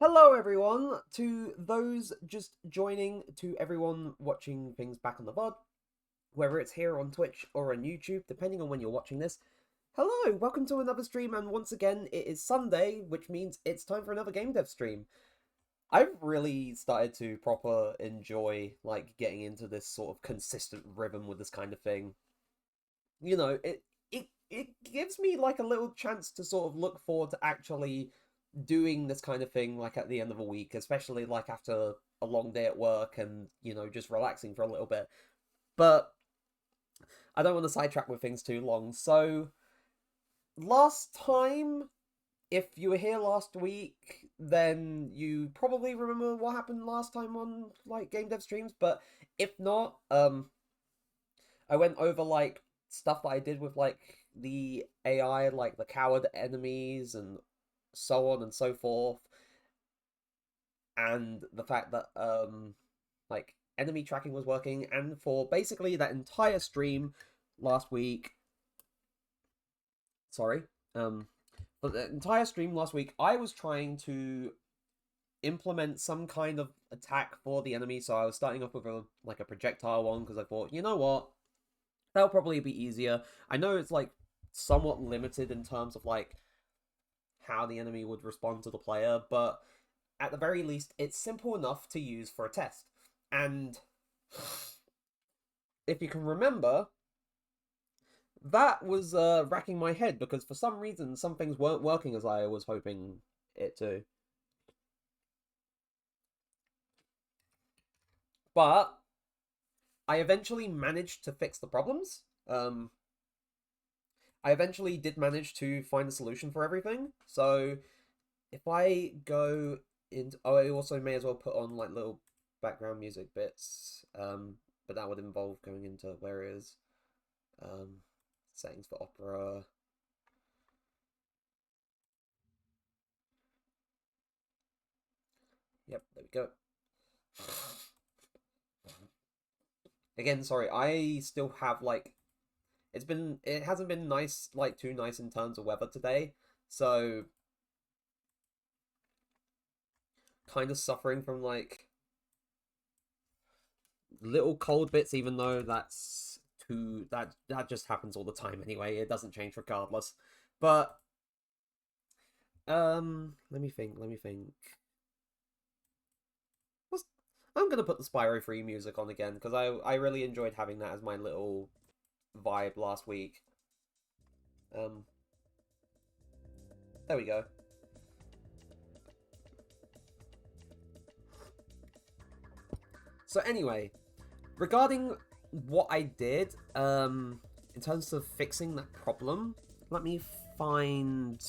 Hello, everyone. To those just joining, to everyone watching things back on the VOD, whether it's here on Twitch or on YouTube, depending on when you're watching this. Hello, welcome to another stream, and once again, it is Sunday, which means it's time for another game dev stream. I've really started to proper enjoy, like, getting into this sort of consistent rhythm with this kind of thing. You know, it gives me, like, a little chance to sort of look forward to actually doing this kind of thing like at the end of a week, especially like after a long day at work and, you know, just relaxing for a little bit. But I don't want to sidetrack with things too long. So last time, if you were here last week, then you probably remember what happened last time on like game dev streams. But if not, I went over like stuff that I did with like the AI, like the coward enemies and so on and so forth, and the fact that like enemy tracking was working, and for basically that entire stream last week, sorry, for the entire stream last week, I was trying to implement some kind of attack for the enemy. So I was starting off with a projectile one because I thought, you know what, that'll probably be easier. I know it's like somewhat limited in terms of like how the enemy would respond to the player, but at the very least, it's simple enough to use for a test. And if you can remember, that was racking my head because for some reason, some things weren't working as I was hoping it to. But I eventually managed to fix the problems. I eventually did manage to find a solution for everything. So if I go into, oh, I also may as well put on like little background music bits. But that would involve going into where is settings for opera. Yep, there we go. Again, sorry, I still have like it hasn't been nice, like too nice in terms of weather today, so kind of suffering from like little cold bits, even though that's that just happens all the time anyway. It doesn't change regardless. But let me think. I'm gonna put the Spyro 3 music on again because I really enjoyed having that as my little vibe last week. There we go. So anyway, regarding what I did, in terms of fixing that problem, let me find...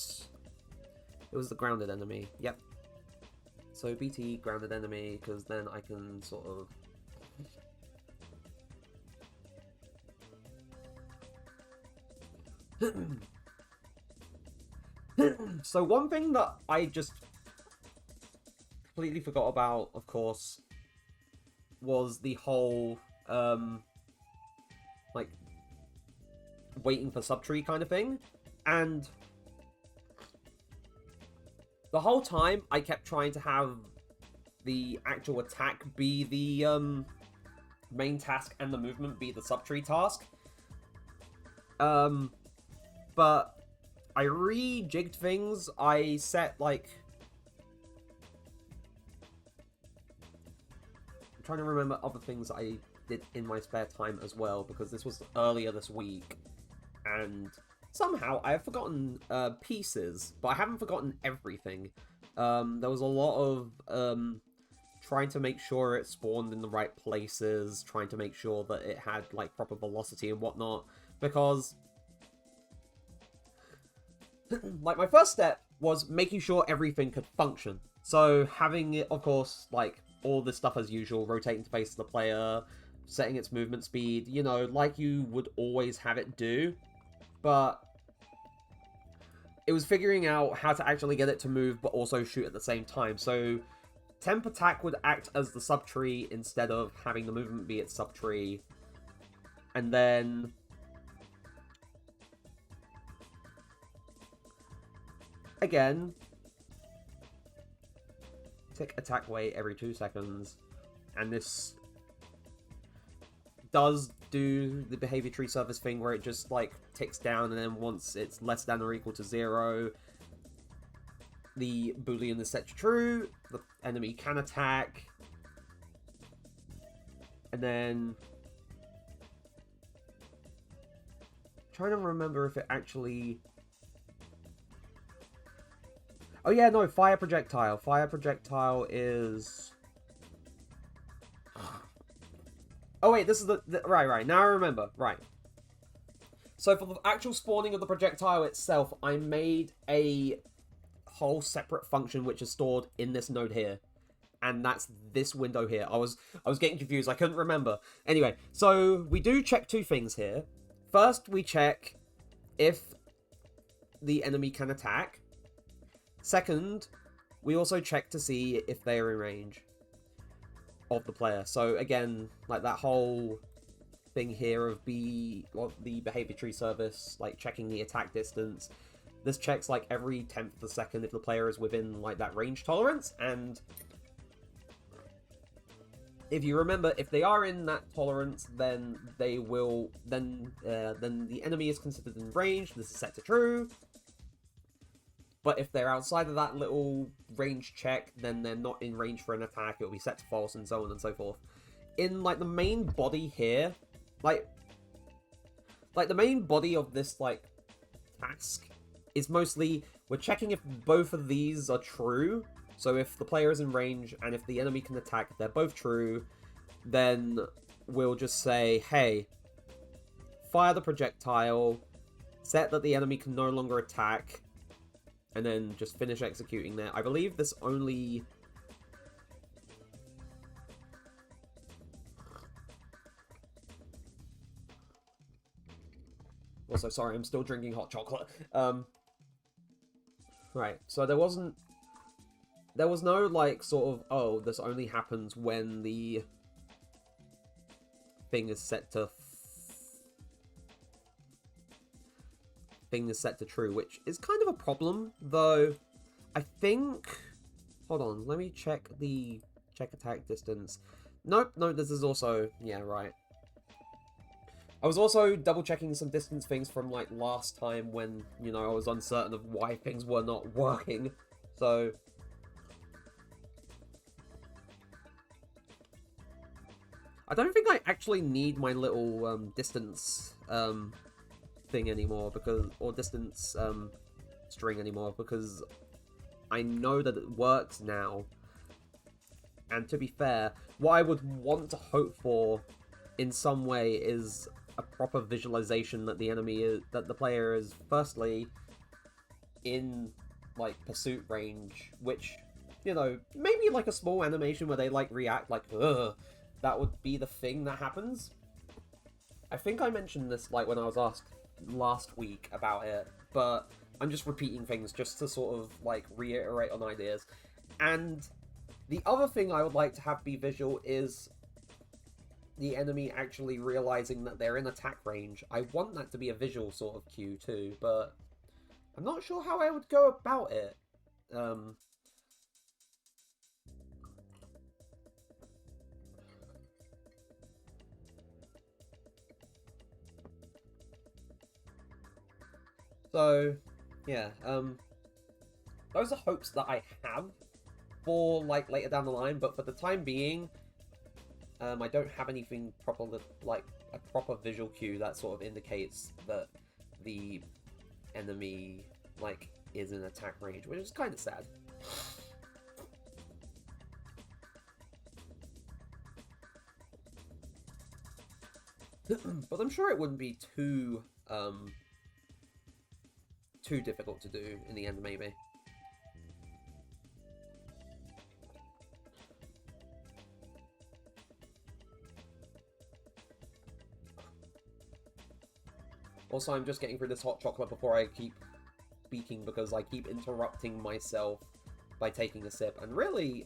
It was the grounded enemy, yep. So BT grounded enemy, because then I can sort of... So one thing that I just completely forgot about, of course, was the whole, like, waiting for subtree kind of thing. And the whole time, I kept trying to have the actual attack be the, main task and the movement be the subtree task. But I rejigged things. I set, like... I'm trying to remember other things that I did in my spare time as well, because this was earlier this week. And somehow I have forgotten pieces, but I haven't forgotten everything. There was a lot of trying to make sure it spawned in the right places, trying to make sure that it had, like, proper velocity and whatnot, because... like, my first step was making sure everything could function. So, having it, of course, like, all this stuff as usual, rotating to face the player, setting its movement speed, you know, like you would always have it do. But it was figuring out how to actually get it to move, but also shoot at the same time. So, temp attack would act as the subtree instead of having the movement be its subtree. And then... again, tick attack weight every 2 seconds, and this does do the behavior tree service thing where it just, like, ticks down, and then once it's less than or equal to 0, the boolean is set to true, the enemy can attack, and then... I'm trying to remember if it actually... Oh yeah, no, fire projectile. Fire projectile is... Oh wait, this is the... Right, now I remember. Right. So for the actual spawning of the projectile itself, I made a whole separate function which is stored in this node here. And that's this window here. I was getting confused, I couldn't remember. Anyway, so we do check 2 things here. First, we check if the enemy can attack. Second, we also check to see if they are in range of the player. So again, like that whole thing here of the behavior tree service, like checking the attack distance. This checks like every 10th of a second if the player is within like that range tolerance. And if you remember, if they are in that tolerance, then they will then the enemy is considered in range. This is set to true. But if they're outside of that little range check, then they're not in range for an attack. It'll be set to false and so on and so forth. In, like, the main body here, like the main body of this, like, task is mostly, we're checking if both of these are true. So if the player is in range and if the enemy can attack, if they're both true, then we'll just say, hey, fire the projectile, set that the enemy can no longer attack, and then just finish executing there. I believe this only... Also, sorry, I'm still drinking hot chocolate. Right, so there was no, like, sort of, oh, this only happens when the thing is set to true, which is kind of a problem, though. I think... Hold on, let me check attack distance. Nope, no, this is also... Yeah, right. I was also double-checking some distance things from, like, last time when, you know, I was uncertain of why things were not working. So... I don't think I actually need my little, distance, thing anymore, because... Or distance, string anymore, because I know that it works now. And to be fair, what I would want to hope for in some way is a proper visualization that the enemy is, that the player is firstly in like pursuit range, which, you know, maybe like a small animation where they like react like, ugh, that would be the thing that happens. I think I mentioned this like when I was asked last week about it, but I'm just repeating things just to sort of like reiterate on ideas. And the other thing I would like to have be visual is the enemy actually realizing that they're in attack range. I want that to be a visual sort of cue too, but I'm not sure how I would go about it. So, yeah, those are hopes that I have for, like, later down the line, but for the time being, I don't have anything proper, like, a proper visual cue that sort of indicates that the enemy, like, is in attack range, which is kind of sad. But I'm sure it wouldn't be too difficult to do in the end, maybe. Also, I'm just getting through this hot chocolate before I keep speaking because I keep interrupting myself by taking a sip. And really,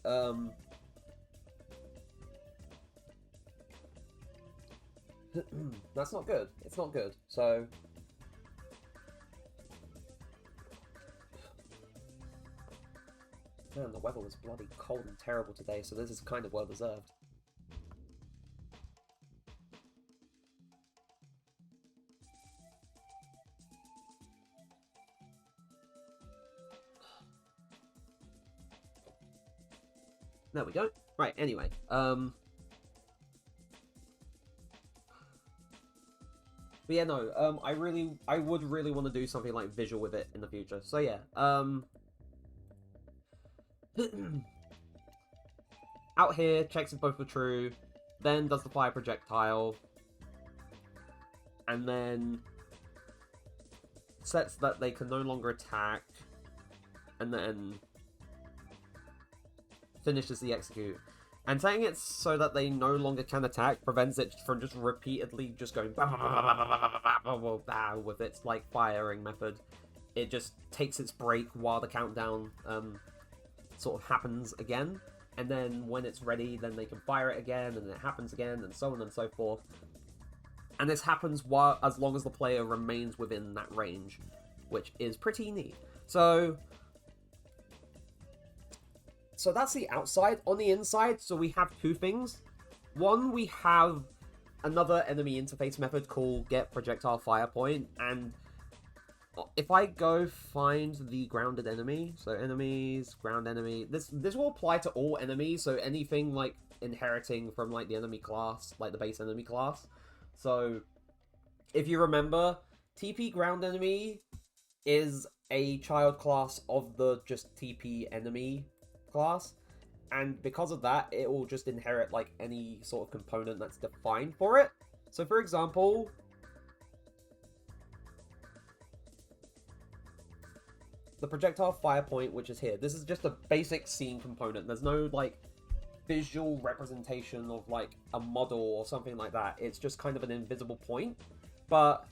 that's not good. It's not good. So... Man, the weather was bloody cold and terrible today, so this is kind of well-deserved. There we go. Right, anyway, But yeah, no, I would really want to do something like visual with it in the future. So yeah, out here, checks if both were true, then does the fire projectile, and then sets that they can no longer attack, and then finishes the execute. And saying it so that they no longer can attack prevents it from just repeatedly just going with its like firing method. It just takes its break while the countdown sort of happens again, and then when it's ready, then they can fire it again, and it happens again, and so on and so forth. And this happens while, as long as the player remains within that range, which is pretty neat. So that's the outside. On the inside, so we have two things. One, we have another enemy interface method called get projectile fire point, and if I go find the grounded enemy, so enemies, ground enemy, this will apply to all enemies, so anything like inheriting from like the enemy class, like the base enemy class. So if you remember, TP ground enemy is a child class of the just TP enemy class, and because of that, it will just inherit like any sort of component that's defined for it. So for example, the projectile fire point, which is here, this is just a basic scene component. There's no like visual representation of like a model or something like that. It's just kind of an invisible point, but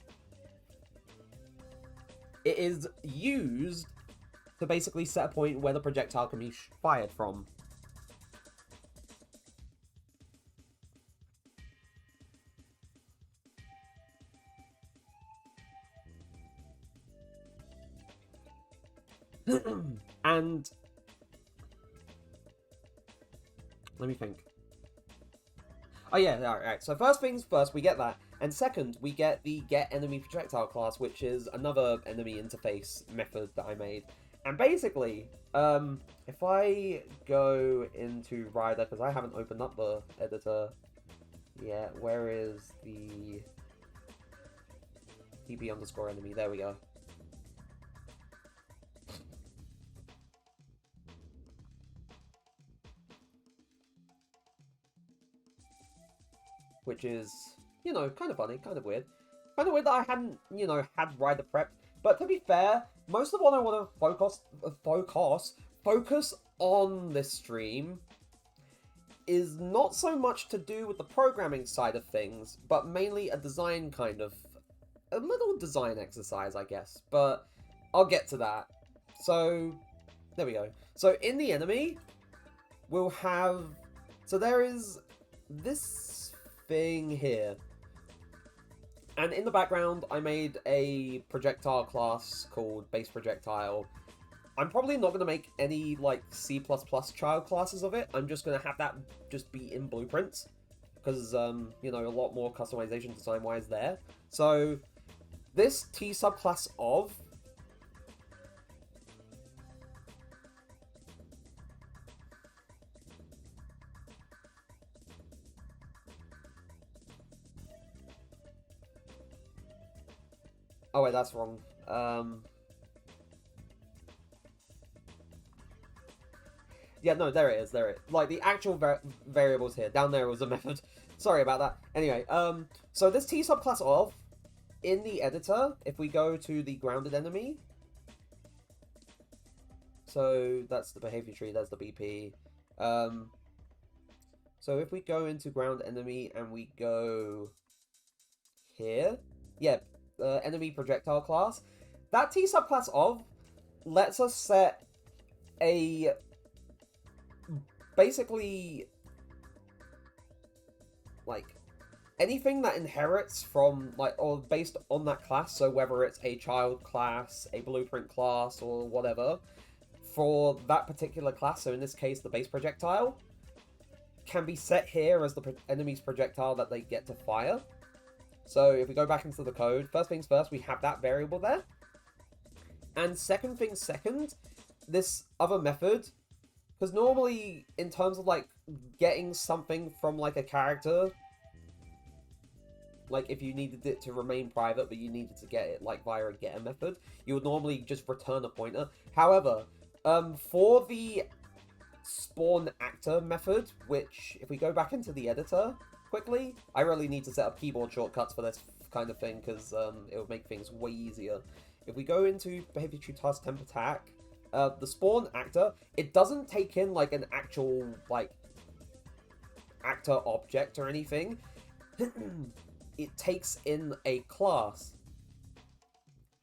it is used to basically set a point where the projectile can be fired from. And let me think. Oh yeah, alright. So first things first, we get that. And second, we get the get enemy projectile class, which is another enemy interface method that I made. And basically, if I go into Rider, because I haven't opened up the editor yet, where is the TP underscore enemy? There we go. Which is, you know, kind of funny, kind of weird. Kind of weird that I hadn't, you know, had Rider prepped. But to be fair, most of what I want to focus on this stream is not so much to do with the programming side of things, but mainly a design kind of, a little design exercise, I guess. But I'll get to that. So, there we go. So in the enemy, we'll have, so there is this thing here. And in the background, I made a projectile class called Base Projectile. I'm probably not going to make any, like, C++ child classes of it. I'm just going to have that just be in blueprints. Because, you know, a lot more customization design-wise there. So, this T subclass of... Oh, wait, that's wrong. Yeah, no, there it is, there it is. Like, the actual variables here. Down there was a method. Sorry about that. Anyway, so this T subclass of, in the editor, if we go to the grounded enemy, so that's the behavior tree, there's the BP. So if we go into ground enemy and we go here, yeah, enemy projectile class, that T subclass of lets us set a basically like anything that inherits from like or based on that class, so whether it's a child class, a blueprint class, or whatever, for that particular class, so in this case the base projectile, can be set here as the enemy's projectile that they get to fire. So if we go back into the code, first things first, we have that variable there. And second things second, this other method, because normally in terms of like getting something from like a character, like if you needed it to remain private but you needed to get it like via a getter method, you would normally just return a pointer. However, for the spawn actor method, which if we go back into the editor quickly, I really need to set up keyboard shortcuts for this kind of thing because it would make things way easier. If we go into behavior tree task temp attack, the spawn actor, it doesn't take in like an actual like actor object or anything. It takes in a class.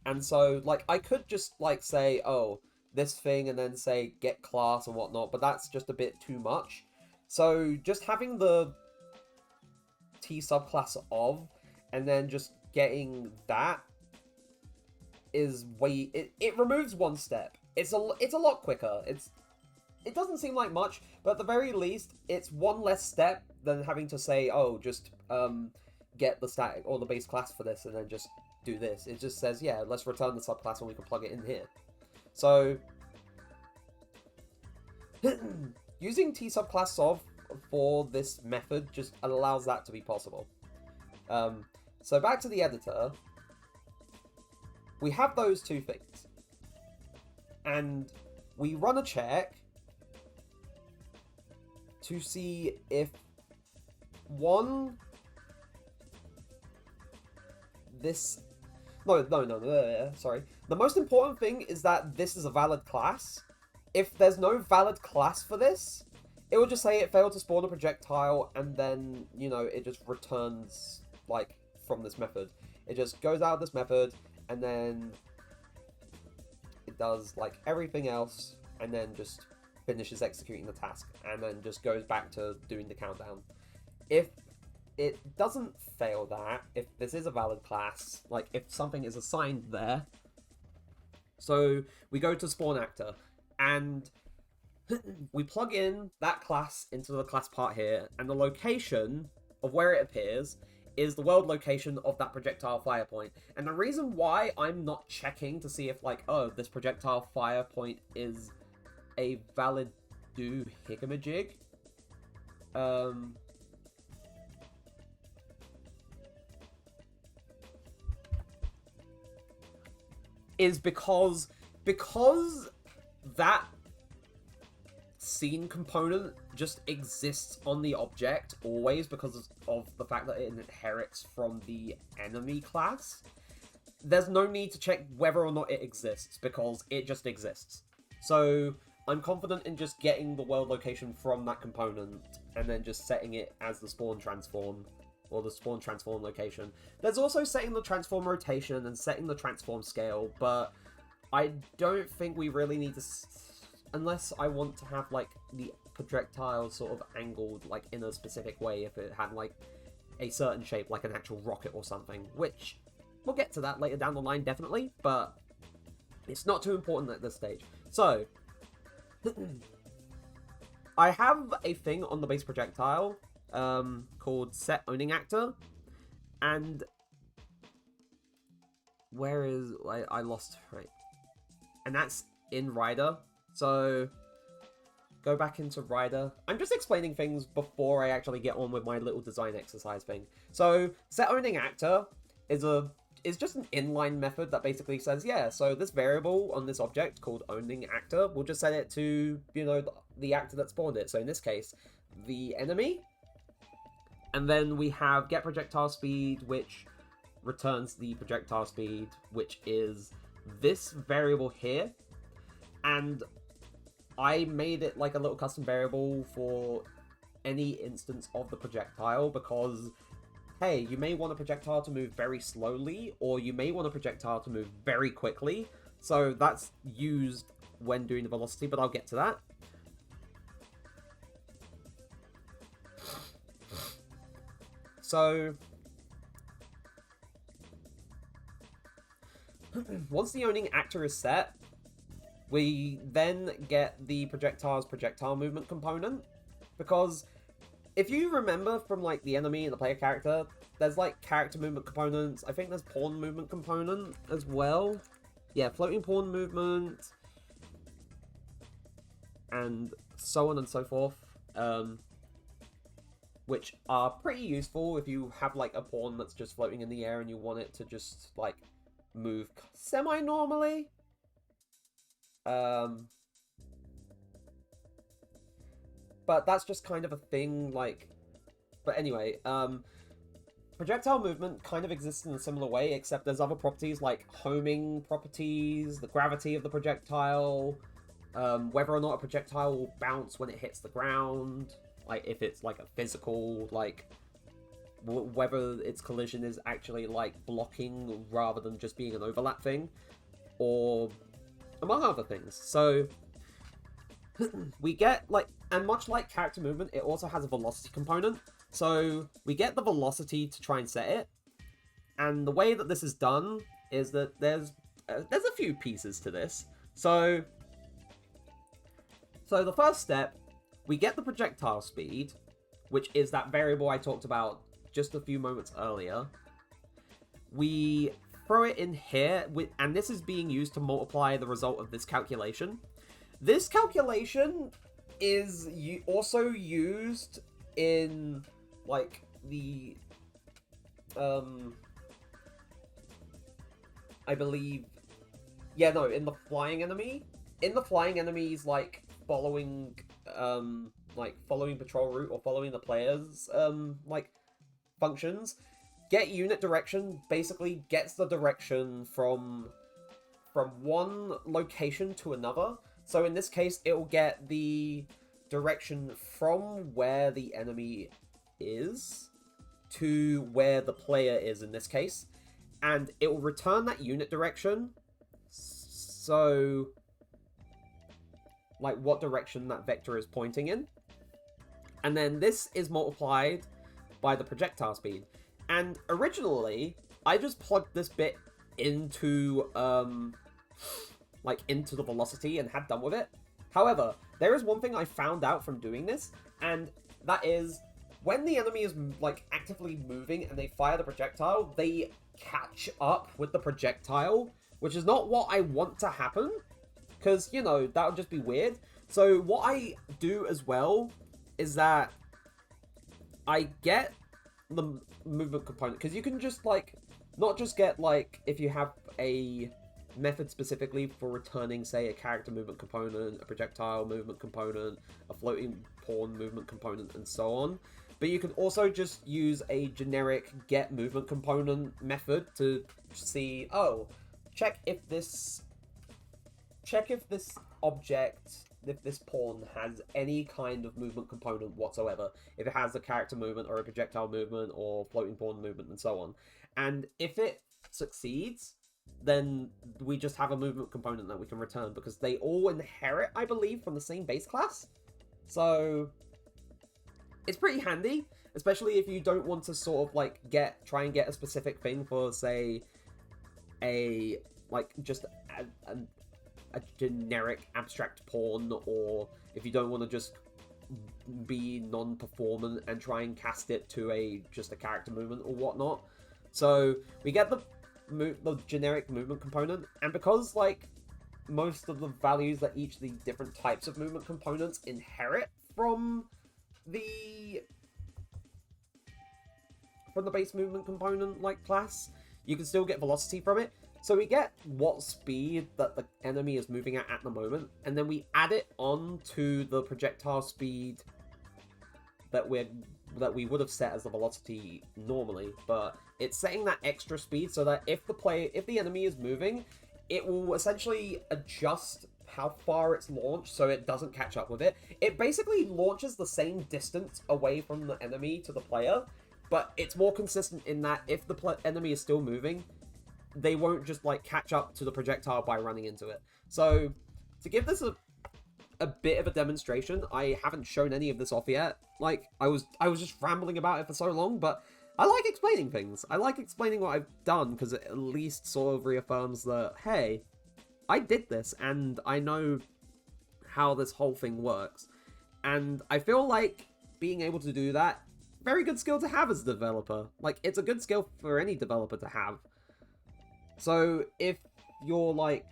And so like I could just like say, oh, this thing and then say get class and whatnot, but that's just a bit too much. So just having the T subclass of and then just getting that is way it removes one step. It's a lot quicker. It doesn't seem like much, but at the very least it's one less step than having to say, oh, just get the static or the base class for this and then just do this. It just says, yeah, let's return the subclass and we can plug it in here. So using T subclass of for this method just allows that to be possible. So back to the editor, we have those two things, and we run a check to see if one sorry. The most important thing is that this is a valid class. If there's no valid class for this, it will just say it failed to spawn a projectile, and then, you know, it just returns, like, from this method. It just goes out of this method, and then it does, like, everything else, and then just finishes executing the task, and then just goes back to doing the countdown. If it doesn't fail that, if this is a valid class, like, if something is assigned there, so we go to spawn actor, and we plug in that class into the class part here, and the location of where it appears is the world location of that projectile fire point. And the reason why I'm not checking to see if, like, oh, this projectile fire point is a valid do higamajig, is because that scene component just exists on the object always because of the fact that it inherits from the enemy class. There's no need to check whether or not it exists because it just exists. So I'm confident in just getting the world location from that component and then just setting it as the spawn transform, or the spawn transform location. There's also setting the transform rotation and setting the transform scale, but I don't think we really need to, unless I want to have, like, the projectile sort of angled, like, in a specific way, if it had, like, a certain shape, like an actual rocket or something, which we'll get to that later down the line, definitely, but it's not too important at this stage. So, I have a thing on the base projectile called Set Owning Actor, and where is, I lost, right, and that's in Rider. So go back into Rider. I'm just explaining things before I actually get on with my little design exercise thing. So Set Owning Actor is just an inline method that basically says, yeah, so this variable on this object called Owning Actor, we'll just set it to, you know, the actor that spawned it. So in this case, the enemy. And then we have Get Projectile Speed, which returns the projectile speed, which is this variable here. And I made it like a little custom variable for any instance of the projectile because, hey, you may want a projectile to move very slowly, or you may want a projectile to move very quickly. So that's used when doing the velocity, but I'll get to that. So once the owning actor is set, we then get the projectile's projectile movement component, because if you remember from, like, the enemy and the player character, there's, like, character movement components. I think there's pawn movement component as well. Yeah, floating pawn movement, and so on and so forth, which are pretty useful if you have, like, a pawn that's just floating in the air and you want it to just, like, move semi-normally. But that's just kind of a thing, like, but anyway, projectile movement kind of exists in a similar way, except there's other properties like homing properties, the gravity of the projectile, whether or not a projectile will bounce when it hits the ground, like if it's like a physical, like whether its collision is actually like blocking rather than just being an overlap thing, or among other things. So we get, like, and much like character movement, it also has a velocity component. So we get the velocity to try and set it, and the way that this is done is that there's a few pieces to this. So the first step, we get the projectile speed, which is that variable I talked about just a few moments earlier. We throw it in here, and this is being used to multiply the result of this calculation. This calculation is also used in, like, the, I believe, yeah, no, in the flying enemy. In the flying enemies, like, following patrol route or following the player's, like, functions, get unit direction basically gets the direction from one location to another. So in this case, it will get the direction from where the enemy is to where the player is in this case, and it will return that unit direction, so like what direction that vector is pointing in, and then this is multiplied by the projectile speed. And originally I just plugged this bit into into the velocity and had done with it. However, there is one thing I found out from doing this, and that is when the enemy is, like, actively moving and they fire the projectile, they catch up with the projectile, which is not what I want to happen, because, you know, that would just be weird. So what I do as well is that I get the movement component, because you can just, like, not just get, like, if you have a method specifically for returning, say, a character movement component, a projectile movement component, a floating pawn movement component, and so on, but you can also just use a generic get movement component method to see, oh, check if this object, if this pawn has any kind of movement component whatsoever, if it has a character movement or a projectile movement or floating pawn movement and so on. And if it succeeds, then we just have a movement component that we can return, because they all inherit, I believe, from the same base class. So it's pretty handy, especially if you don't want to sort of like try and get a specific thing for, say, just a generic abstract pawn, or if you don't want to just be non-performant and try and cast it to just a character movement or whatnot. So we get the generic movement component, and because like most of the values that each of the different types of movement components inherit from the base movement component like class, you can still get velocity from it. So we get what speed that the enemy is moving at the moment, and then we add it on to the projectile speed that we would have set as the velocity normally, but it's setting that extra speed so that if the enemy is moving, it will essentially adjust how far it's launched so it doesn't catch up with it. It basically launches the same distance away from the enemy to the player, but it's more consistent in that if the enemy is still moving, they won't just like catch up to the projectile by running into it. So to give this a bit of a demonstration, I haven't shown any of this off yet. Like, I was just rambling about it for so long, but I like explaining things. I like explaining what I've done, because it at least sort of reaffirms that, hey, I did this, and I know how this whole thing works. And I feel like being able to do that, very good skill to have as a developer. Like, it's a good skill for any developer to have. So if you're like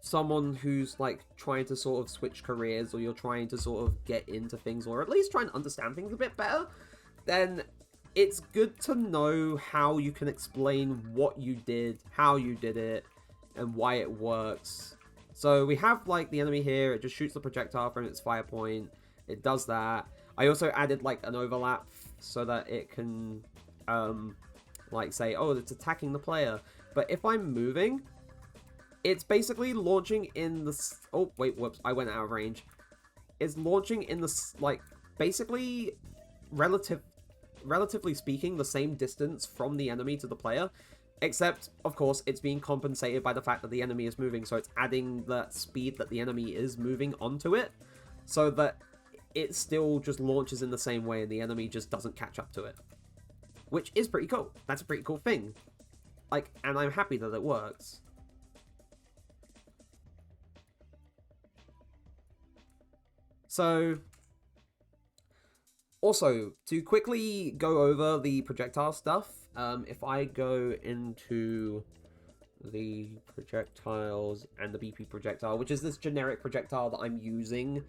someone who's like trying to sort of switch careers, or you're trying to sort of get into things, or at least try and understand things a bit better, then it's good to know how you can explain what you did, how you did it, and why it works. So we have like the enemy here, it just shoots the projectile from its fire point. It does that. I also added like an overlap so that it can like say, oh, it's attacking the player. But if I'm moving, it's basically launching in the... Oh, wait, whoops, I went out of range. It's launching in the, like, basically, relatively speaking, the same distance from the enemy to the player. Except, of course, it's being compensated by the fact that the enemy is moving, so it's adding that speed that the enemy is moving onto it, so that it still just launches in the same way and the enemy just doesn't catch up to it. Which is pretty cool. That's a pretty cool thing. Like, and I'm happy that it works. So, also, to quickly go over the projectile stuff, if I go into the projectiles and the BP projectile, which is this generic projectile that I'm using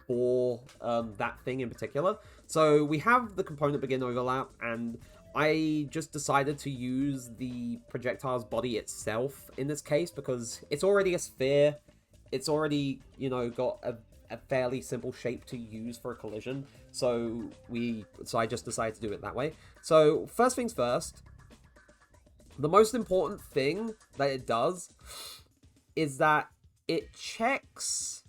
for that thing in particular. So we have the component begin overlap, and I just decided to use the projectile's body itself in this case because it's already a sphere. It's already, you know, got a fairly simple shape to use for a collision. So I just decided to do it that way. So first things first, the most important thing that it does is that it checks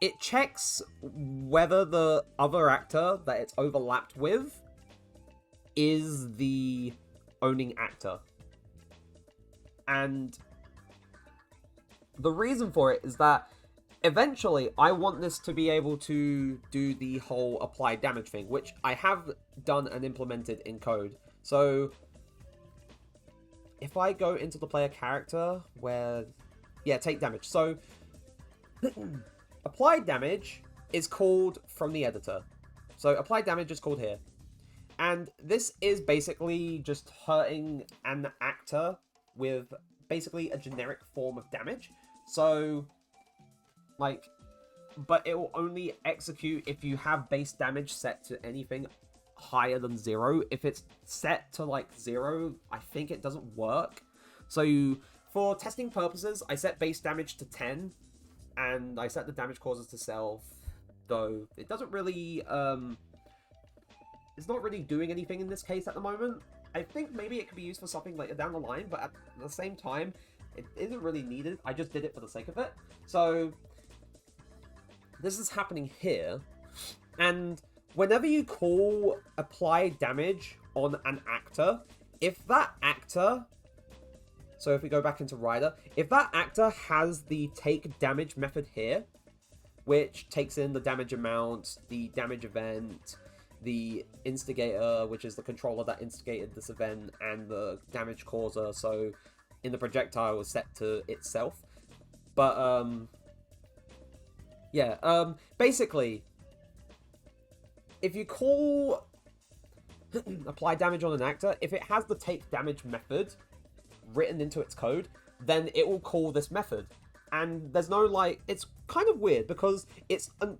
it checks whether the other actor that it's overlapped with is the owning actor. And the reason for it is that eventually I want this to be able to do the whole applied damage thing, which I have done and implemented in code. So if I go into the player character where, yeah, take damage. So applied damage is called from the editor. So apply damage is called here. And this is basically just hurting an actor with basically a generic form of damage. So, like, but it will only execute if you have base damage set to anything higher than 0. If it's set to, like, 0, I think it doesn't work. So, for testing purposes, I set base damage to 10, and I set the damage causes to self, though it doesn't really, it's not really doing anything in this case at the moment. I think maybe it could be used for something later down the line, but at the same time, it isn't really needed. I just did it for the sake of it. So, this is happening here, and whenever you call apply damage on an actor, if that actor, so if we go back into Rider, if that actor has the take damage method here, which takes in the damage amount, the damage event, the instigator, which is the controller that instigated this event, and the damage causer, so in the projectile was set to itself. But, yeah, basically, if you call apply damage on an actor, if it has the take damage method written into its code, then it will call this method. And there's no, like, it's kind of weird because it's a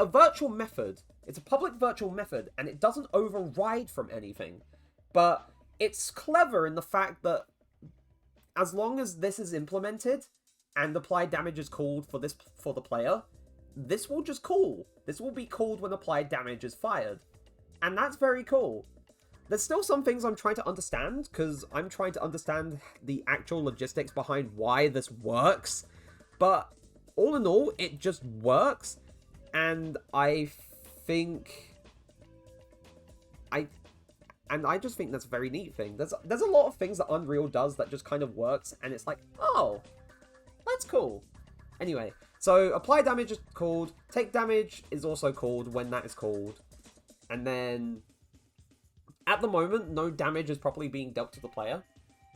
virtual method. It's a public virtual method, and it doesn't override from anything. But it's clever in the fact that as long as this is implemented and apply damage is called for the player, this will just call. This will be called when applied damage is fired. And that's very cool. There's still some things I'm trying to understand, because I'm trying to understand the actual logistics behind why this works. But all in all, it just works. And I think... I just think that's a very neat thing. There's a lot of things that Unreal does that just kind of works, and it's like, oh, that's cool. Anyway, so apply damage is called, take damage is also called when that is called. And then, at the moment, no damage is properly being dealt to the player.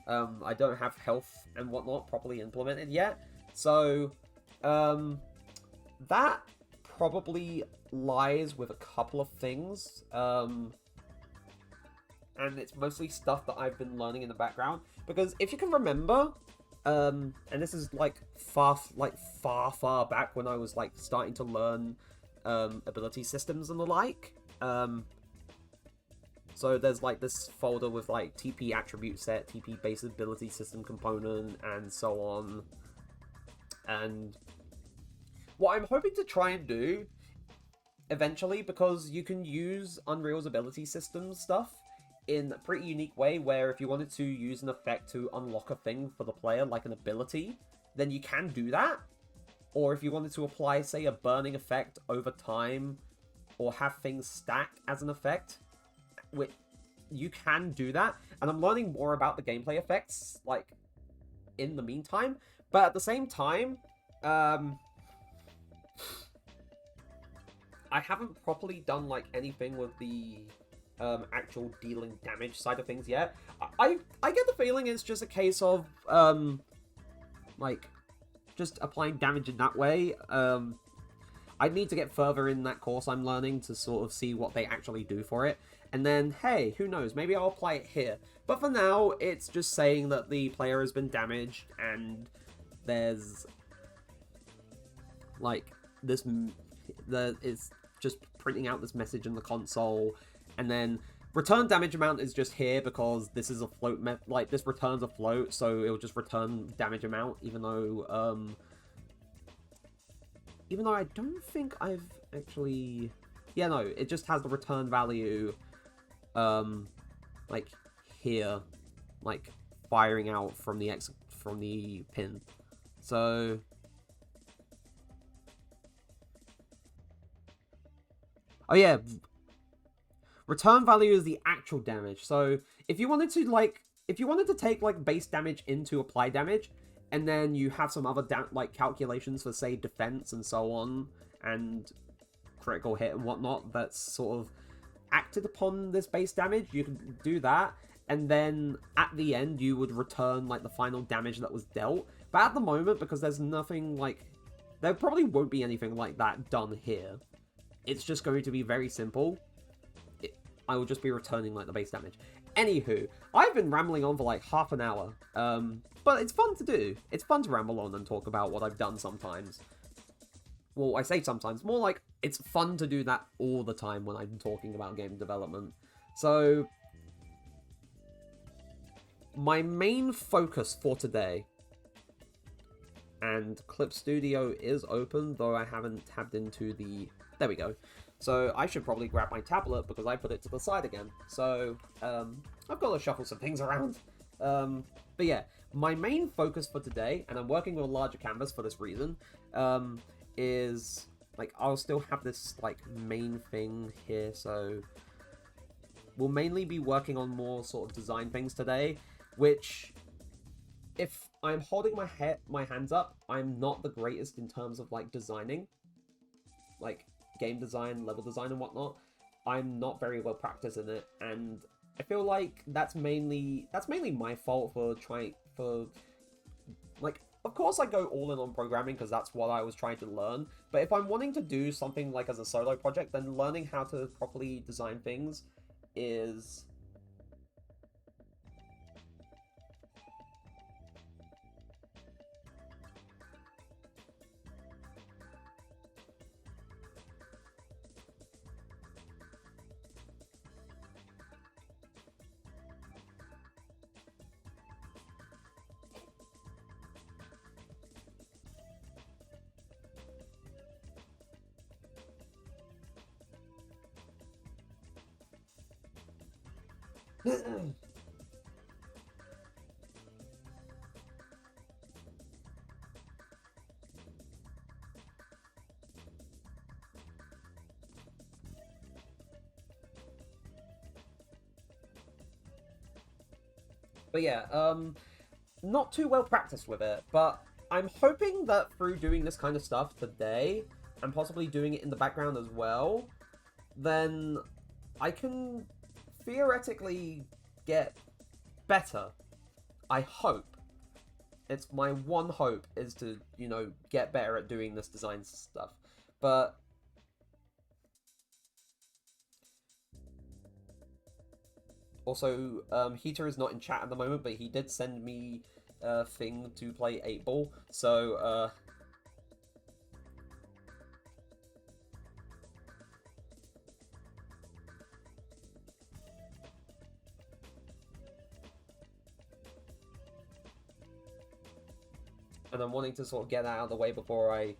I don't have health and whatnot properly implemented yet. So, that probably lies with a couple of things. And it's mostly stuff that I've been learning in the background. Because if you can remember, and this is like far back when I was like starting to learn ability systems and the like. So there's like this folder with like TP attribute set, TP base ability system component, and so on. And what I'm hoping to try and do eventually, because you can use Unreal's ability system stuff in a pretty unique way, where if you wanted to use an effect to unlock a thing for the player, like an ability, then you can do that. Or if you wanted to apply, say, a burning effect over time, or have things stack as an effect, which you can do that. And I'm learning more about the gameplay effects, like, in the meantime. But at the same time, I haven't properly done, like, anything with the actual dealing damage side of things yet. I get the feeling it's just a case of, like, just applying damage in that way. I need to get further in that course I'm learning to sort of see what they actually do for it. And then, hey, who knows, maybe I'll apply it here. But for now, it's just saying that the player has been damaged, and there's, like, it's just printing out this message in the console. And then return damage amount is just here because this is a float like this returns a float, so it'll just return damage amount, even though I don't think I've actually, yeah, no, it just has the return value like here, like firing out from the pin. So oh yeah, return value is the actual damage. So if you wanted to take like base damage into apply damage, and then you have some other like calculations for, say, defense and so on, and critical hit and whatnot that's sort of acted upon this base damage, you can do that, and then at the end you would return like the final damage that was dealt. But at the moment, because there's nothing like There probably won't be anything like that done here. It's just going to be very simple. I will just be returning, like, the base damage. Anywho, I've been rambling on for, like, half an hour. But it's fun to do. It's fun to ramble on and talk about what I've done sometimes. Well, I say sometimes. More like, it's fun to do that all the time when I'm talking about game development. So, my main focus for today, and Clip Studio is open, though I haven't tabbed into the... There we go. So I should probably grab my tablet because I put it to the side again. So I've got to shuffle some things around. But yeah, my main focus for today, and I'm working with a larger canvas for this reason, is like I'll still have this like main thing here. So we'll mainly be working on more sort of design things today, which if I'm holding my hands up, I'm not the greatest in terms of like designing. Like game design, level design, and whatnot. I'm not very well practiced in it, and I feel like that's mainly my fault for like, of course I go all in on programming because that's what I was trying to learn, but if I'm wanting to do something like as a solo project, then learning how to properly design things is... But yeah, not too well practiced with it, but I'm hoping that through doing this kind of stuff today, and possibly doing it in the background as well, then I can theoretically get better. I hope. It's my one hope is to, you know, get better at doing this design stuff. But also, Heater is not in chat at the moment, but he did send me a thing to play 8-Ball, so, and I'm wanting to sort of get that out of the way before I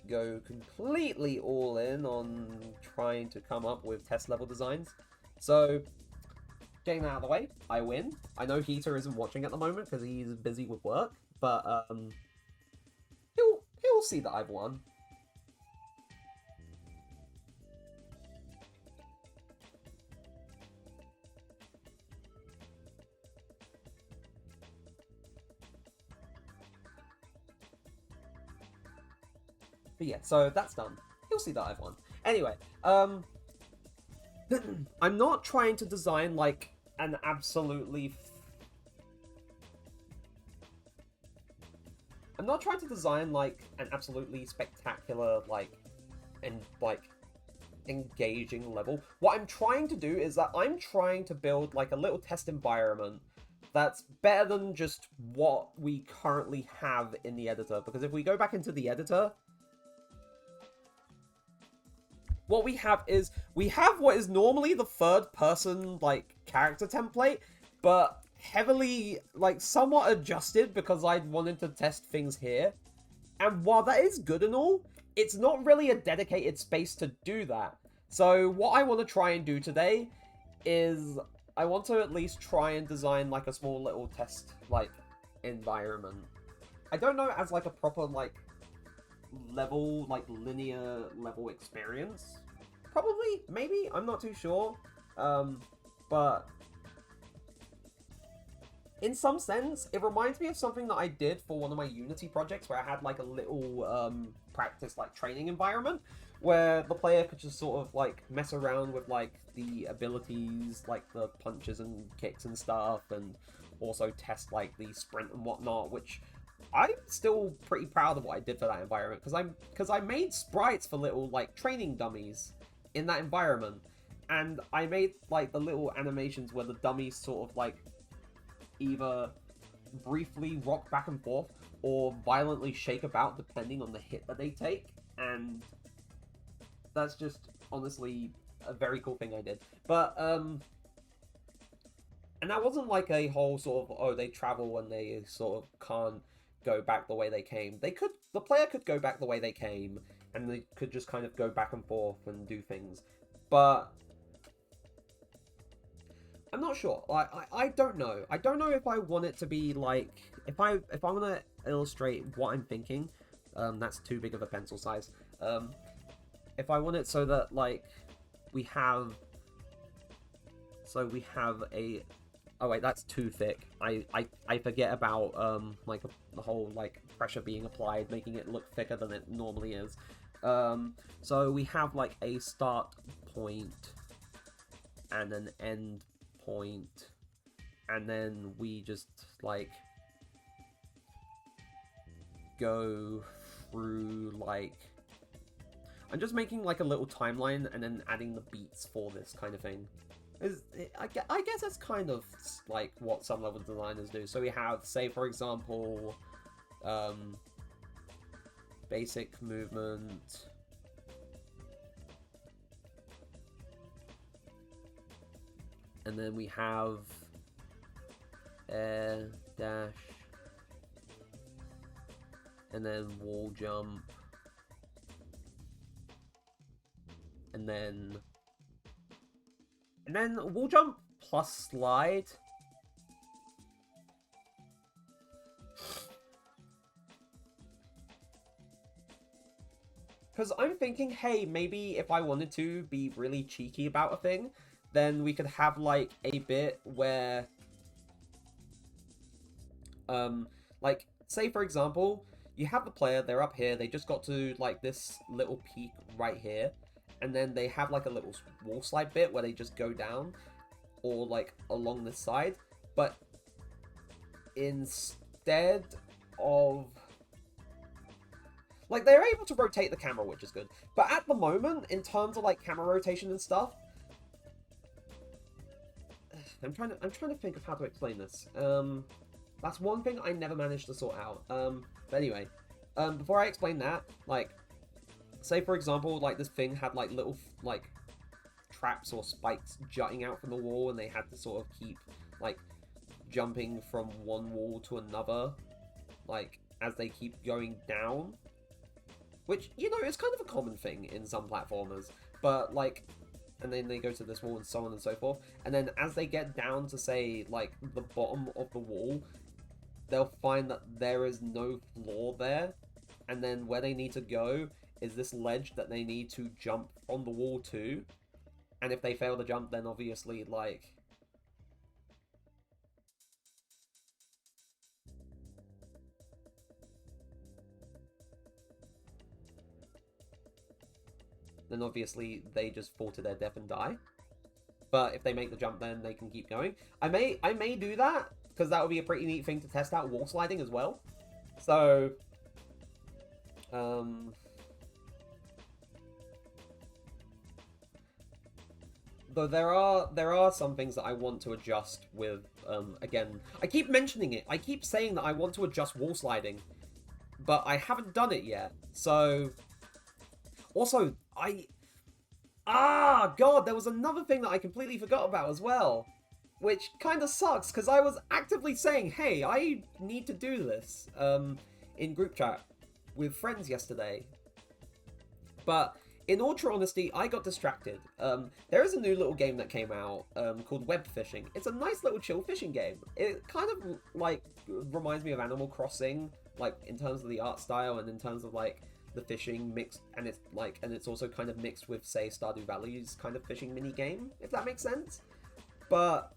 go completely all in on trying to come up with test level designs. So, getting that out of the way, I win. I know Heater isn't watching at the moment because he's busy with work, but he'll see that I've won. But yeah, so that's done. He'll see that I've won. Anyway, I'm not trying to design like an absolutely... I'm not trying to design like an absolutely spectacular, like, and like engaging level. What I'm trying to do is that I'm trying to build like a little test environment that's better than just what we currently have in the editor. Because if we go back into the editor, what we have is, we have what is normally the third person, like, character template, but heavily, like, somewhat adjusted because I wanted to test things here. And while that is good and all, it's not really a dedicated space to do that. So what I want to try and do today is, I want to at least try and design, like, a small little test, like, environment. I don't know as, like, a proper, like, level, like, linear level experience. Probably, maybe, I'm not too sure. But in some sense, it reminds me of something that I did for one of my Unity projects where I had like a little practice, like, training environment where the player could just sort of like mess around with like the abilities, like the punches and kicks and stuff, and also test like the sprint and whatnot, which I'm still pretty proud of what I did for that environment because I made sprites for little like training dummies in that environment, and I made like the little animations where the dummies sort of like either briefly rock back and forth or violently shake about depending on the hit that they take, and that's just honestly a very cool thing I did. But and that wasn't like a whole sort of, oh, they travel and they sort of can't go back the way they came. The player could go back the way they came, and they could just kind of go back and forth and do things. But I'm not sure. I don't know. I don't know if I want it to be like, if I want to illustrate what I'm thinking, that's too big of a pencil size. If I want it so that like we have a, oh wait, that's too thick. I forget about like the whole like pressure being applied, making it look thicker than it normally is. So we have like a start point and an end point, and then we just like go through like, I'm just making like a little timeline and then adding the beats for this kind of thing. I guess that's kind of like what some level designers do. So we have, say for example, basic movement, and then we have air dash, and then wall jump, and then wall jump plus slide. Because I'm thinking, hey, maybe if I wanted to be really cheeky about a thing, then we could have like a bit where, like, say for example, you have the player, they're up here, they just got to like this little peak right here, and then they have like a little wall slide bit where they just go down, or like along the side, but instead of, like, they're able to rotate the camera, which is good, but at the moment, in terms of like camera rotation and stuff, I'm trying to think of how to explain this. That's one thing I never managed to sort out. But anyway, before I explain that, like, say for example, like this thing had like little like traps or spikes jutting out from the wall, and they had to sort of keep like jumping from one wall to another, like as they keep going down. Which, you know, is kind of a common thing in some platformers, but like, and then they go to this wall and so on and so forth, and then as they get down to, say, like, the bottom of the wall, they'll find that there is no floor there, and then where they need to go is this ledge that they need to jump on the wall to, and if they fail to jump, then obviously, like, they just fall to their death and die. But if they make the jump, then they can keep going. I may do that, because that would be a pretty neat thing to test out wall sliding as well. So, though there are some things that I want to adjust with, again, I keep mentioning it. I keep saying that I want to adjust wall sliding, but I haven't done it yet. So, also, God, there was another thing that I completely forgot about as well, which kind of sucks, because I was actively saying, hey, I need to do this, in group chat with friends yesterday. But in all true honesty, I got distracted. There is a new little game that came out, called Web Fishing. It's a nice little chill fishing game. It kind of, like, reminds me of Animal Crossing, like, in terms of the art style and in terms of, like, the fishing mixed, and it's also kind of mixed with, say, Stardew Valley's kind of fishing mini game, if that makes sense. But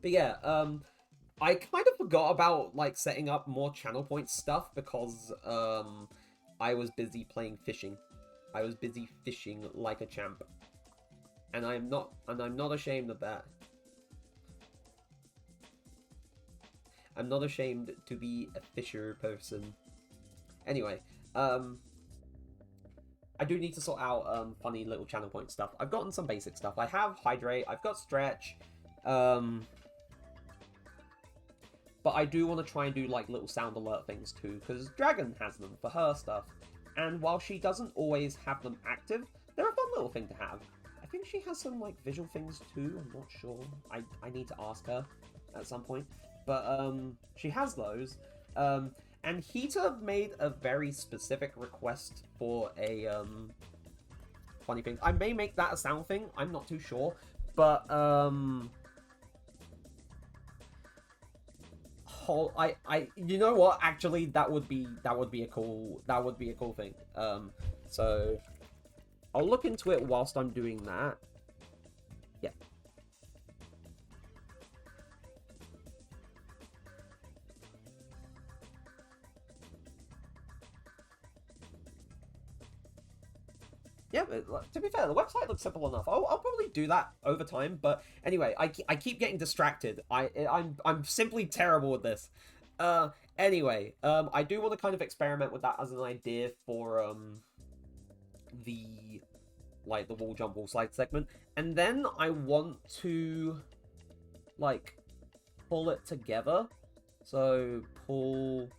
yeah, I kind of forgot about like setting up more channel point stuff because I was busy playing fishing. I was busy fishing like a champ, and I'm not ashamed of that. I'm not ashamed to be a fisher person. Anyway, I do need to sort out funny little channel point stuff. I've gotten some basic stuff. I have hydrate, I've got stretch, but I do want to try and do like little sound alert things too, because Dragon has them for her stuff. And while she doesn't always have them active, they're a fun little thing to have. I think she has some like visual things too, I'm not sure. I need to ask her at some point. But she has those. And Heater made a very specific request for a funny thing. I may make that a sound thing, I'm not too sure. But you know what? Actually, that would be a cool thing. So I'll look into it whilst I'm doing that. Yeah. Yeah, but to be fair, the website looks simple enough. I'll probably do that over time. But anyway, I keep getting distracted. I'm simply terrible with this. Anyway, I do want to kind of experiment with that as an idea for the wall jump, wall slide segment, and then I want to like pull it together. So pull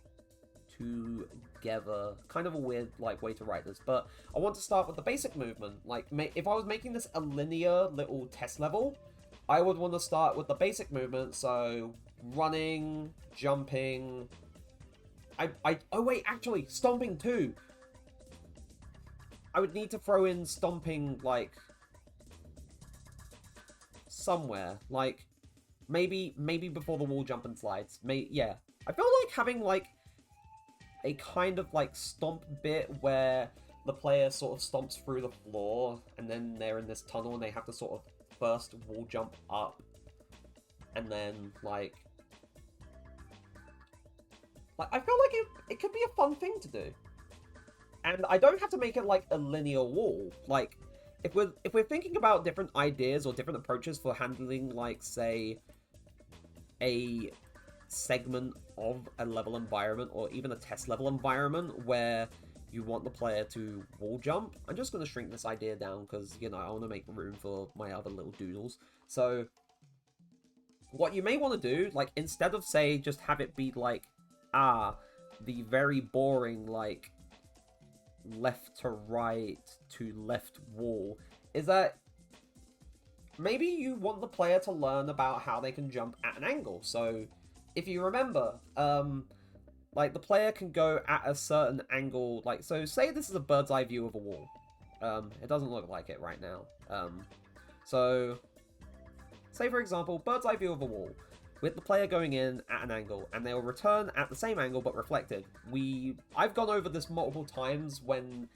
together, kind of a weird way to write this, but I want to start with the basic movement. Like, if I was making this a linear little test level, I would want to start with the basic movement, so running, jumping, oh wait, actually, stomping too. I would need to throw in stomping, like, somewhere, like, maybe before the wall jump and slides. Yeah, I feel like having, like, a kind of like stomp bit where the player sort of stomps through the floor and then they're in this tunnel and they have to sort of first wall jump up and then like I feel like it could be a fun thing to do. And I don't have to make it like a linear wall. Like if we're thinking about different ideas or different approaches for handling, like, say, a segment of a level environment or even a test level environment where you want the player to wall jump. I'm just going to shrink this idea down because, you know, I want to make room for my other little doodles. So what you may want to do, like, instead of, say, just have it be like, the very boring, like, left to right to left wall, is that maybe you want the player to learn about how they can jump at an angle. So if you remember, like, the player can go at a certain angle, like, so say this is a bird's eye view of a wall. It doesn't look like it right now. So, say, for example, bird's eye view of a wall, with the player going in at an angle, and they'll return at the same angle, but reflected. I've gone over this multiple times when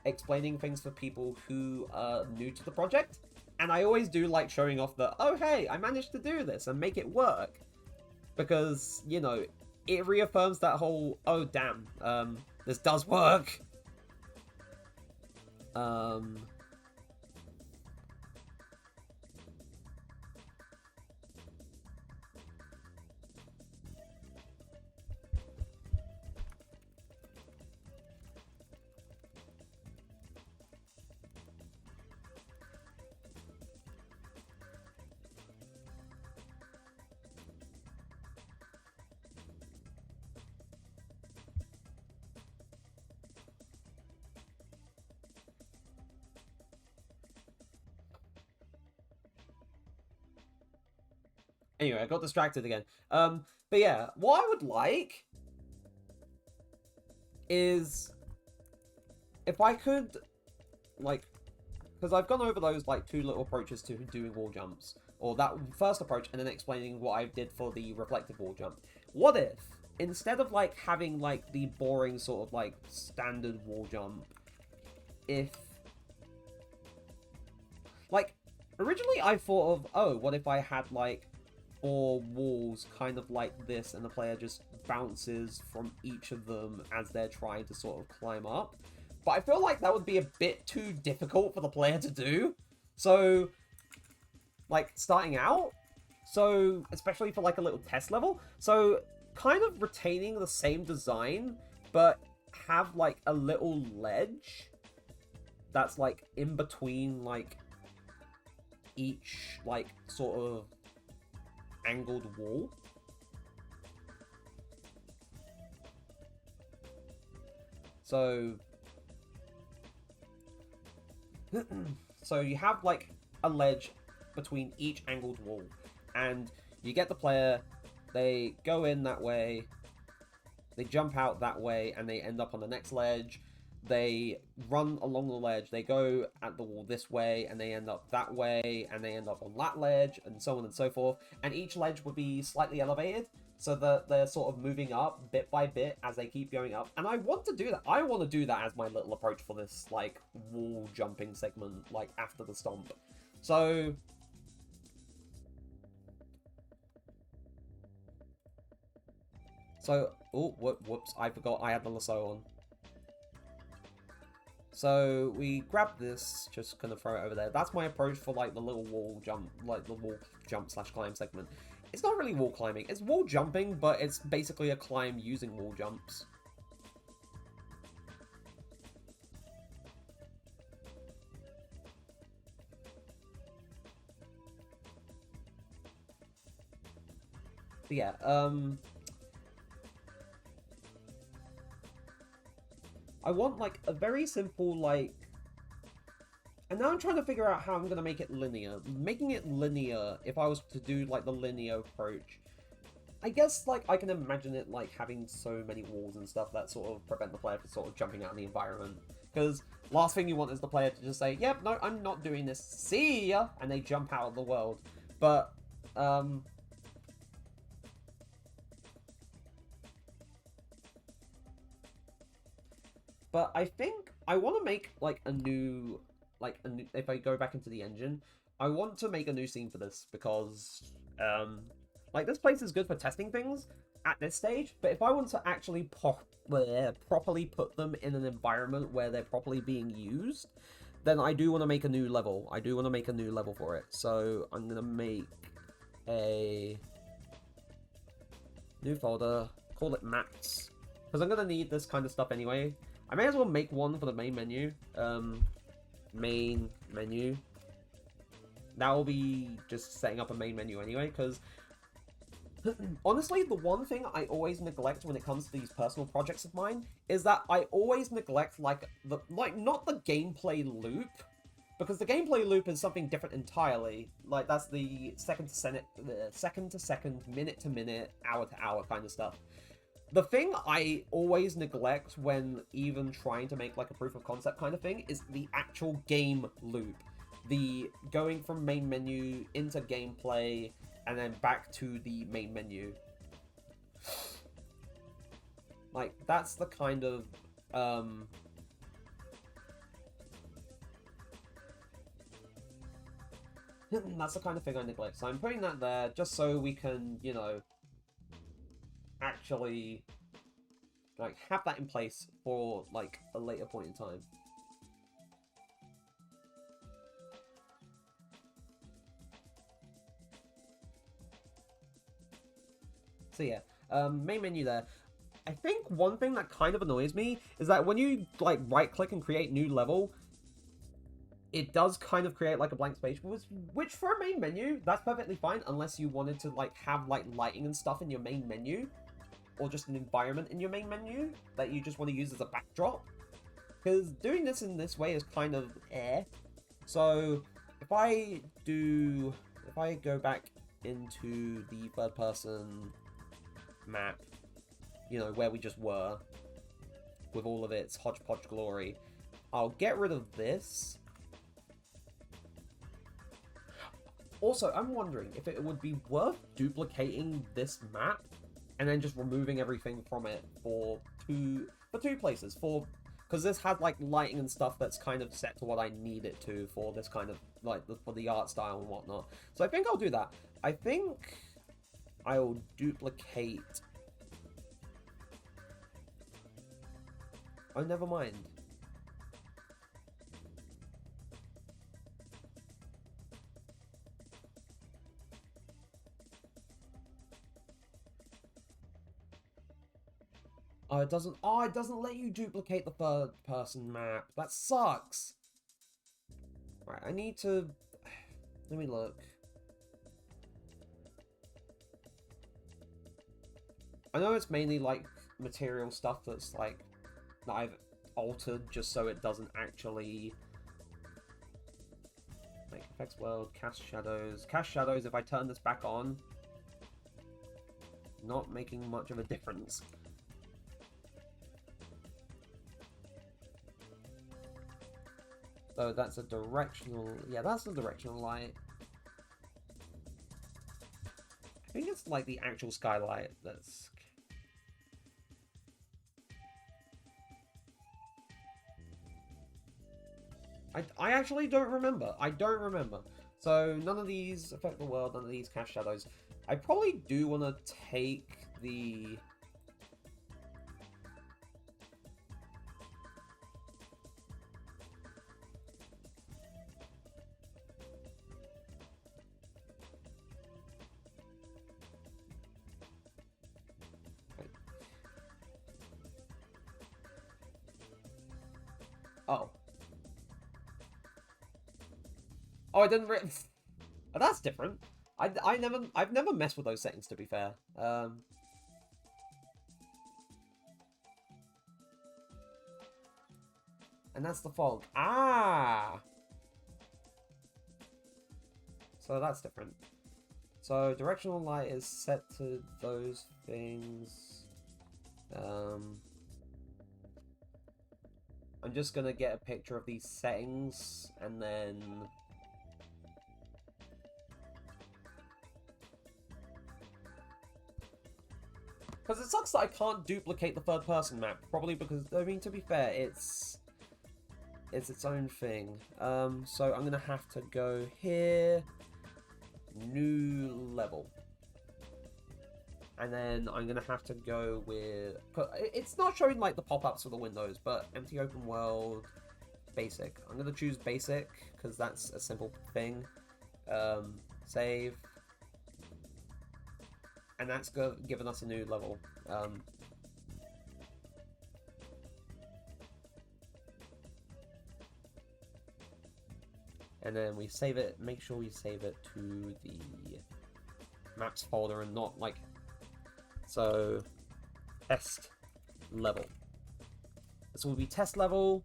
explaining things for people who are new to the project, and I always do like showing off that, oh hey, I managed to do this, and make it work. Because, you know, it reaffirms that whole, oh damn, this does work. Anyway, I got distracted again. But yeah, what I would like is if I could, like, because I've gone over those, like, two little approaches to doing wall jumps, or that first approach, and then explaining what I did for the reflective wall jump. What if, instead of, like, having, like, the boring sort of, like, standard wall jump, if, like, originally I thought of, oh, what if I had, like, 4 walls kind of like this, and the player just bounces from each of them as they're trying to sort of climb up. But I feel like that would be a bit too difficult for the player to do. So, like, starting out, so, especially for like a little test level, so kind of retaining the same design, but have like a little ledge that's like in between like each like sort of angled wall. So so you have like a ledge between each angled wall, and you get the player, they go in that way, they jump out that way, and they end up on the next ledge. They run along the ledge, they go at the wall this way, and they end up that way, and they end up on that ledge, and so on and so forth. And each ledge would be slightly elevated, so that they're sort of moving up bit by bit as they keep going up. And I want to do that. I want to do that as my little approach for this, like, wall jumping segment, like, after the stomp. So oh, whoops, I forgot I had the lasso on. So we grab this, just gonna throw it over there. That's my approach for like the little wall jump, like the wall jump slash climb segment. It's not really wall climbing, it's wall jumping, but it's basically a climb using wall jumps. But yeah, I want, like, a very simple, like... And now I'm trying to figure out how I'm going to make it linear. Making it linear, if I was to do, like, the linear approach, I guess, like, I can imagine it, like, having so many walls and stuff that sort of prevent the player from sort of jumping out of the environment. Because last thing you want is the player to just say, yep, no, I'm not doing this, see ya! And they jump out of the world. But, But I think I want to make, like, a new, if I go back into the engine, I want to make a new scene for this, because, like, this place is good for testing things at this stage, but if I want to actually properly put them in an environment where they're properly being used, then I do want to make a new level. I do want to make a new level for it. So I'm going to make a new folder, call it maps, because I'm going to need this kind of stuff anyway. I may as well make one for the main menu. Main menu. That will be just setting up a main menu anyway, because honestly, the one thing I always neglect when it comes to these personal projects of mine is that I always neglect, like, not the gameplay loop, because the gameplay loop is something different entirely. Like, that's the second to second, minute to minute, hour to hour kind of stuff. The thing I always neglect when even trying to make, like, a proof of concept kind of thing is the actual game loop. The going from main menu into gameplay and then back to the main menu. Like, that's the kind of, that's the kind of thing I neglect. So I'm putting that there just so we can, you know, actually, like, have that in place for, like, a later point in time. So yeah, main menu there. I think one thing that kind of annoys me is that when you, like, right-click and create new level, it does kind of create, like, a blank space, which for a main menu, that's perfectly fine, unless you wanted to, like, have, like, lighting and stuff in your main menu, or just an environment in your main menu that you just want to use as a backdrop. Because doing this in this way is kind of So if I go back into the third person map, you know, where we just were, with all of its hodgepodge glory, I'll get rid of this. Also, I'm wondering if it would be worth duplicating this map and then just removing everything from it for two places, because this has, like, lighting and stuff that's kind of set to what I need it to for this kind of, like, for the art style and whatnot. So I think I'll do that. I think I'll duplicate... Oh, never mind. Oh, it doesn't. Oh, it doesn't let you duplicate the third-person map. That sucks. Right, I need to. Let me look. I know it's mainly like material stuff that's like that I've altered just so it doesn't actually like effects world, cast shadows. Cast shadows, if I turn this back on, not making much of a difference. So that's a directional, yeah, that's a directional light. I think it's like the actual skylight that's... I actually don't remember. I don't remember. So none of these affect the world, none of these cast shadows. I probably do want to take the... Oh. Oh, I didn't oh, that's different. I've never messed with those settings, to be fair. And that's the fog. Ah! So that's different. So directional light is set to those things. I'm just gonna get a picture of these settings and then... Because it sucks that I can't duplicate the third person map, probably because, I mean, to be fair, it's its own thing. So I'm gonna have to go here, new level. And then I'm going to have to go with... It's not showing, like, the pop-ups for the windows, but empty open world, basic. I'm going to choose basic, because that's a simple thing. Save. And that's given us a new level. And then we save it. Make sure we save it to the maps folder and not, like... So, test level. This will be test level.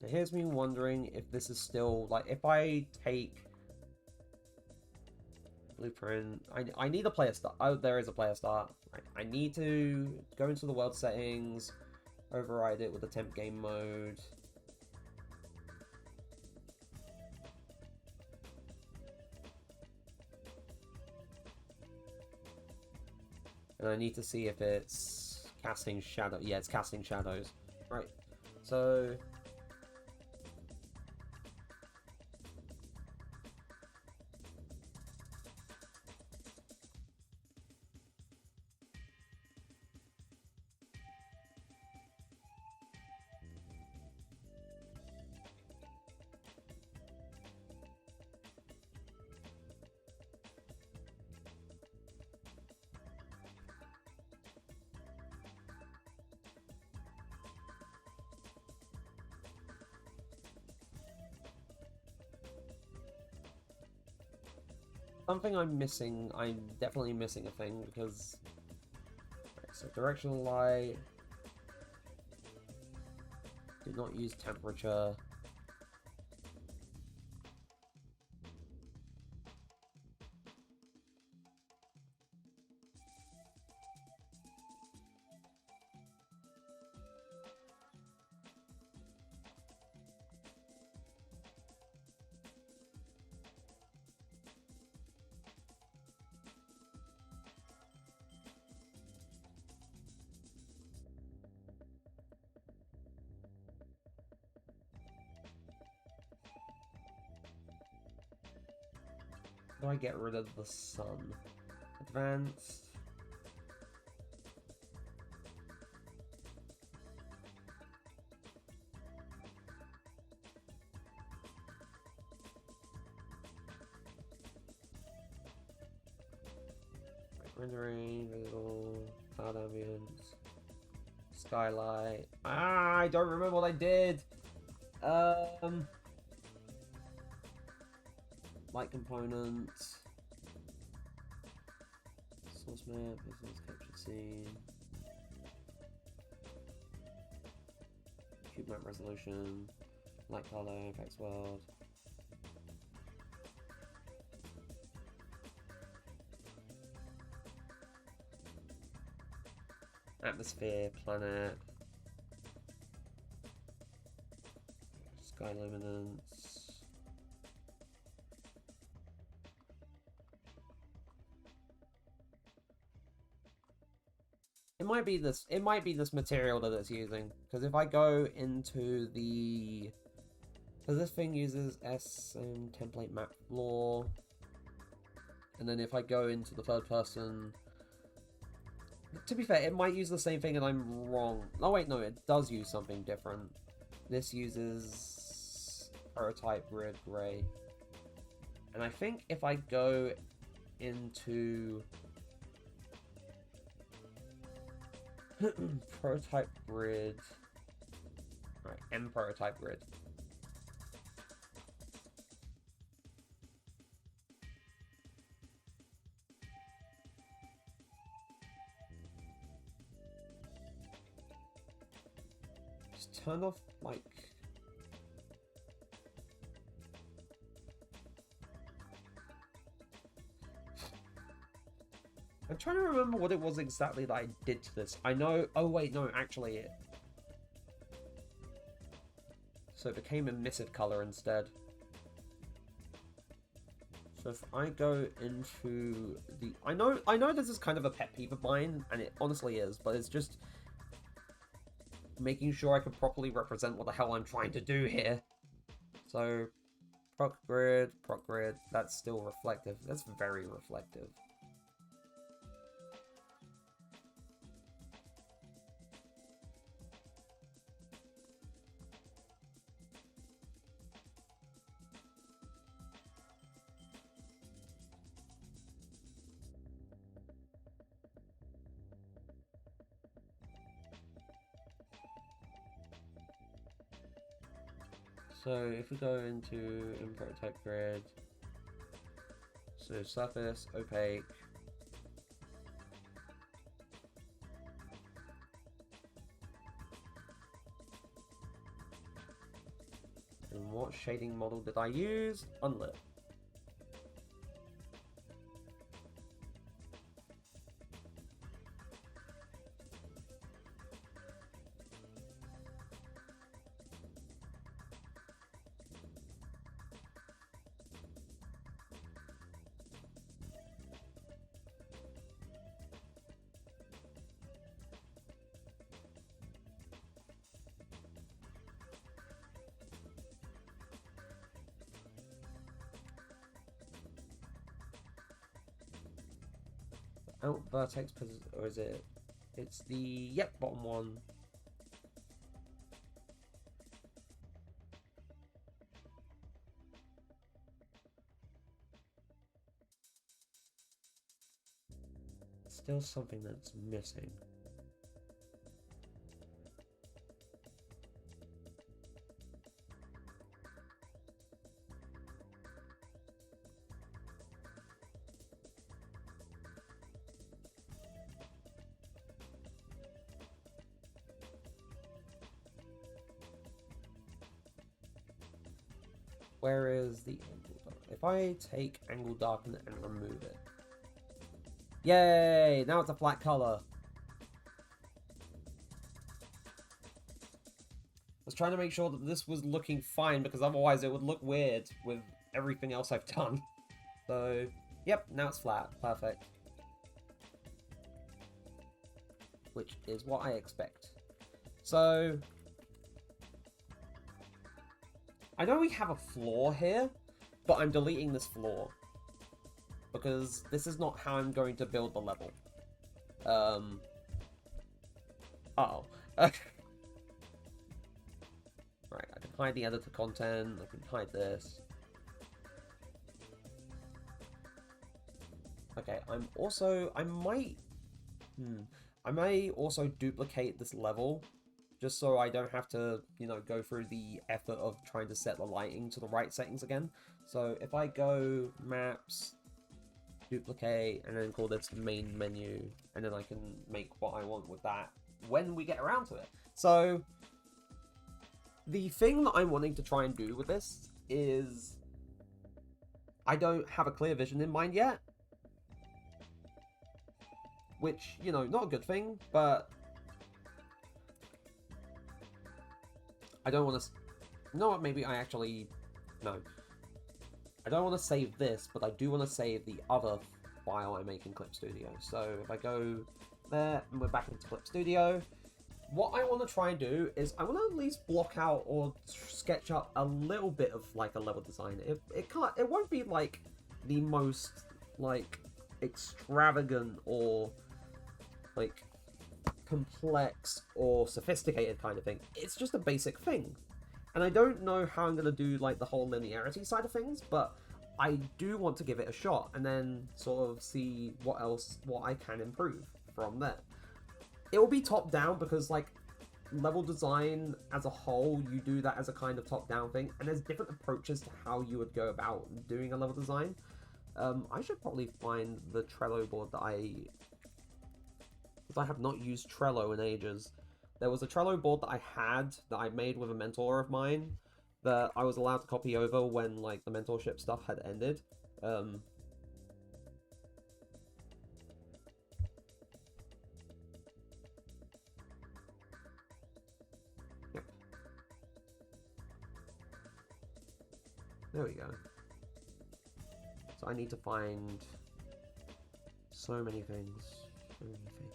Now here's me wondering if this is still, like, if I take blueprint, I need a player start. Oh, there is a player start. I need to go into the world settings, override it with the temp game mode. And I need to see if it's casting shadow. Yeah, it's casting shadows. Right. So... something I'm missing. I'm definitely missing a thing because... Right, so directional light. Do not use temperature. How do I get rid of the sun? Advanced. Rendering, visible, cloud ambience, skylight. I don't remember what I did. Light component. Source map, business captured scene. Cube map resolution. Light color, effects world. Atmosphere, planet. Sky luminance. It might be this material that it's using. Because if I go into the... Because this thing uses SM template map floor. And then if I go into the third person... To be fair, it might use the same thing and I'm wrong. Oh wait, no, it does use something different. This uses prototype red gray. And I think if I go into prototype grid, right, M prototype grid. Just turn off like. I'm trying to remember what it was exactly that I did to this. I know... Oh, wait, no, actually it... So it became emissive color instead. So if I go into the... I know this is kind of a pet peeve of mine, and it honestly is, but it's just... making sure I can properly represent what the hell I'm trying to do here. So... proc grid, that's still reflective. That's very reflective. So if we go into in prototype grid, so surface, opaque, and what shading model did I use? Unlit. Out vertex, or is it? It's the, yep, bottom one. Still something that's missing. Where is the angle dark? If I take angle darken and remove it. Yay! Now it's a flat color. I was trying to make sure that this was looking fine because otherwise it would look weird with everything else I've done. So, yep, now it's flat. Perfect. Which is what I expect. So... I know we have a floor here, but I'm deleting this floor. Because this is not how I'm going to build the level. Uh-oh. Right, I can hide the editor content, I can hide this. Okay, I may also duplicate this level, just so I don't have to, you know, go through the effort of trying to set the lighting to the right settings again. So if I go maps, duplicate, and then call this main menu, and then I can make what I want with that when we get around to it. So the thing that I'm wanting to try and do with this is I don't have a clear vision in mind yet, which, you know, not a good thing, but I don't want to... You know what, maybe I actually... No. I don't want to save this, but I do want to save the other file I make in Clip Studio. So if I go there, and we're back into Clip Studio, what I want to try and do is I want to at least block out or sketch up a little bit of, like, a level design. It won't be, like, the most, like, extravagant or, like, complex or sophisticated kind of thing. It's just a basic thing. And I don't know how I'm going to do, like, the whole linearity side of things, but I do want to give it a shot and then sort of see what I can improve from there. It will be top-down because, like, level design as a whole, you do that as a kind of top-down thing, and there's different approaches to how you would go about doing a level design. I should probably find the Trello board that because I have not used Trello in ages. There was a Trello board that I made with a mentor of mine that I was allowed to copy over when, like, the mentorship stuff had ended. Yep. There we go. So I need to find so many things. So many things.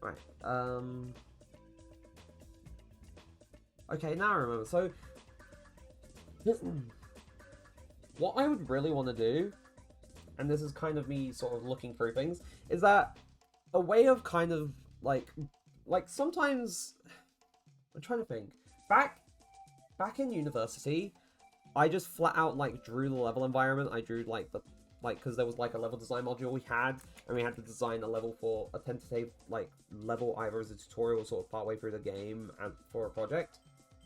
Right, okay, now I remember. So, what I would really want to do, and this is kind of me sort of looking through things, is that a way of kind of, like sometimes, I'm trying to think, back in university, I just flat out, like, drew the level environment. I drew, like, because there was, like, a level design module we had, and we had to design a level for a tentative, like, level either as a tutorial or sort of partway through the game and for a project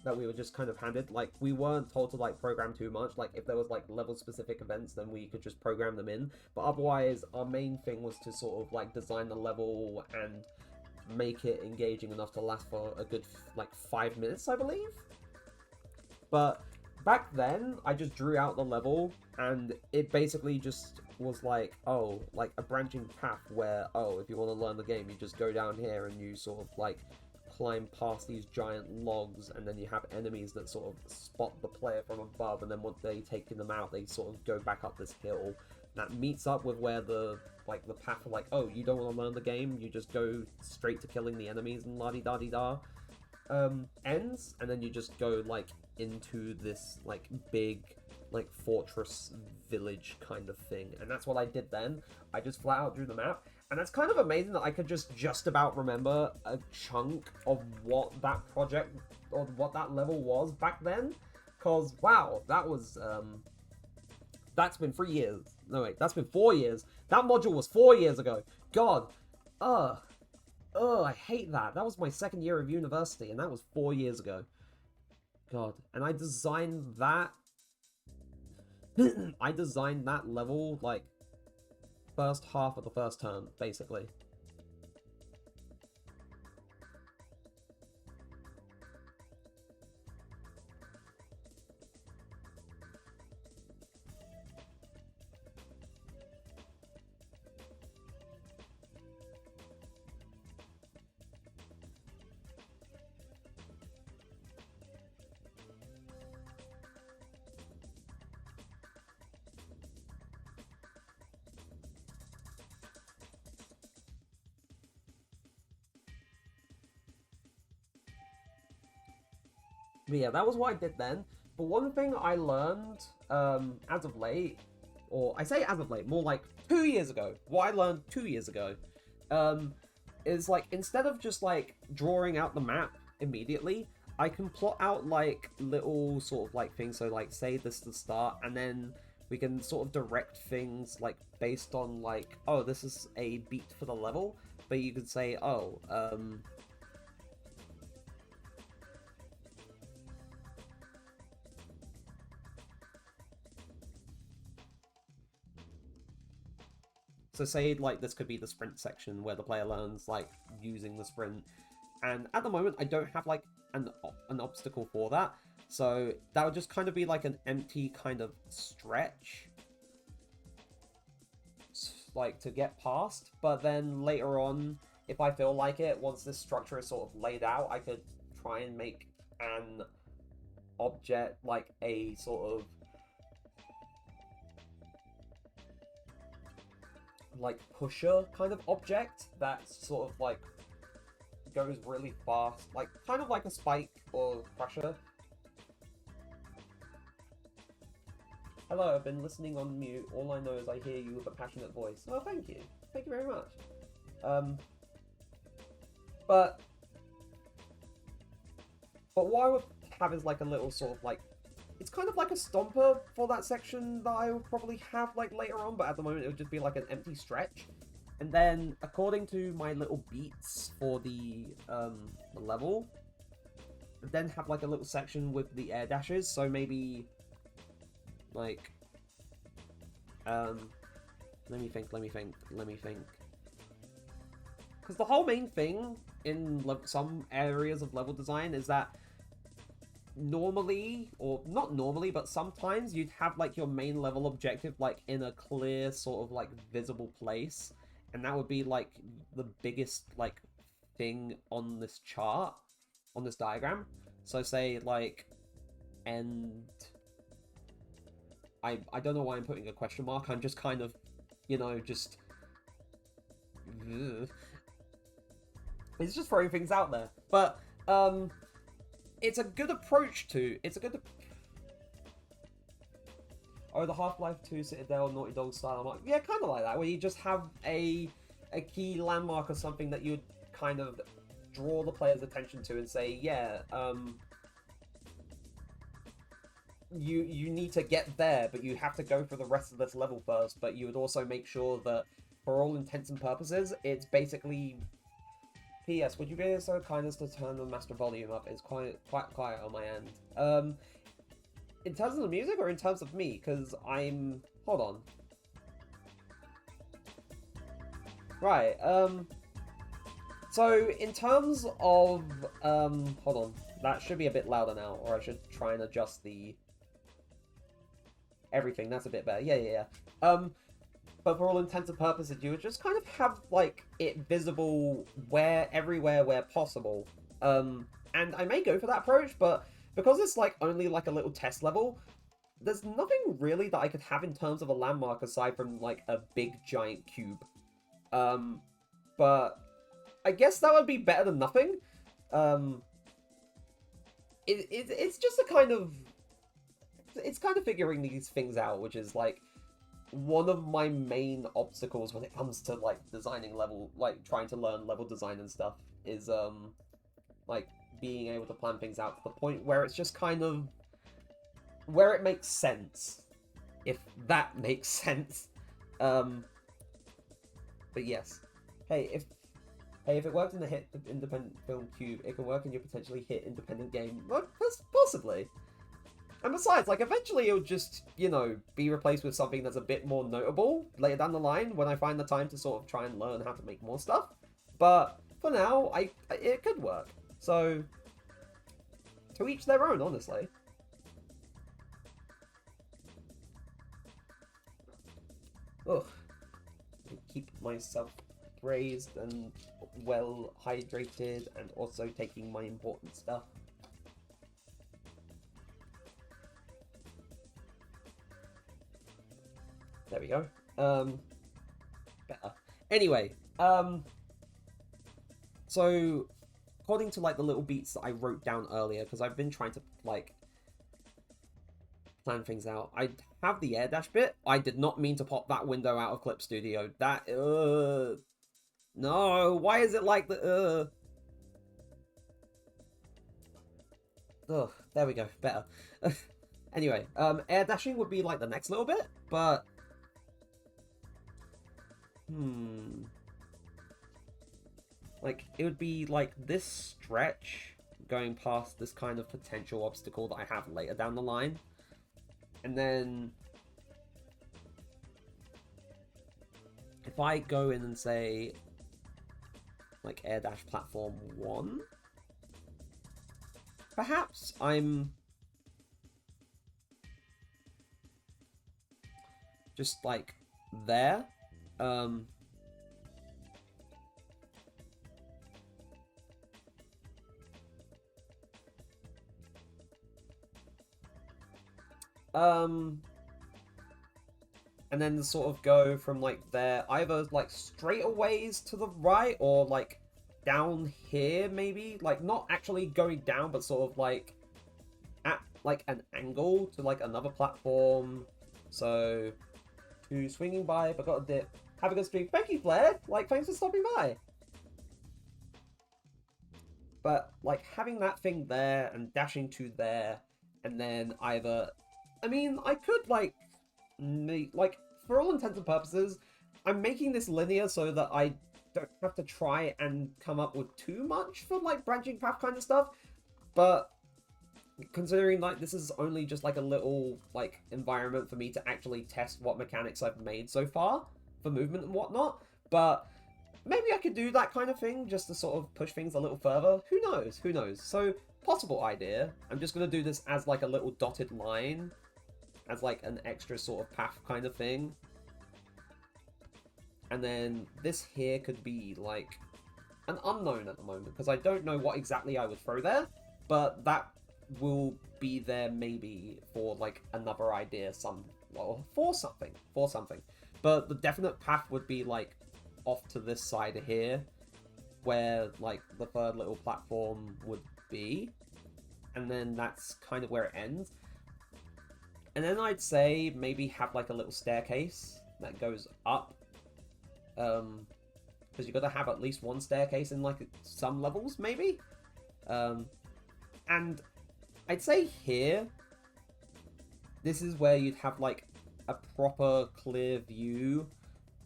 that we were just kind of handed. Like, we weren't told to, like, program too much. Like, if there was, like, level-specific events, then we could just program them in. But otherwise, our main thing was to sort of, like, design the level and make it engaging enough to last for a good, like, 5 minutes, I believe? But back then, I just drew out the level, and it basically just was like, oh, like a branching path where, oh, if you want to learn the game, you just go down here and you sort of, like, climb past these giant logs, and then you have enemies that sort of spot the player from above, and then once they taken them out, they sort of go back up this hill. That meets up with where the path of, like, oh, you don't want to learn the game, you just go straight to killing the enemies and la-di-da-di-da, ends, and then you just go, like, into this, like, big, like, fortress village kind of thing. And that's what I did then. I just flat out drew the map. And that's kind of amazing that I could just about remember a chunk of what that project, or what that level was back then. Because, wow, that was, that's been 3 years. No, wait, that's been 4 years. That module was 4 years ago. God. I hate that. That was my second year of university, and that was 4 years ago. God. And I designed that... I designed that level, like, first half of the first term, basically. But yeah, that was what I did then. But one thing I learned as of late, or I say as of late, more like 2 years ago, what I learned 2 years ago, is like instead of just like drawing out the map immediately, I can plot out like little sort of like things. So like say this is the start, and then we can sort of direct things like based on like, oh, this is a beat for the level, but you could say, oh, so say like this could be the sprint section where the player learns like using the sprint, and at the moment I don't have like an obstacle for that, so that would just kind of be like an empty kind of stretch, like to get past. But then later on, if I feel like it, once this structure is sort of laid out, I could try and make an object like a sort of like pusher kind of object that sort of like goes really fast, like kind of like a spike or crusher. Hello, I've been listening on mute. All I know is I hear you with a passionate voice. Oh, thank you. Thank you very much. But what I would have is like a little sort of like, it's kind of like a stomper for that section that I would probably have like later on, but at the moment it would just be like an empty stretch. And then according to my little beats for the level, then have like a little section with the air dashes. So maybe like let me think. Because the whole main thing in some areas of level design is that normally, or not normally, but sometimes you'd have like your main level objective like in a clear sort of like visible place, and that would be like the biggest like thing on this chart, on this diagram. So say like end, I don't know why I'm putting a question mark. I'm just kind of, you know, just it's just throwing things out there. But it's a good approach to, oh, the Half-Life 2 Citadel Naughty Dog style. I'm like, yeah, kind of like that, where you just have a key landmark or something that you would kind of draw the player's attention to and say, yeah, you need to get there, but you have to go for the rest of this level first. But you would also make sure that, for all intents and purposes, it's basically... P.S. Would you be so kind as to turn the master volume up? It's quite quiet on my end. In terms of the music or in terms of me? Because I'm... Hold on. Right, so in terms of... Hold on. That should be a bit louder now, or I should try and adjust the... everything. That's a bit better. Yeah. But for all intents and purposes, you would just kind of have, like, it visible everywhere where possible. And I may go for that approach, but because it's, like, only, like, a little test level, there's nothing really that I could have in terms of a landmark aside from, like, a big, giant cube. But I guess that would be better than nothing. It's just a kind of... It's kind of figuring these things out, which is, like... one of my main obstacles when it comes to like designing level, like trying to learn level design and stuff, is like being able to plan things out to the point where it's just kind of where it makes sense, if that makes sense. But yes, if it worked in the hit independent film cube, it can work in your potentially hit independent game. Well, possibly. And besides, like, eventually it'll just, you know, be replaced with something that's a bit more notable later down the line when I find the time to sort of try and learn how to make more stuff. But for now, it could work. So, to each their own, honestly. Ugh. Keep myself raised and well hydrated and also taking my important stuff. There we go. Better. Anyway, so according to like the little beats that I wrote down earlier, because I've been trying to like plan things out. I have the air dash bit. I did not mean to pop that window out of Clip Studio. That no, why is it like the Ugh, there we go, better. Anyway, air dashing would be like the next little bit, but like it would be like this stretch going past this kind of potential obstacle that I have later down the line. And then if I go in and say like air dash platform 1, perhaps I'm just like there. And then sort of go from like there, either like straightaways to the right or like down here maybe, like not actually going down, but sort of like at like an angle to like another platform. So to swinging by, but got a dip. Have a good stream. Thank you, Flair. Like, thanks for stopping by. But like having that thing there and dashing to there, and then either, I mean, I could like for all intents and purposes, I'm making this linear so that I don't have to try and come up with too much for like branching path kind of stuff. But considering like this is only just like a little like environment for me to actually test what mechanics I've made so far for movement and whatnot, but maybe I could do that kind of thing just to sort of push things a little further. Who knows? Who knows? So, possible idea. I'm just going to do this as like a little dotted line, as like an extra sort of path kind of thing. And then this here could be like an unknown at the moment, because I don't know what exactly I would throw there, but that will be there maybe for like another idea for something. But the definite path would be like off to this side here, where like the third little platform would be, and then that's kind of where it ends. And then I'd say maybe have like a little staircase that goes up, because you've got to have at least one staircase in like some levels maybe. And I'd say here, this is where you'd have like a proper clear view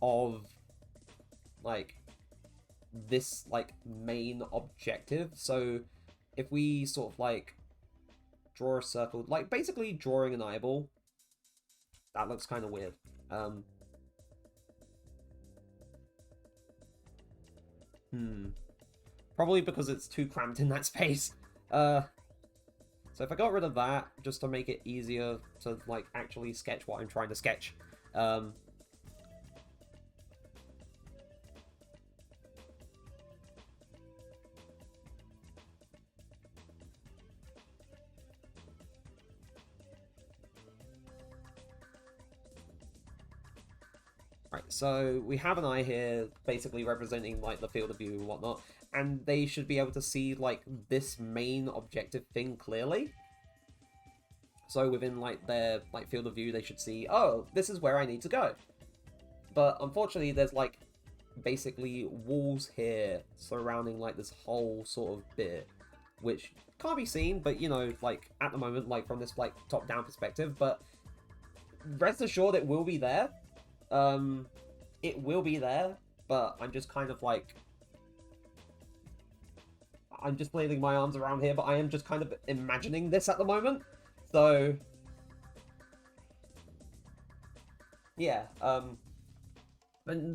of like this like main objective. So if we sort of like draw a circle, like basically drawing an eyeball, that looks kind of weird. Probably because it's too cramped in that space. So if I got rid of that, just to make it easier to like actually sketch what I'm trying to sketch. Right, so we have an eye here, basically representing like the field of view and whatnot, and they should be able to see like this main objective thing clearly. So within like their like field of view, they should see, oh, this is where I need to go. But unfortunately, there's like basically walls here surrounding like this whole sort of bit, which can't be seen, but you know, like at the moment, like from this like top-down perspective. But rest assured, it will be there. It will be there, but I'm just kind of like, I'm just flailing my arms around here, but I am just kind of imagining this at the moment. So yeah, and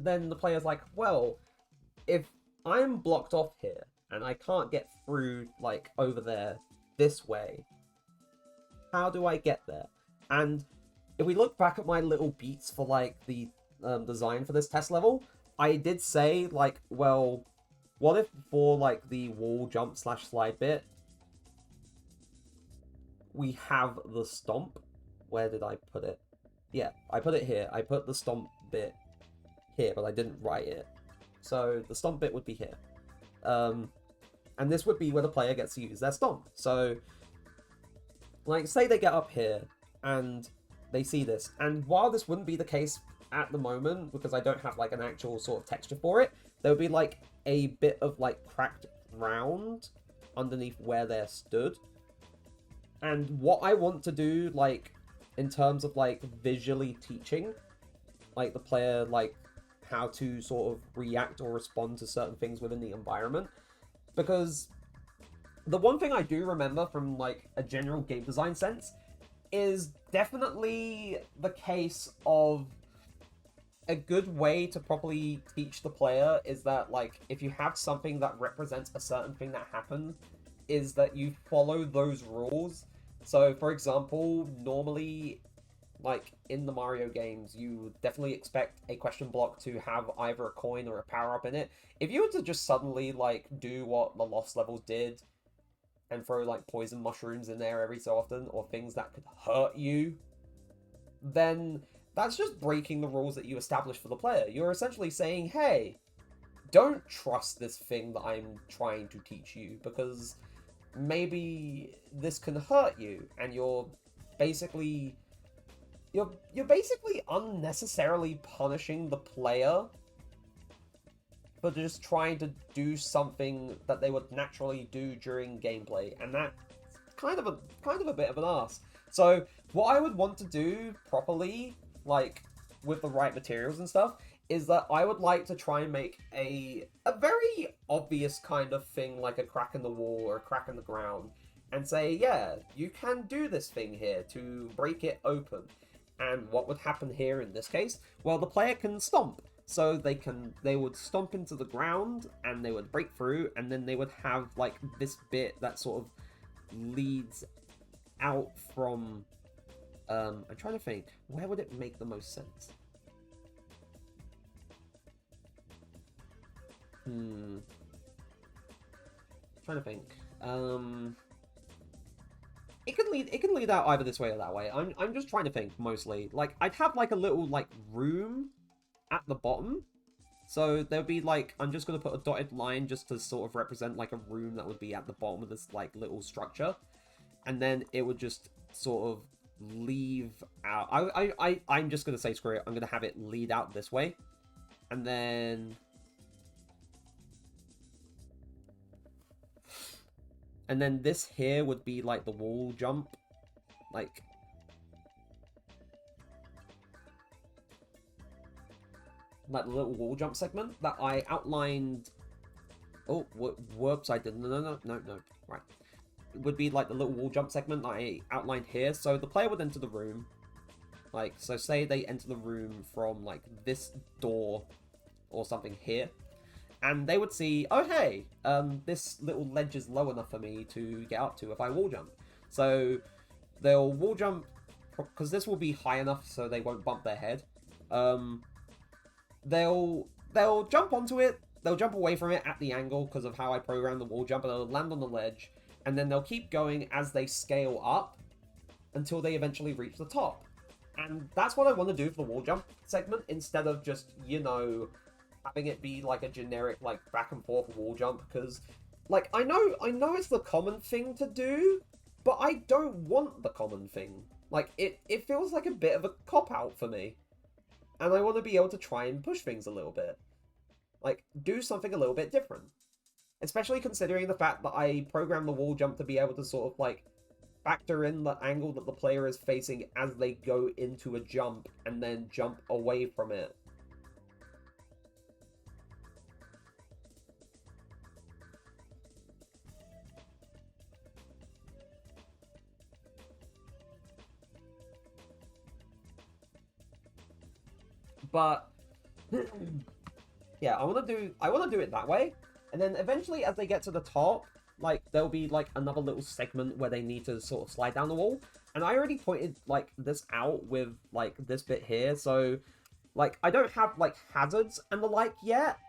then the player's like, well, if I'm blocked off here and I can't get through like over there this way, how do I get there? And if we look back at my little beats for like the design for this test level, I did say like, well, what if for like the wall jump / slide bit, we have the stomp? Where did I put it? Yeah, I put it here. I put the stomp bit here, but I didn't write it. So the stomp bit would be here. And And this would be where the player gets to use their stomp. So, like, say they get up here and they see this. And while this wouldn't be the case at the moment, because I don't have, like, an actual sort of texture for it, there would be, like, a bit of, like, cracked ground underneath where they're stood. And what I want to do, like, in terms of, like, visually teaching, like, the player, like, how to sort of react or respond to certain things within the environment. Because the one thing I do remember from, like, a general game design sense is definitely the case of a good way to properly teach the player is that, like, if you have something that represents a certain thing that happened, is that you follow those rules. So, for example, normally, like, in the Mario games, you definitely expect a question block to have either a coin or a power-up in it. If you were to just suddenly, like, do what the Lost levels did, and throw, like, poison mushrooms in there every so often, or things that could hurt you, then that's just breaking the rules that you established for the player. You're essentially saying, hey, don't trust this thing that I'm trying to teach you, because maybe this can hurt you, and you're basically unnecessarily punishing the player for just trying to do something that they would naturally do during gameplay, and that's kind of a bit of an arse. So what I would want to do properly, like with the right materials and stuff, is that I would like to try and make a very obvious kind of thing, like a crack in the wall or a crack in the ground, and say, yeah, you can do this thing here to break it open. And what would happen here in this case? Well, the player can stomp. So they would stomp into the ground, and they would break through, and then they would have, like, this bit that sort of leads out from... I'm trying to think, where would it make the most sense? Trying to think. It can lead out either this way or that way. I'm just trying to think, mostly. Like, I'd have, like, a little, like, room at the bottom. So there'll be, like, I'm just going to put a dotted line just to sort of represent, like, a room that would be at the bottom of this, like, little structure. And then it would just sort of leave out. I'm just going to say, screw it. I'm going to have it lead out this way. And then... And then this here would be, like, the wall jump. Like... Like the little wall jump segment that I outlined... Oh, whoops, I didn't... No. Right. It would be like the little wall jump segment that I outlined here. So the player would enter the room. Like, so say they enter the room from, like, this door or something here. And they would see, oh, hey, this little ledge is low enough for me to get up to if I wall jump. So they'll wall jump, because this will be high enough so they won't bump their head. They'll jump onto it, they'll jump away from it at the angle because of how I programmed the wall jump, and they'll land on the ledge, and then they'll keep going as they scale up until they eventually reach the top. And that's what I want to do for the wall jump segment, instead of just, you know, having it be like a generic, like, back and forth wall jump, because, like, I know it's the common thing to do, but I don't want the common thing. Like, it feels like a bit of a cop-out for me. And I want to be able to try and push things a little bit. Like, do something a little bit different. Especially considering the fact that I programmed the wall jump to be able to sort of, like, factor in the angle that the player is facing as they go into a jump, and then jump away from it. But yeah, I want to do it that way, and then eventually, as they get to the top, like, there'll be, like, another little segment where they need to sort of slide down the wall. And I already pointed, like, this out with, like, this bit here, so, like, I don't have, like, hazards and the like yet,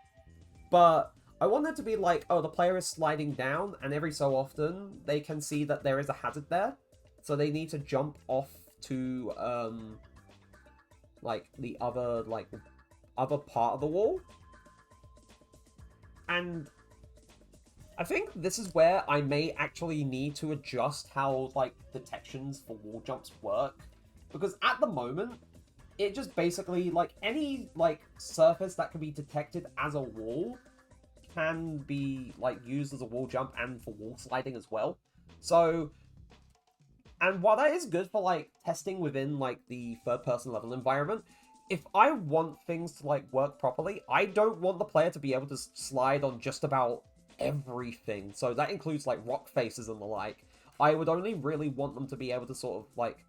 but I want it to be like, oh, the player is sliding down, and every so often they can see that there is a hazard there, so they need to jump off to like, the other part of the wall. And I think this is where I may actually need to adjust how, like, detections for wall jumps work. Because at the moment, it just basically, like, any, like, surface that can be detected as a wall can be, like, used as a wall jump and for wall sliding as well. So, and while that is good for, like, testing within, like, the third-person level environment, if I want things to, like, work properly, I don't want the player to be able to slide on just about everything. So that includes, like, rock faces and the like. I would only really want them to be able to sort of, like,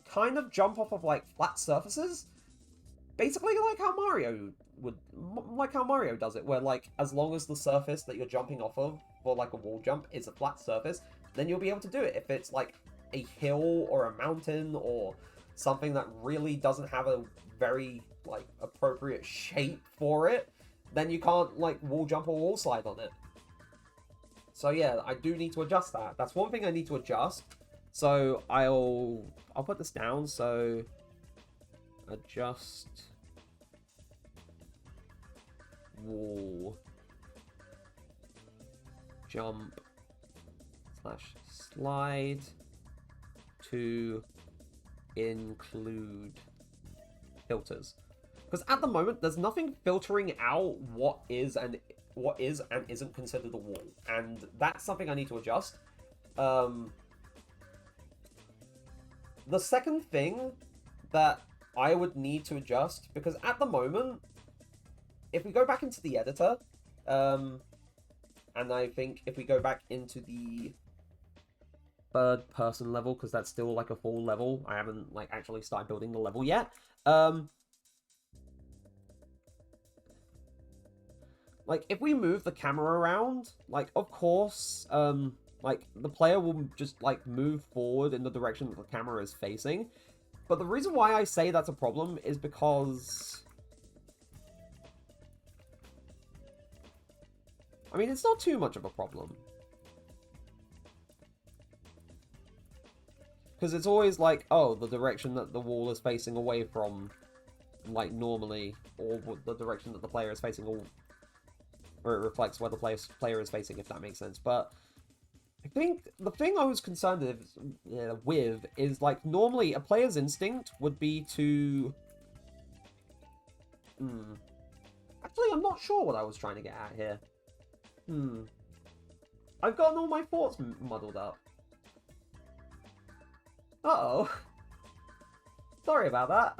kind of jump off of, like, flat surfaces. Basically like how Mario does it, where, like, as long as the surface that you're jumping off of for, like, a wall jump is a flat surface, then you'll be able to do it. If it's, like, a hill or a mountain or something that really doesn't have a very, like, appropriate shape for it, then you can't, like, wall jump or wall slide on it. So yeah, I do need to adjust that. That's one thing I need to adjust. So I'll put this down, so adjust wall jump / slide to include filters. Because at the moment, there's nothing filtering out what is and isn't considered a wall. And that's something I need to adjust. The second thing that I would need to adjust, because at the moment, if we go back into the editor, and I think if we go back into the third person level, because that's still like a full level, I haven't like actually started building the level yet. Like, if we move the camera around, like, of course, like, the player will just, like, move forward in the direction that the camera is facing. But the reason why I say that's a problem is because... I mean, it's not too much of a problem. Because it's always like, oh, the direction that the wall is facing away from, like, normally, or the direction that the player is facing, or it reflects where the player is facing, if that makes sense. But I think the thing I was concerned with is, like, normally a player's instinct would be to... Actually, I'm not sure what I was trying to get at here. I've gotten all my thoughts muddled up. Uh-oh. Sorry about that.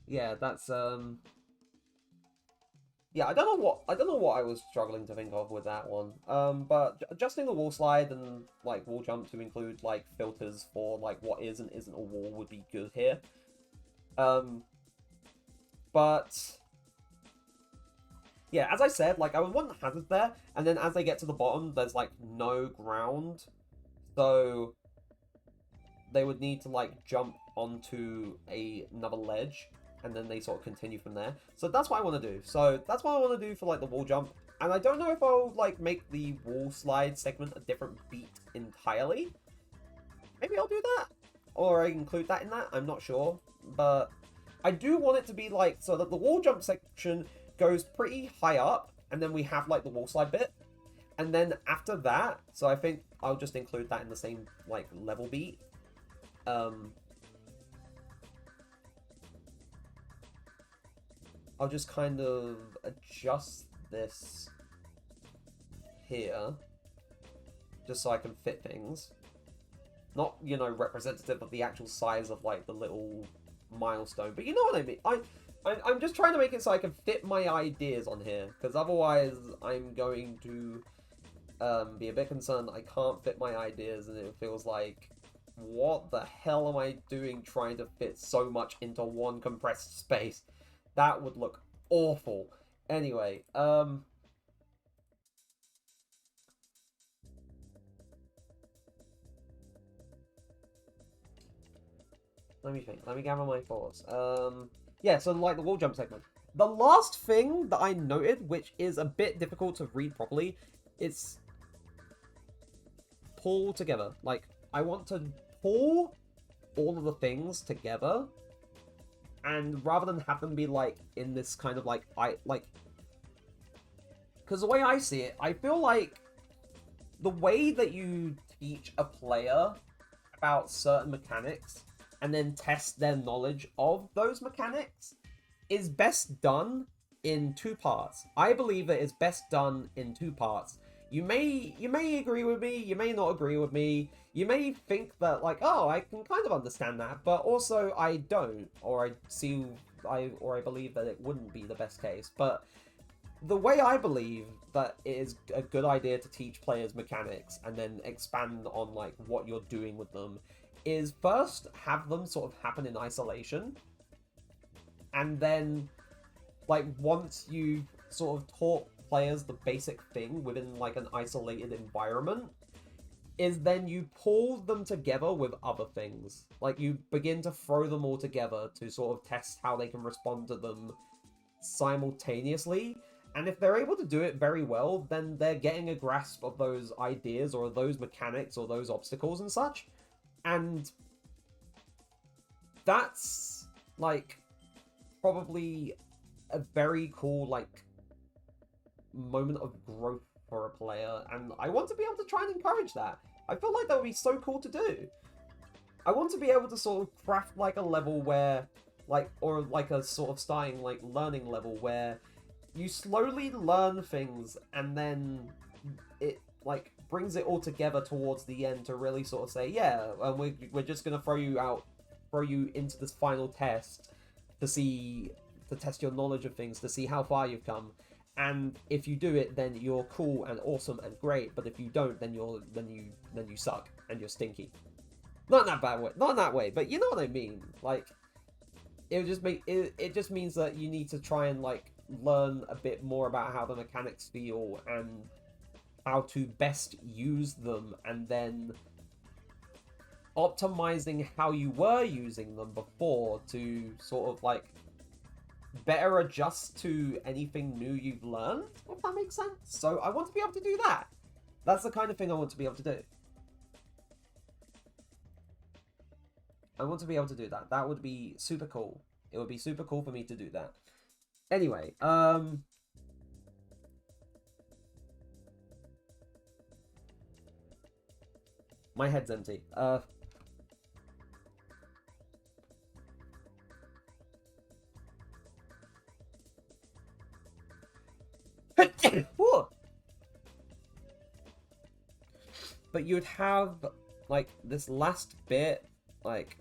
Yeah, that's, yeah, I don't know what I was struggling to think of with that one. But adjusting the wall slide and, like, wall jump to include, like, filters for, like, what is and isn't a wall would be good here. But... yeah, as I said, like, I would want the hazard there, and then as they get to the bottom, there's, like, no ground. So... they would need to, like, jump onto another ledge, and then they sort of continue from there. So that's what I want to do. So that's what I want to do for, like, the wall jump. And I don't know if I'll, like, make the wall slide segment a different beat entirely. Maybe I'll do that. Or I include that in that. I'm not sure. But I do want it to be, like, so that the wall jump section goes pretty high up, and then we have, like, the wall slide bit. And then after that, so I think I'll just include that in the same, like, level beat. I'll just kind of adjust this here, just so I can fit things. Not, you know, representative of the actual size of, like, the little milestone, but you know what I mean. I'm just trying to make it so I can fit my ideas on here, because otherwise I'm going to be a bit concerned that I can't fit my ideas, and it feels like, what the hell am I doing trying to fit so much into one compressed space? That would look awful. Anyway, let me think. Let me gather my thoughts. Yeah, so, like, the wall jump segment. The last thing that I noted, which is a bit difficult to read properly, it's pull together. Like, I want to pull all of the things together, and rather than have them be like in this kind of like because the way I see it, I feel like the way that you teach a player about certain mechanics and then test their knowledge of those mechanics is best done in two parts. I believe that it's best done in two parts. You may agree with me, you may not agree with me, you may think that like, oh, I can kind of understand that, but also I don't, or I believe that it wouldn't be the best case. But the way I believe that it is a good idea to teach players mechanics and then expand on like what you're doing with them is first have them sort of happen in isolation, and then like once you've sort of taught players the basic thing within like an isolated environment, is then you pull them together with other things. Like you begin to throw them all together to sort of test how they can respond to them simultaneously. And if they're able to do it very well, then they're getting a grasp of those ideas or those mechanics or those obstacles and such. And that's like probably a very cool like moment of growth for a player, and I want to be able to try and encourage that. I feel like that would be so cool to do. I want to be able to sort of craft like a level where like, or like a sort of starting like learning level where you slowly learn things and then it like brings it all together towards the end to really sort of say, yeah, and we're just gonna throw you into this final test to test your knowledge of things, to see how far you've come. And if you do it, then you're cool and awesome and great. But if you don't, then you suck and you're stinky. Not in that bad way, not in that way. But you know what I mean. Like, it just means that you need to try and like learn a bit more about how the mechanics feel and how to best use them, and then optimizing how you were using them before to sort of like better adjust to anything new you've learned, if that makes sense. So I want to be able to do that. That's the kind of thing I want to be able to do. I want to be able to do that. That would be super cool. It would be super cool for me to do that. Anyway, my head's empty. But you'd have like this last bit, like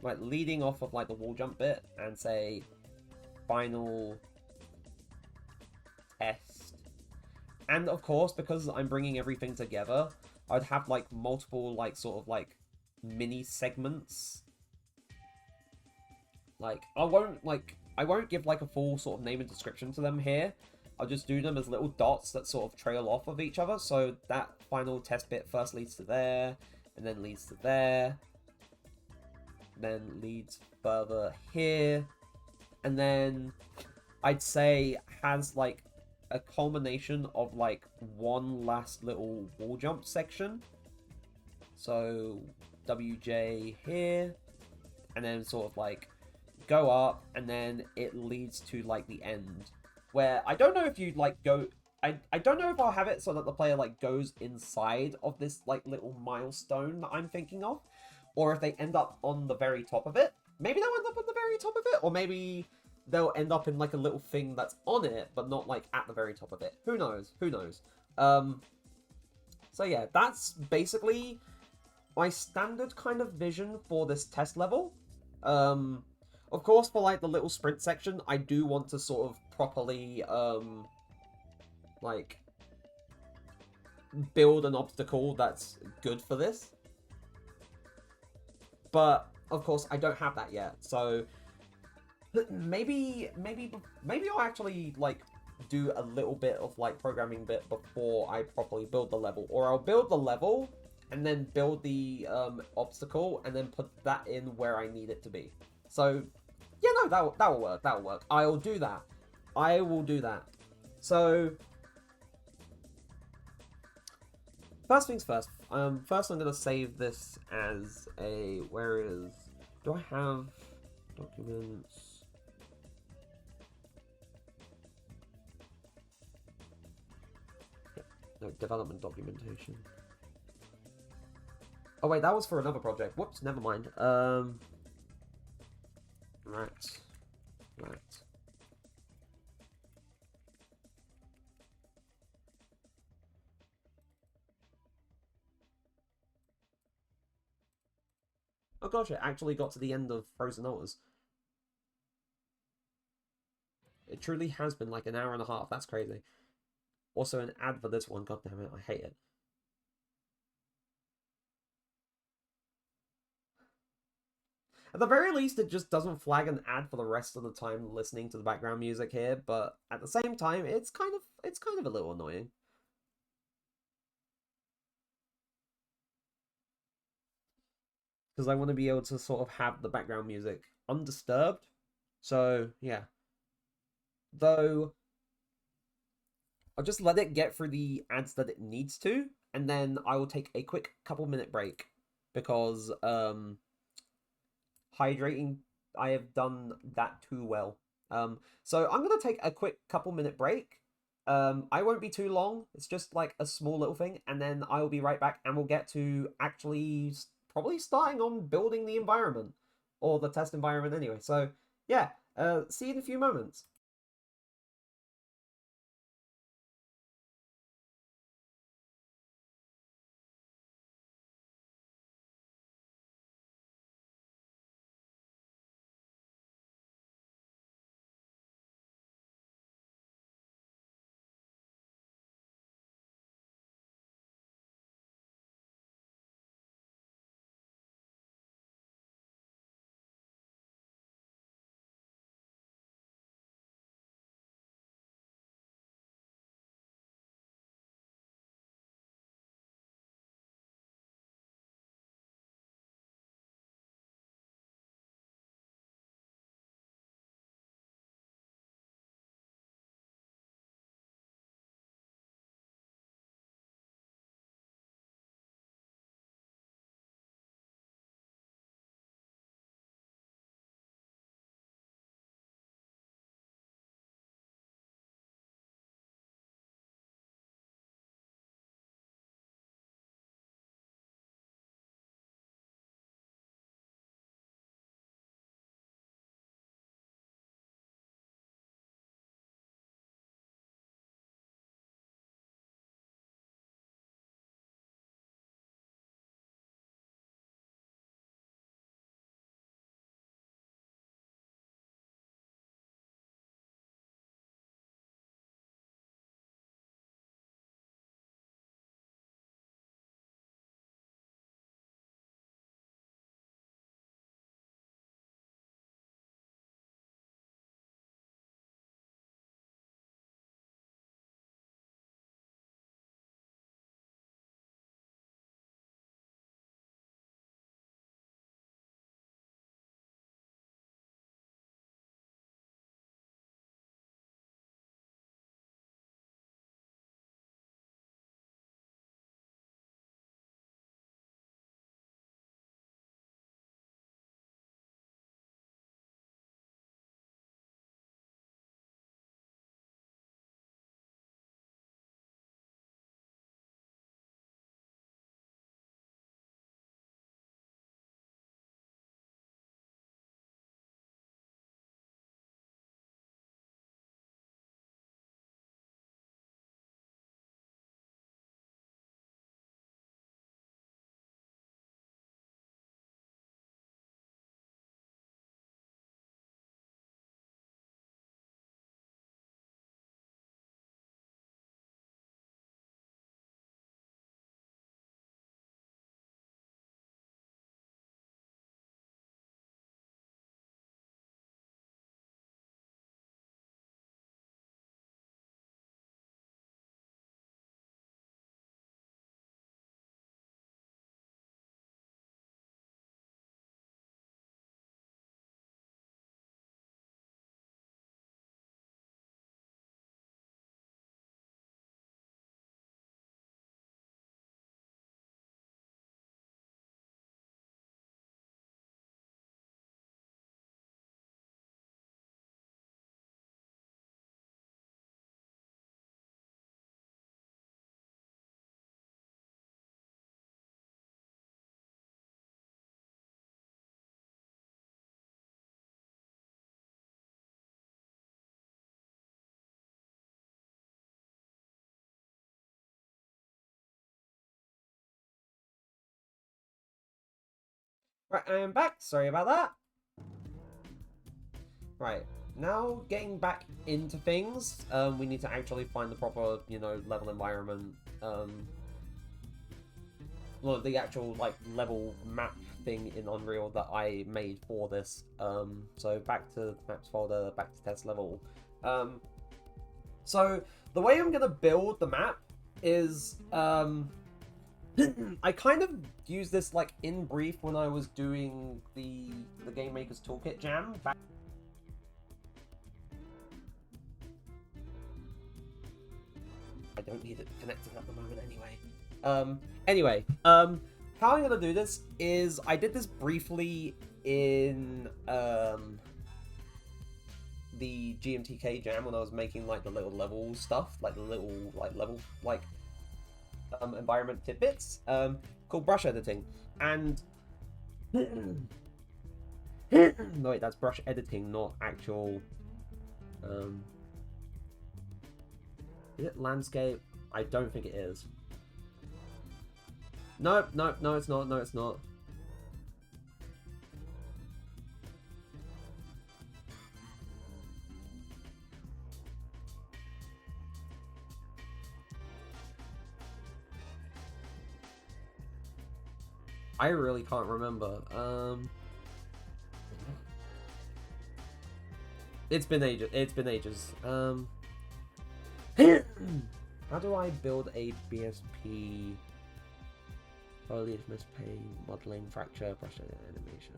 leading off of like the wall jump bit, and say final test. And of course, because I'm bringing everything together, I'd have like multiple like sort of like mini segments. Like I won't give like a full sort of name and description to them here. I'll just do them as little dots that sort of trail off of each other. So that final test bit first leads to there, and then leads to there, then leads further here, and then I'd say has like a culmination of like one last little wall jump section. So WJ here, and then sort of like go up, and then it leads to like the end, where I don't know if you'd like go, I don't know if I'll have it so that the player like goes inside of this like little milestone that I'm thinking of, or if they end up on the very top of it. Maybe they'll end up on the very top of it, or maybe they'll end up in like a little thing that's on it but not like at the very top of it. Who knows? Who knows? So yeah, that's basically my standard kind of vision for this test level. Of course, for like the little sprint section, I do want to sort of properly like build an obstacle that's good for this. But of course, I don't have that yet. So maybe I'll actually like do a little bit of like programming bit before I properly build the level, or I'll build the level and then build the obstacle and then put that in where I need it to be. So Yeah, no, that'll work. That'll work. I'll do that. I will do that. So, first things first. First I'm gonna save this as a. Where is? Do I have documents? No, development documentation. Oh wait, that was for another project. Whoops, never mind. Right. Oh gosh, it actually got to the end of Frozen Altars. It truly has been like an hour and a half. That's crazy. Also an ad for this one. God damn it, I hate it. At the very least, it just doesn't flag an ad for the rest of the time listening to the background music here. But at the same time, it's kind of a little annoying. Because I want to be able to sort of have the background music undisturbed. So, yeah. Though, I'll just let it get through the ads that it needs to, and then I will take a quick couple-minute break. Because, hydrating, I have done that too well. So I'm going to take a quick couple-minute break. I won't be too long. It's just like a small little thing, and then I will be right back, and we'll get to actually probably starting on building the environment or the test environment anyway. So yeah, see you in a few moments. Right, I am back. Sorry about that. Right, now getting back into things, we need to actually find the proper, you know, level environment. Well, the actual, like, level map thing in Unreal that I made for this. So back to maps folder, back to test level. So the way I'm gonna build the map is, I kind of used this, like, in brief when I was doing the Game Maker's Toolkit jam back. I don't need it connected at the moment anyway. How I'm gonna do this is I did this briefly in the GMTK jam when I was making like the little level stuff, like the little like level like environment tidbits called brush editing. And no, wait, that's brush editing, not actual is it landscape? I don't think it is. No, no, no, it's not. No, it's not. I really can't remember. It's been ages. It's been ages. How do I build a BSP? Foliage, mispaint, modeling, fracture, brush animation.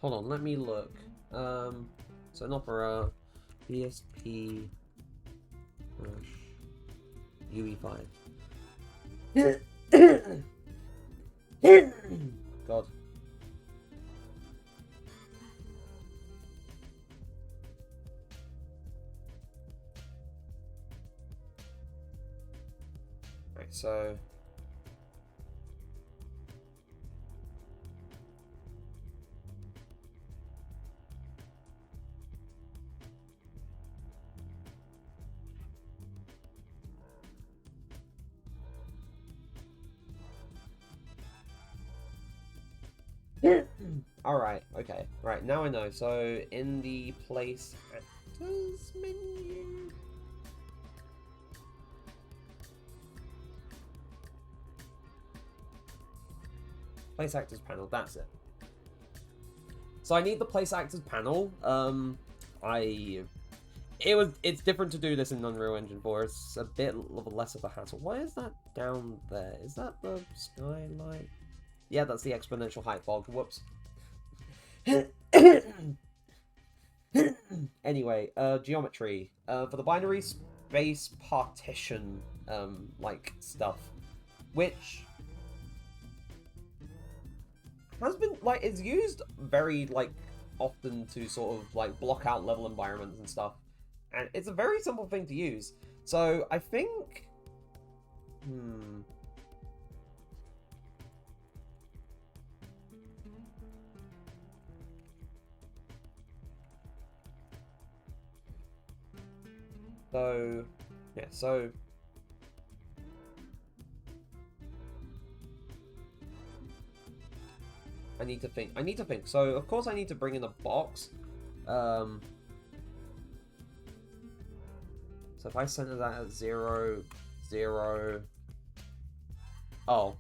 Hold on, let me look. So an opera, BSP, brush, UE5. God. Right, so alright, okay. Right, now I know. So in the place actors menu. Place actors panel, that's it. So I need the place actors panel. It's different to do this in Unreal Engine 4. It's a bit less of a hassle. Why is that down there? Is that the skylight? Yeah, that's the exponential height fog. Whoops. Anyway, geometry. For the binary space partition, like, stuff. Which has been, like, it's used very, like, often to sort of, like, block out level environments and stuff. And it's a very simple thing to use. So, I think... So, yeah, so... I need to think. So, of course, I need to bring in a box. So if I center that at 0, 0... Oh.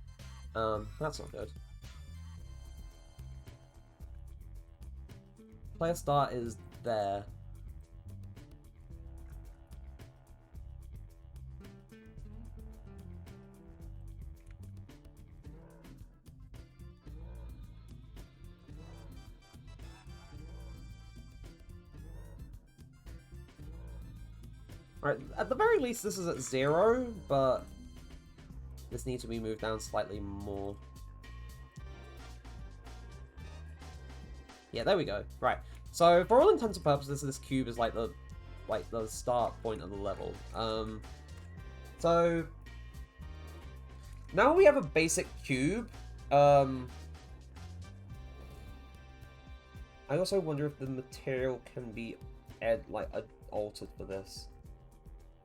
That's not good. Player start is there. Alright, at the very least this is at 0, but this needs to be moved down slightly more. Yeah, there we go. Right. So for all intents and purposes, this cube is like the start point of the level. So now we have a basic cube. I also wonder if the material can be altered for this.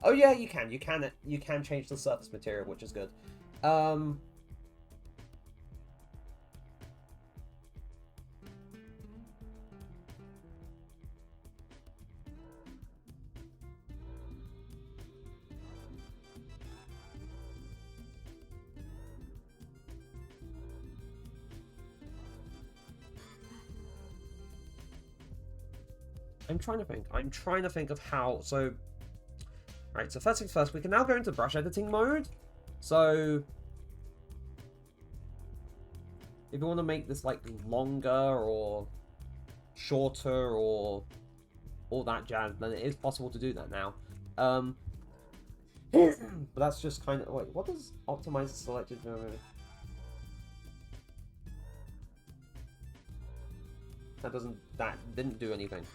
Oh yeah, you can. You can change the surface material, which is good. I'm trying to think. I'm trying to think of how. So, right. So first things first, we can now go into brush editing mode. So, if you want to make this like longer or shorter or all that jazz, then it is possible to do that now. But that's just kind of wait. What does optimize the selected? That didn't do anything.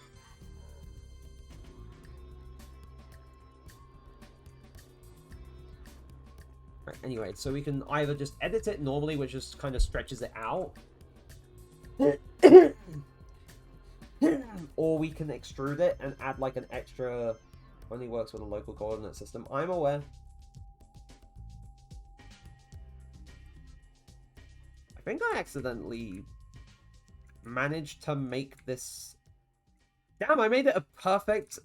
Right, anyway, so we can either just edit it normally, which just kind of stretches it out, or we can extrude it and add like an extra. Only works with a local coordinate system. I'm aware. I think I accidentally managed to make this. Damn, I made it a perfect.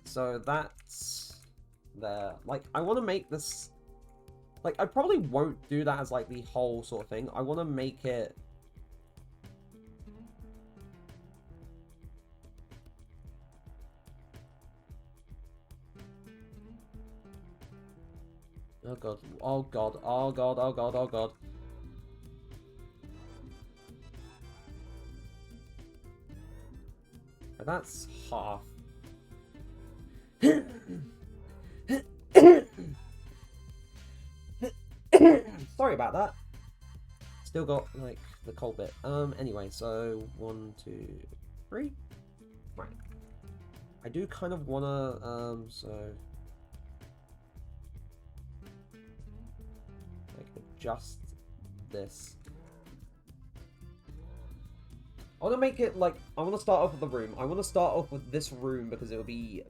So that's there. Like, I want to make this. Like, I probably won't do that as like the whole sort of thing. I want to make it. Oh god, oh god, oh god, oh god, oh god. That's half. Sorry about that. Still got, like, the cold bit. Anyway, so 1, 2, 3. Right. I do kind of wanna, so... adjust this. I want to make it like I want to start off with the room. I want to start off with this room because it would be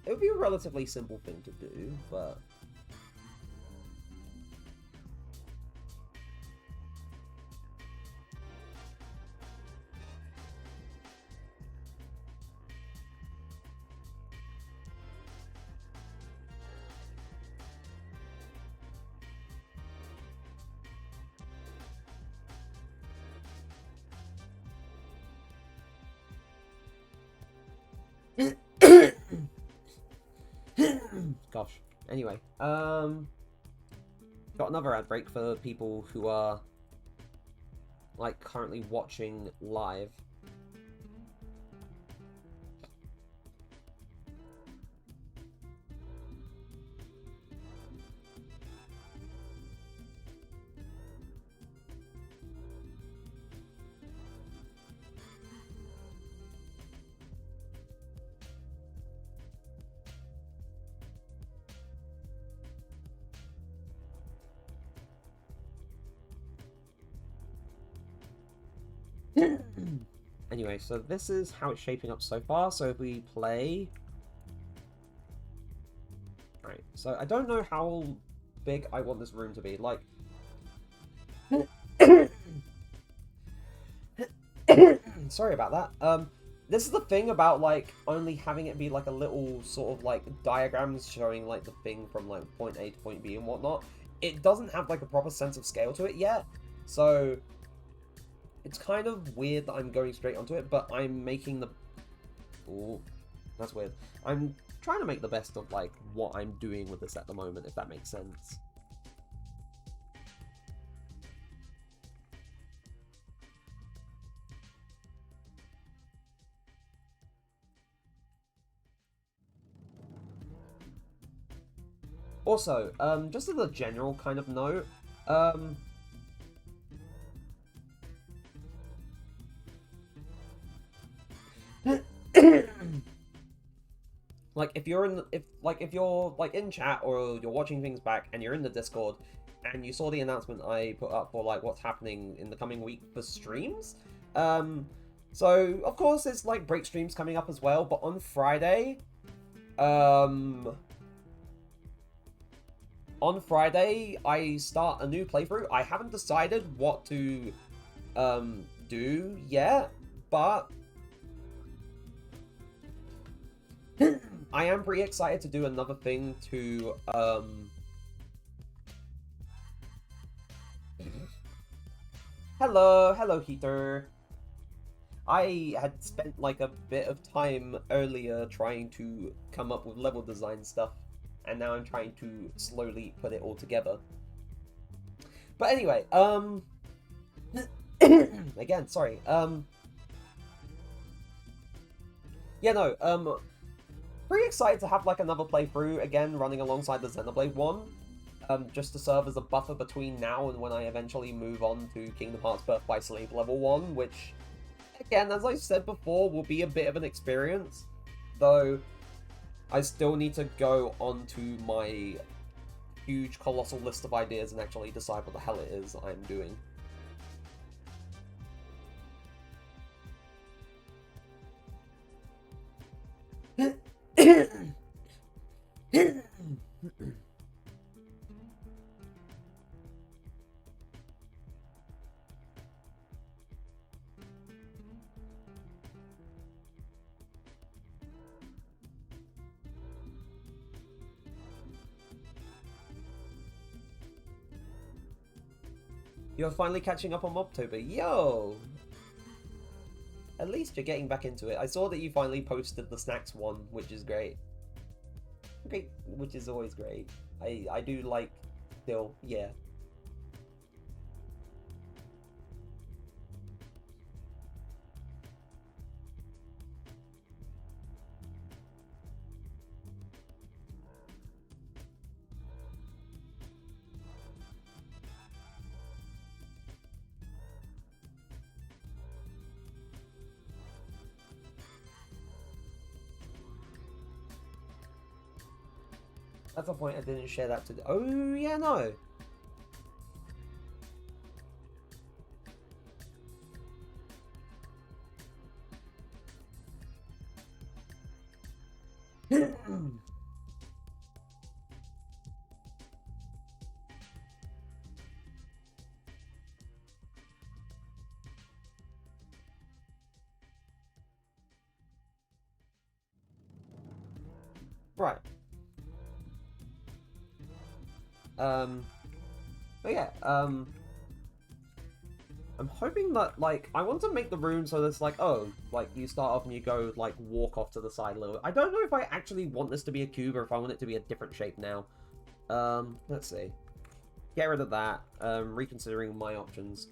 a relatively simple thing to do, but gosh. Anyway, got another ad break for people who are like currently watching live. Anyway, so this is how it's shaping up so far. So if we play... Right, so I don't know how big I want this room to be. Like... Sorry about that. This is the thing about, like, only having it be, like, a little sort of, like, diagrams showing, like, the thing from, like, point A to point B and whatnot. It doesn't have, like, a proper sense of scale to it yet. So... It's kind of weird that I'm going straight onto it, but I'm making the... Ooh, that's weird. I'm trying to make the best of, like, what I'm doing with this at the moment, if that makes sense. Also, just as a general kind of note, like if you're in if you're like in chat or you're watching things back and you're in the Discord and you saw the announcement I put up for like what's happening in the coming week for streams, so of course there's like break streams coming up as well, but on Friday, on Friday I start a new playthrough. I haven't decided what to do yet, but I am pretty excited to do another thing to hello Heater. I had spent like a bit of time earlier trying to come up with level design stuff, and now I'm trying to slowly put it all together. But anyway, again, sorry, yeah, no, pretty excited to have like another playthrough again running alongside the Xenoblade one, just to serve as a buffer between now and when I eventually move on to Kingdom Hearts Birth by Sleep level 1, which, again, as I said before, will be a bit of an experience, though I still need to go onto my huge colossal list of ideas and actually decide what the hell it is I'm doing. You're finally catching up on Mobtober. Yo! At least you're getting back into it. I saw that you finally posted the snacks one, which is great. Great, which is always great. I do like, still, yeah. That's the point I didn't share that to... Oh, yeah, no. Right. But yeah, I'm hoping that, like, I want to make the room so that's like, oh, like, you start off and you go, like, walk off to the side a little. I don't know if I actually want this to be a cube or if I want it to be a different shape now. Let's see. Get rid of that, reconsidering my options.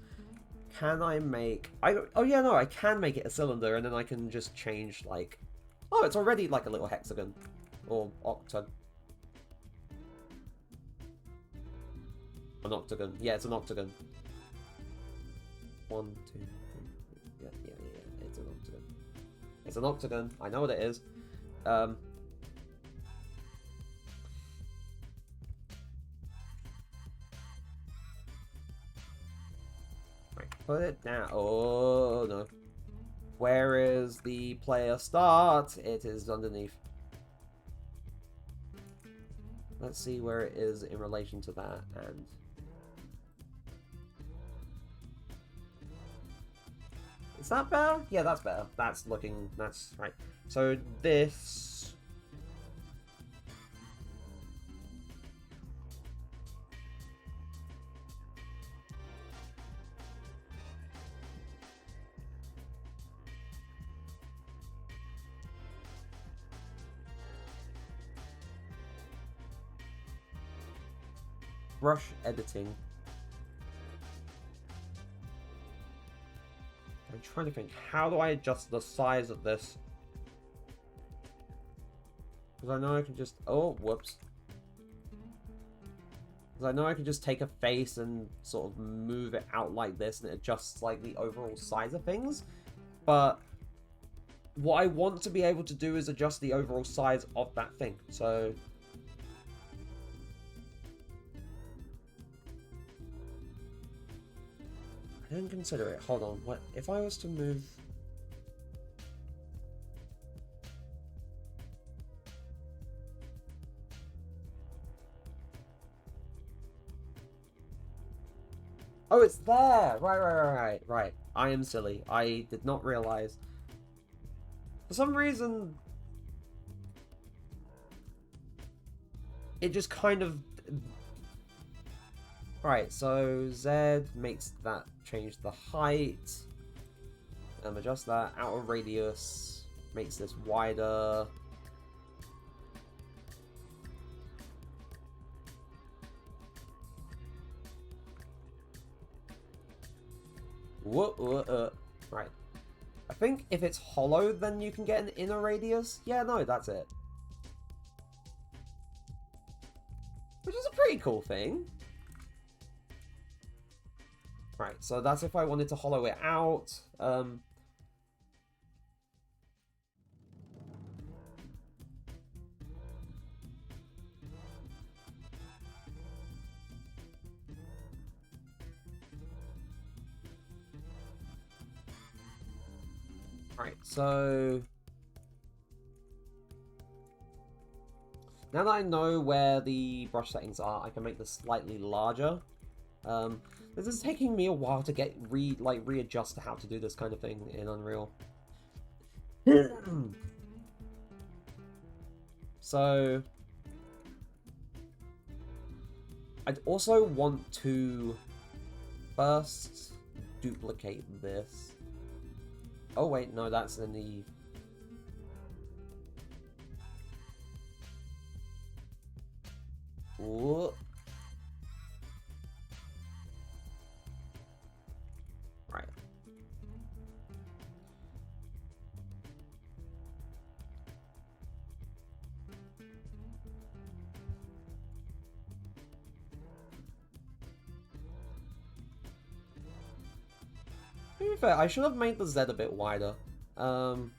Can I make... Oh, yeah, no, I can make it a cylinder, and then I can just change, like... Oh, it's already, like, a little hexagon. Or octagon. An octagon. Yeah, it's an octagon. 1, 2, 3, 4. Yeah. It's an octagon. It's an octagon. I know what it is. Right, put it down. Oh, no. Where is the player start? It is underneath. Let's see where it is in relation to that, and... Is that better? Yeah, that's better. That's looking... That's right. So this... Brush editing. I'm trying to think, how do I adjust the size of this? Because I know I can just... Oh, whoops. Because I know I can just take a face and sort of move it out like this and it adjusts like the overall size of things. But what I want to be able to do is adjust the overall size of that thing. So I didn't consider it. Hold on. What if I was to move? Oh, it's there! Right. I am silly. I did not realize. For some reason, it just kind of... Right, so Z makes that change the height. Adjust that. Outer radius makes this wider. Right. I think if it's hollow, then you can get an inner radius. Yeah, no, that's it. Which is a pretty cool thing. Right, so that's if I wanted to hollow it out. Right, so now that I know where the brush settings are, I can make this slightly larger. This is taking me a while to get readjust to how to do this kind of thing in Unreal. So I'd also want to first duplicate this. Oh wait, no, that's in the... Ooh. Right. To be fair, I should have made the Z a bit wider. So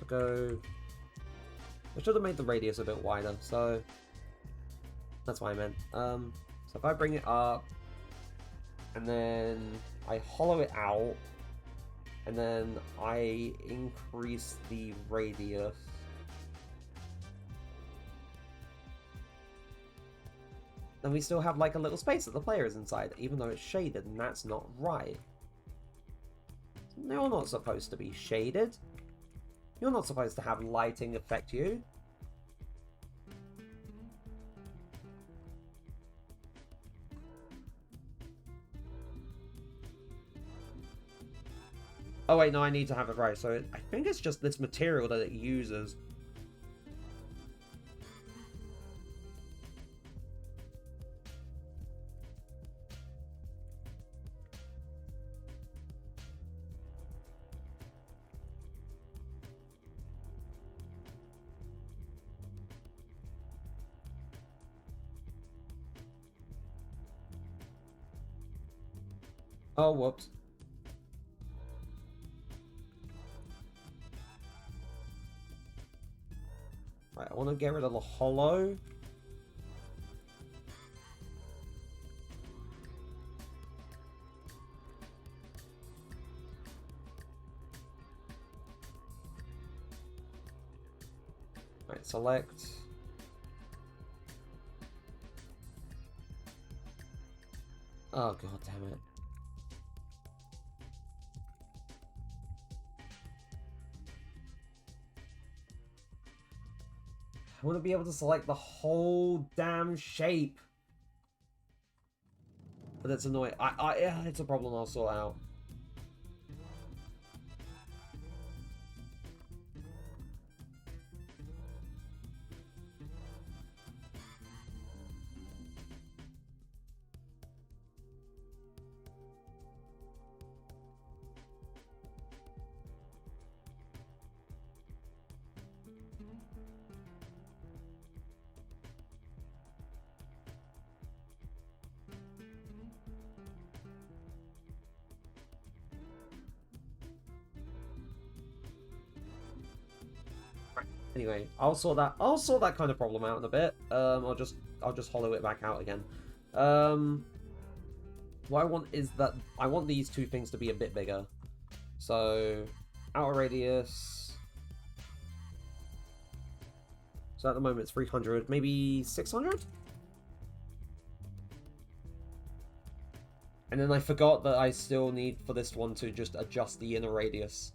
go... I should have made the radius a bit wider, so... That's what I meant. So if I bring it up, and then I hollow it out, and then I increase the radius... Then we still have like a little space that the player is inside, even though it's shaded, and that's not right. You're not supposed to be shaded. You're not supposed to have lighting affect you. Oh wait, no, I need to have it right. So I think it's just this material that it uses. Oh, whoops. Right, I want to get rid of the hollow. Right, select. Oh, god damn it. I want to be able to select the whole damn shape. But that's annoying. Yeah, it's a problem I'll sort out. Anyway, I'll sort that kind of problem out in a bit. I'll just hollow it back out again. What I want is that I want these two things to be a bit bigger. So, outer radius. So at the moment it's 300, maybe 600? And then I forgot that I still need for this one to just adjust the inner radius.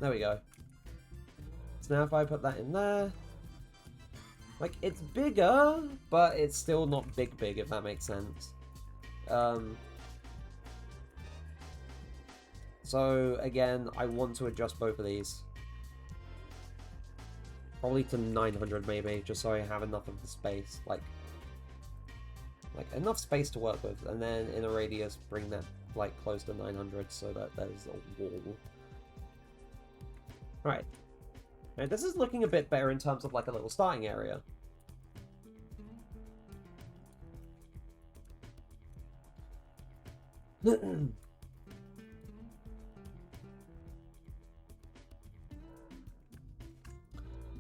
There we go. So now if I put that in there, like, it's bigger, but it's still not big, if that makes sense. So again, I want to adjust both of these. Probably to 900 maybe, just so I have enough of the space, like enough space to work with, and then in a radius bring that like close to 900 so that there's a wall. Right. Now this is looking a bit better in terms of like a little starting area.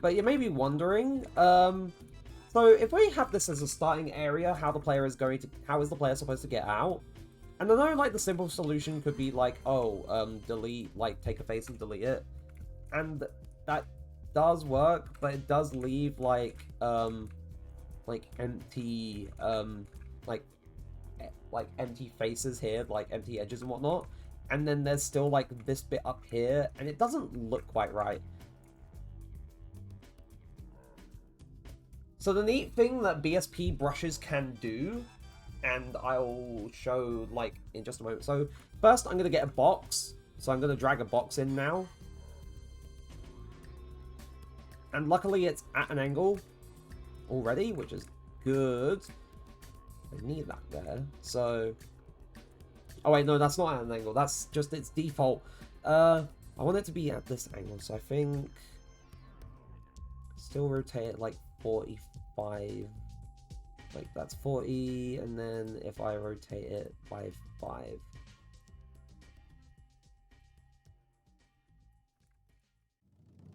But you may be wondering, so if we have this as a starting area, how is the player supposed to get out? And I know, like, the simple solution could be like, delete, like, take a face and delete it. And that does work, but it does leave, like empty, like empty faces here, like empty edges and whatnot. And then there's still, like, this bit up here, and it doesn't look quite right. So the neat thing that BSP brushes can do, and I'll show, like, in just a moment. So first I'm going to get a box. So I'm going to drag a box in now. And luckily it's at an angle already, which is good. I need that there. So... oh wait, no, that's not at an angle. That's just its default. I want it to be at this angle, so I think... still rotate it like 45, like that's 40, and then if I rotate it by 5,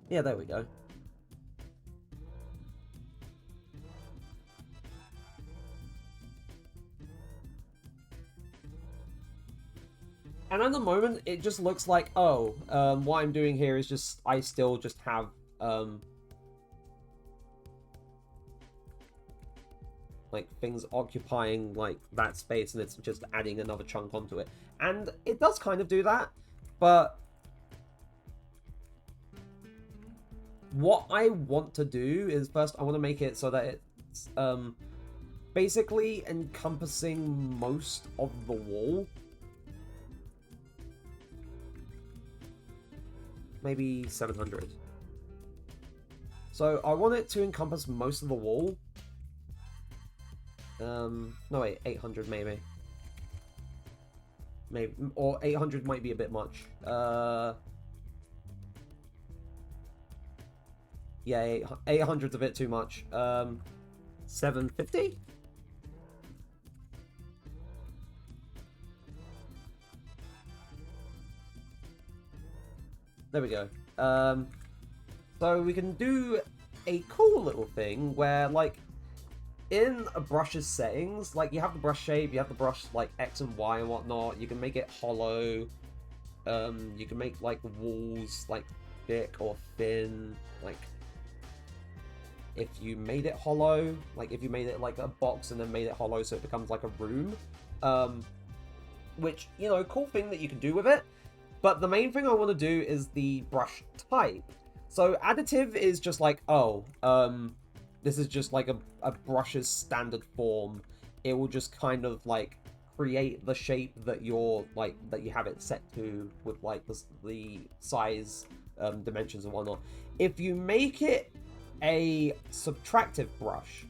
yeah, there we go. And at the moment it just looks like, what I'm doing here is just I still just have like things occupying like that space, and it's just adding another chunk onto it. And it does kind of do that, but what I want to do is first I want to make it so that it's basically encompassing most of the wall. Maybe 700. So I want it to encompass most of the wall. No wait, 800 maybe. Maybe, or 800 might be a bit much. Yeah, 800's a bit too much. 750? There we go. So we can do a cool little thing where, like, in a brush's settings, like, you have the brush shape, you have the brush, like, X and Y and whatnot. You can make it hollow. You can make, like, walls, like, thick or thin. Like, if you made it hollow, like, if you made it, like, a box and then made it hollow so it becomes, like, a room. Which, you know, cool thing that you can do with it. But the main thing I want to do is the brush type. So additive is just like, this is just like a brush's standard form. It will just kind of like create the shape that you're like, that you have it set to with like the size, dimensions and whatnot. If you make it a subtractive brush,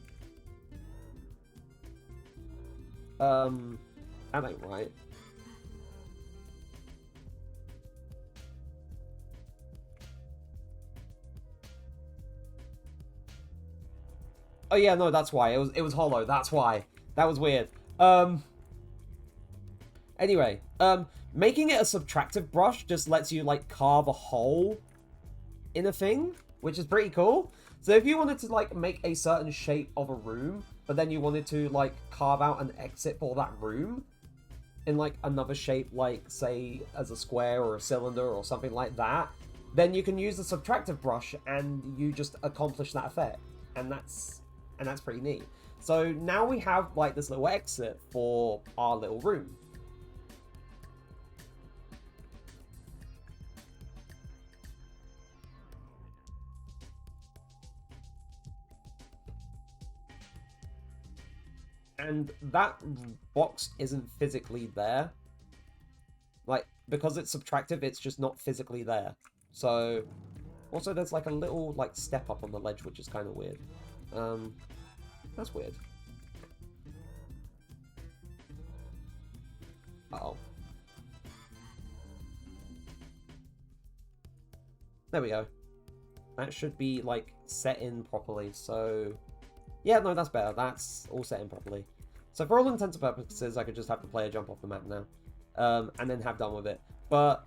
that ain't right. Oh yeah, no, that's why. It was hollow, that's why. That was weird. Anyway, making it a subtractive brush just lets you, like, carve a hole in a thing, which is pretty cool. So if you wanted to, like, make a certain shape of a room, but then you wanted to, like, carve out an exit for that room in, like, another shape, like, say, as a square or a cylinder or something like that, then you can use the subtractive brush and you just accomplish that effect. And that's pretty neat. So now we have, like, this little exit for our little room. And that box isn't physically there. Like, because it's subtractive, it's just not physically there. So, also there's like a little, like, step up on the ledge, which is kind of weird. That's weird. Uh-oh. There we go. That should be, like, set in properly, so... Yeah, no, that's better. That's all set in properly. So for all intents and purposes, I could just have the player jump off the map now. And then have done with it. But...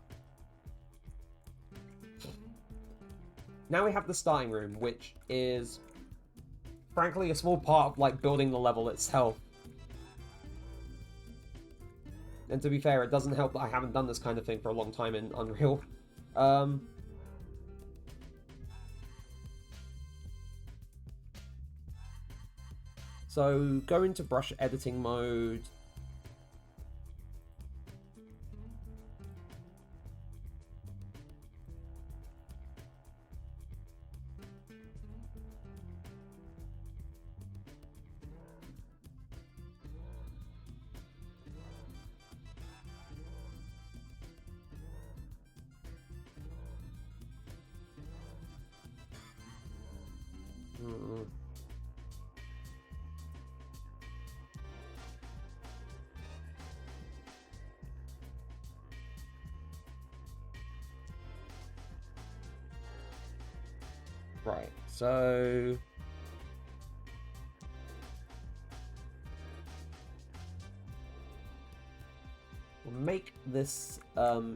now we have the starting room, which is... frankly, a small part of, like, building the level itself. And to be fair, it doesn't help that I haven't done this kind of thing for a long time in Unreal. So, go into brush editing mode. Right, so... we'll make this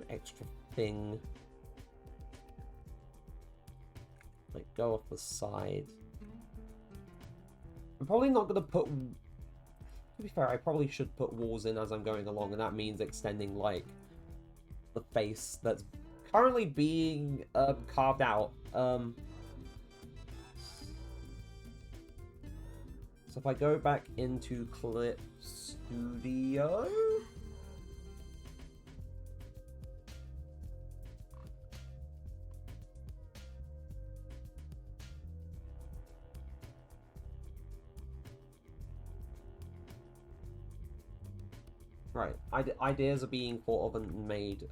extra thing, like, go off the side. I'm probably not going to put... to be fair, I probably should put walls in as I'm going along, and that means extending, like, the face that's currently being carved out. So if I go back into Clip Studio... right, ideas are being thought of and made.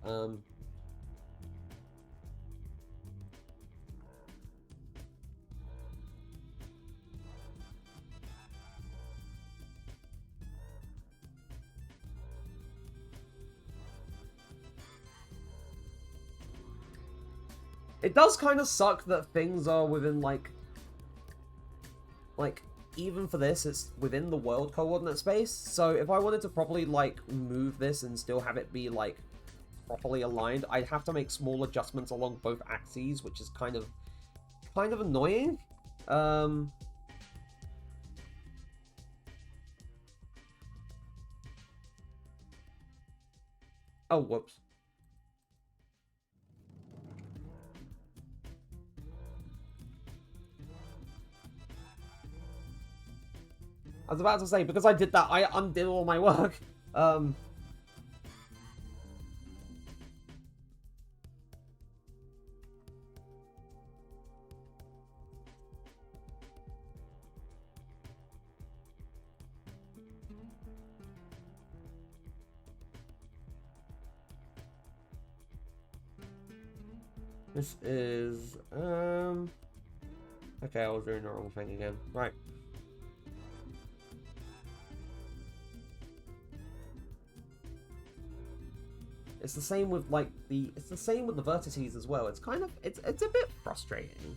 It does kind of suck that things are within, like, even for this, it's within the world coordinate space. So if I wanted to properly, like, move this and still have it be, like, properly aligned, I'd have to make small adjustments along both axes, which is kind of annoying. Oh, whoops. I was about to say, because I did that, I undid all my work. This is, okay, I was doing the wrong thing again. Right. It's the same with, like, it's the same with the vertices as well. It's kind of, it's a bit frustrating.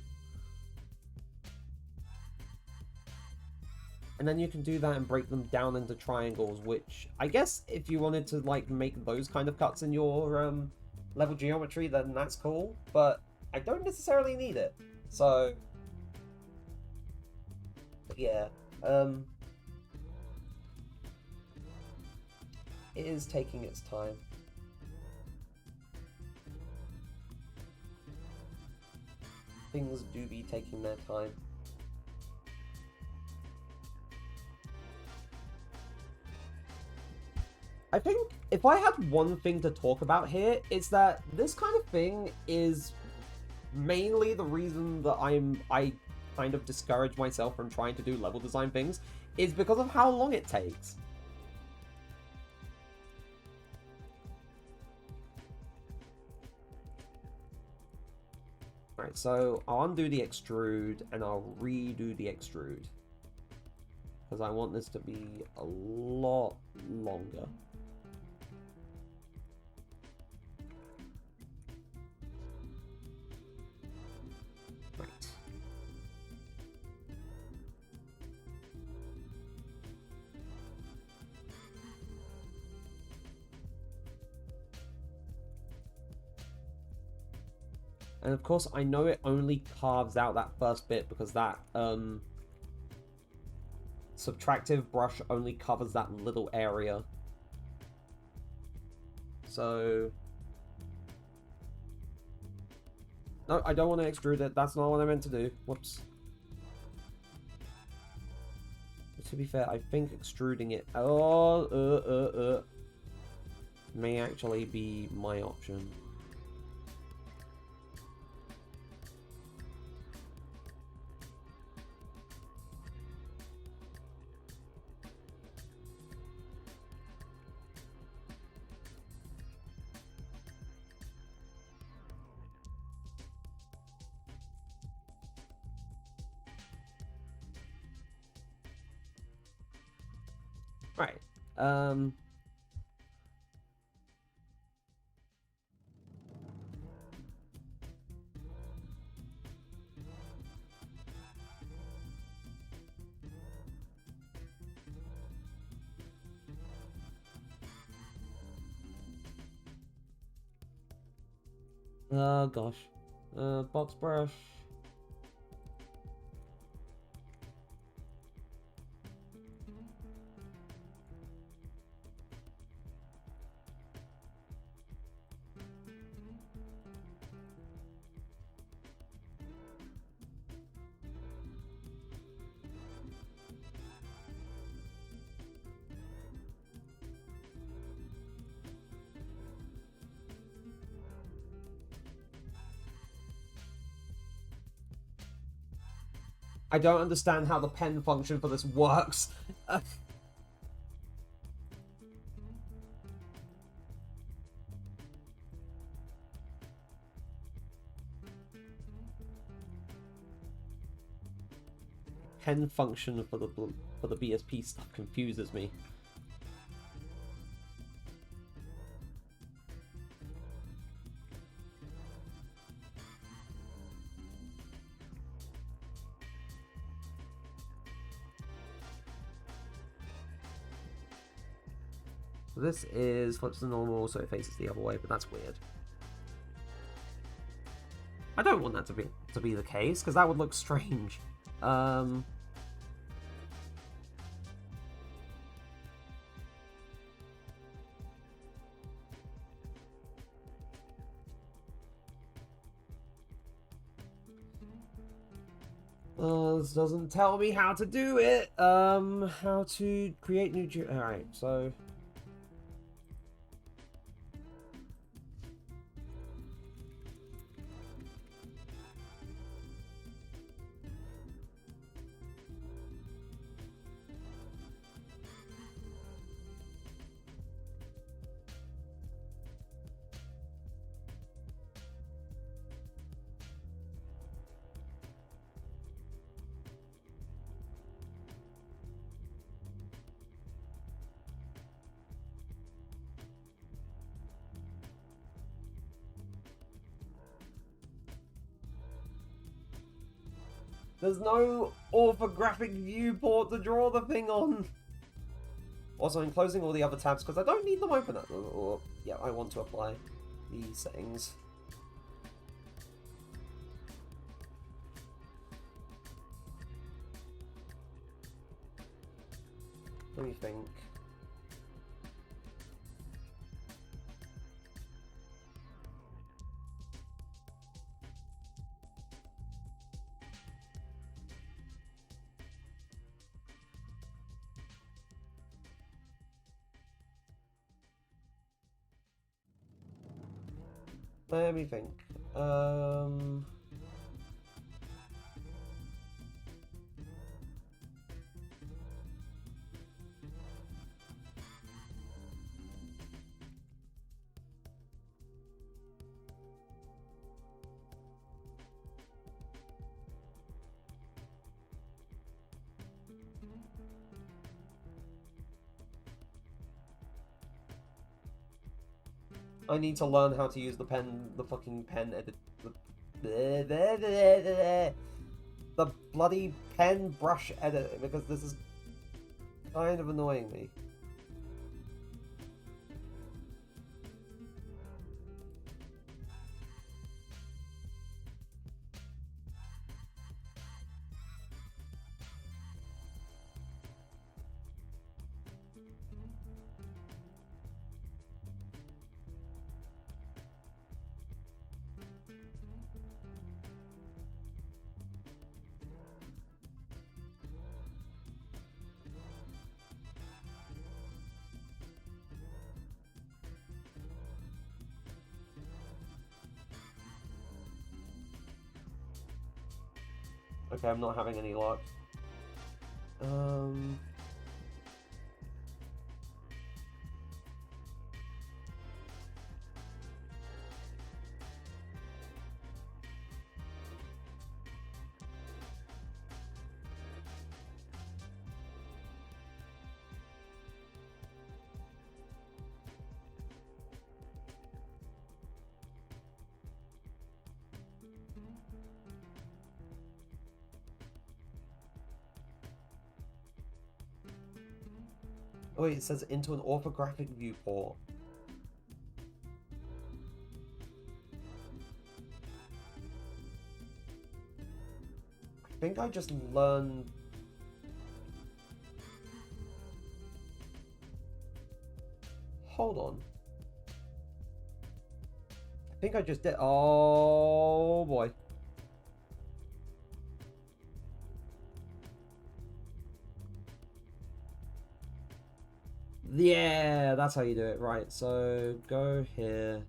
And then you can do that and break them down into triangles, which I guess if you wanted to like make those kind of cuts in your level geometry, then that's cool. But I don't necessarily need it. So yeah, it is taking its time. Things do be taking their time. I think if I had one thing to talk about here, it's that this kind of thing is mainly the reason that I kind of discourage myself from trying to do level design things, is because of how long it takes. Alright, so I'll undo the extrude and I'll redo the extrude, because I want this to be a lot longer. Right. And of course, I know it only carves out that first bit because that subtractive brush only covers that little area. So no, I don't want to extrude it. That's not what I meant to do. Whoops. But to be fair, I think extruding it may actually be my option. Right. Oh gosh. Box brush. I don't understand how the pen function for this works. Pen function for the BSP stuff confuses me. This is flips to normal, so it faces the other way, but that's weird. I don't want that to be the case, because that would look strange. This doesn't tell me how to do it. How to create new... Alright, so... There's no orthographic viewport to draw the thing on. Also, I'm closing all the other tabs because I don't need them open. Yeah, I want to apply the settings. Let me think. Let me think. I need to learn how to use the fucking pen edit. The bloody pen brush edit, because this is kind of annoying me. Okay, I'm not having any luck. Oh wait, it says into an orthographic viewport. I think I just learned... Hold on. I think I just did... Oh boy. Yeah, that's how you do it. Right, so go here.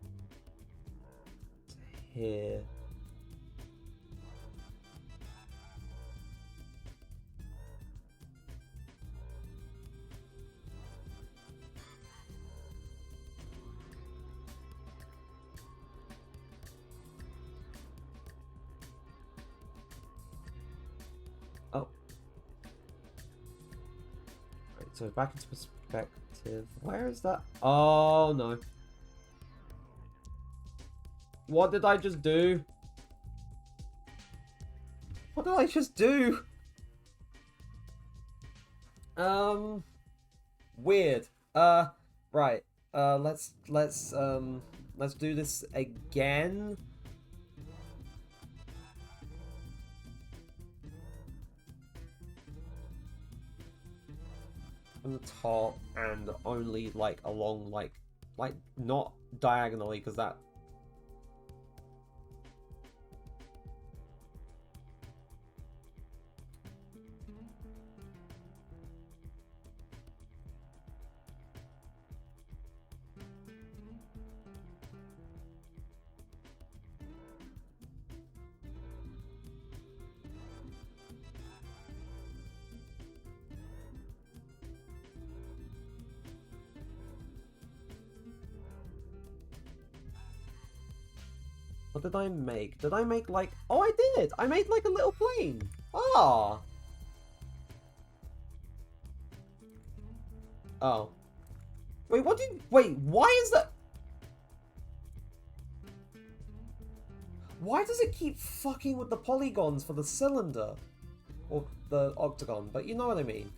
Here. Oh. Right, so back into perspective. Where is that? Oh no. What did I just do? What did I just do? Weird. Right. Let's do this again. From the top and only like along like not diagonally, because that... What did I make? Did I make like... Oh, I did! I made like a little plane! Ah! Oh. Wait, what did... Wait, why is that... Why does it keep fucking with the polygons for the cylinder? or the octagon, but you know what I mean.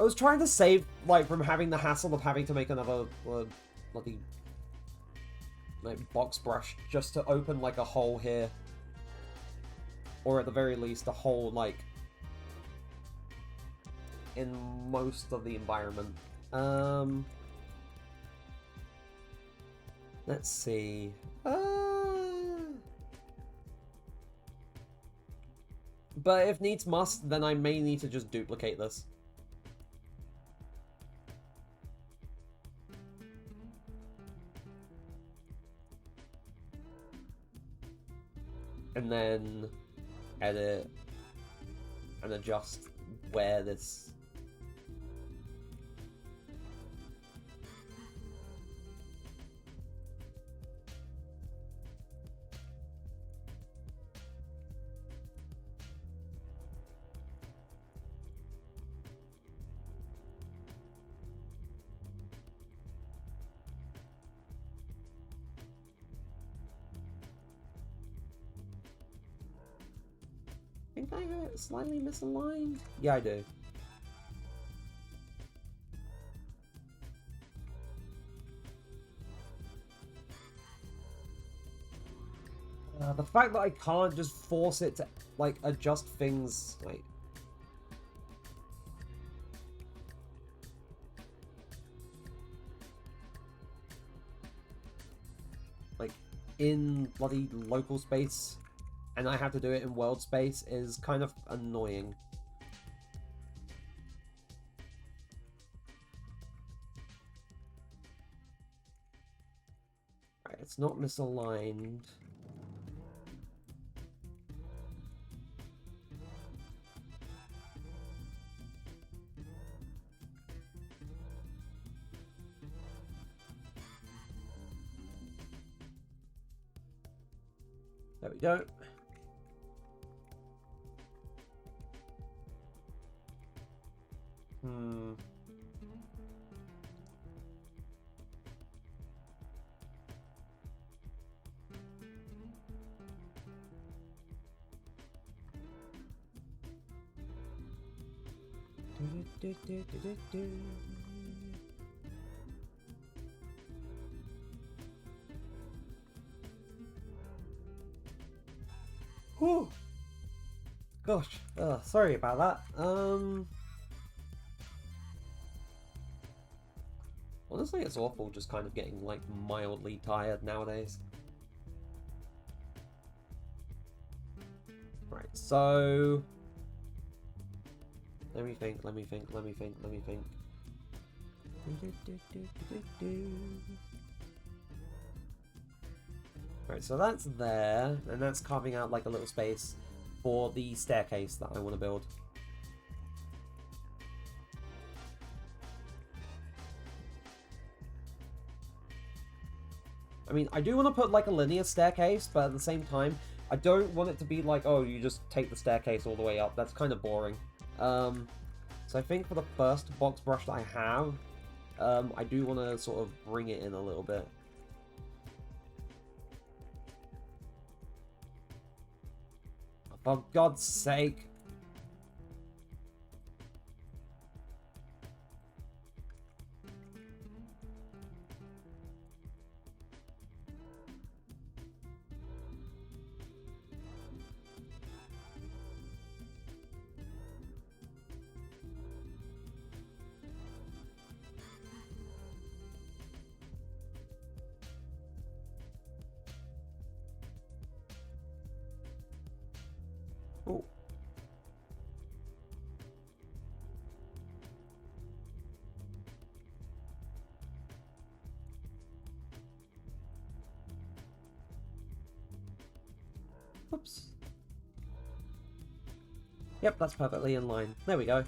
I was trying to save, like, from having the hassle of having to make another bloody like box brush just to open like a hole here, or at the very least a hole like in most of the environment. Let's see. But if needs must, then I may need to just duplicate this. And then edit and adjust where this... I think I have it slightly misaligned? Yeah, I do. The fact that I can't just force it to, like, adjust things, like in bloody local space, and I have to do it in world space, is kind of annoying. Right, it's not misaligned. There we go. Whew. Gosh, sorry about that. Honestly, it's awful just kind of getting, like, mildly tired nowadays. Right, so... Let me think. Right, so that's there, and that's carving out, like, a little space for the staircase that I want to build. I mean, I do want to put, like, a linear staircase, but at the same time, I don't want it to be like, oh, you just take the staircase all the way up. That's kind of boring. So I think for the first box brush that I have, I do want to sort of bring it in a little bit. For God's sake. Oh. Oops. Yep, that's perfectly in line. There we go.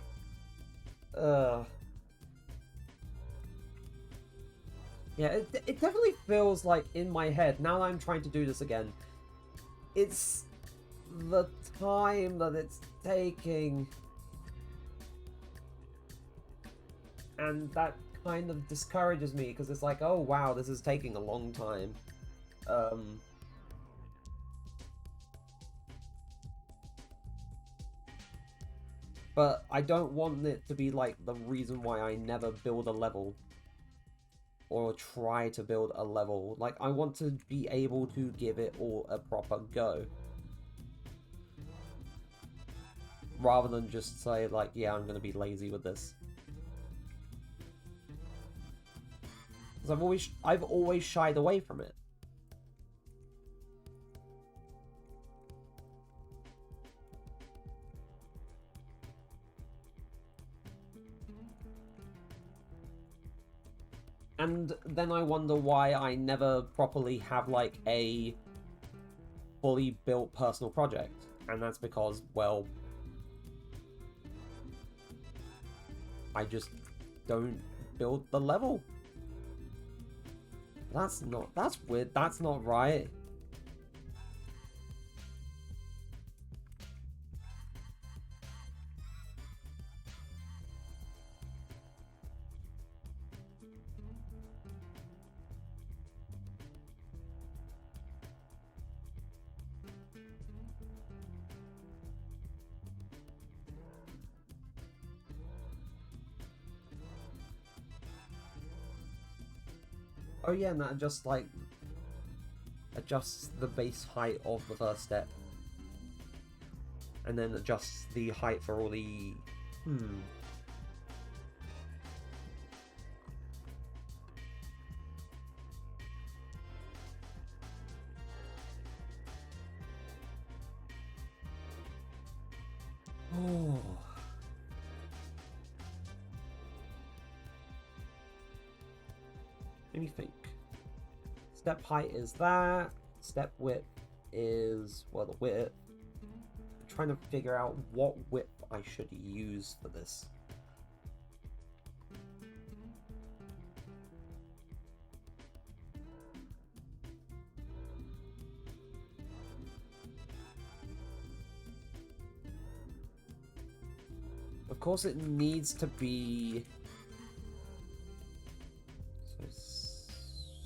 Yeah, it definitely feels like in my head, now that I'm trying to do this again, it's the time that it's taking. and that kind of discourages me because it's like, oh wow, this is taking a long time. But I don't want it to be like the reason why I never build a level or try to build a level. Like, I want to be able to give it all a proper go. Rather than just say, like, yeah, I'm going to be lazy with this. Because I've always shied away from it. And then I wonder why I never properly have, like, a fully built personal project. And that's because, well, I just don't build the level. That's weird. That's not right. Oh yeah, and that just, like, adjusts the base height of the first step. And then adjusts the height for all the... Oh. Let me think. Step height is that. Step width is, well, the width. I'm trying to figure out what width I should use for this. Of course it needs to be...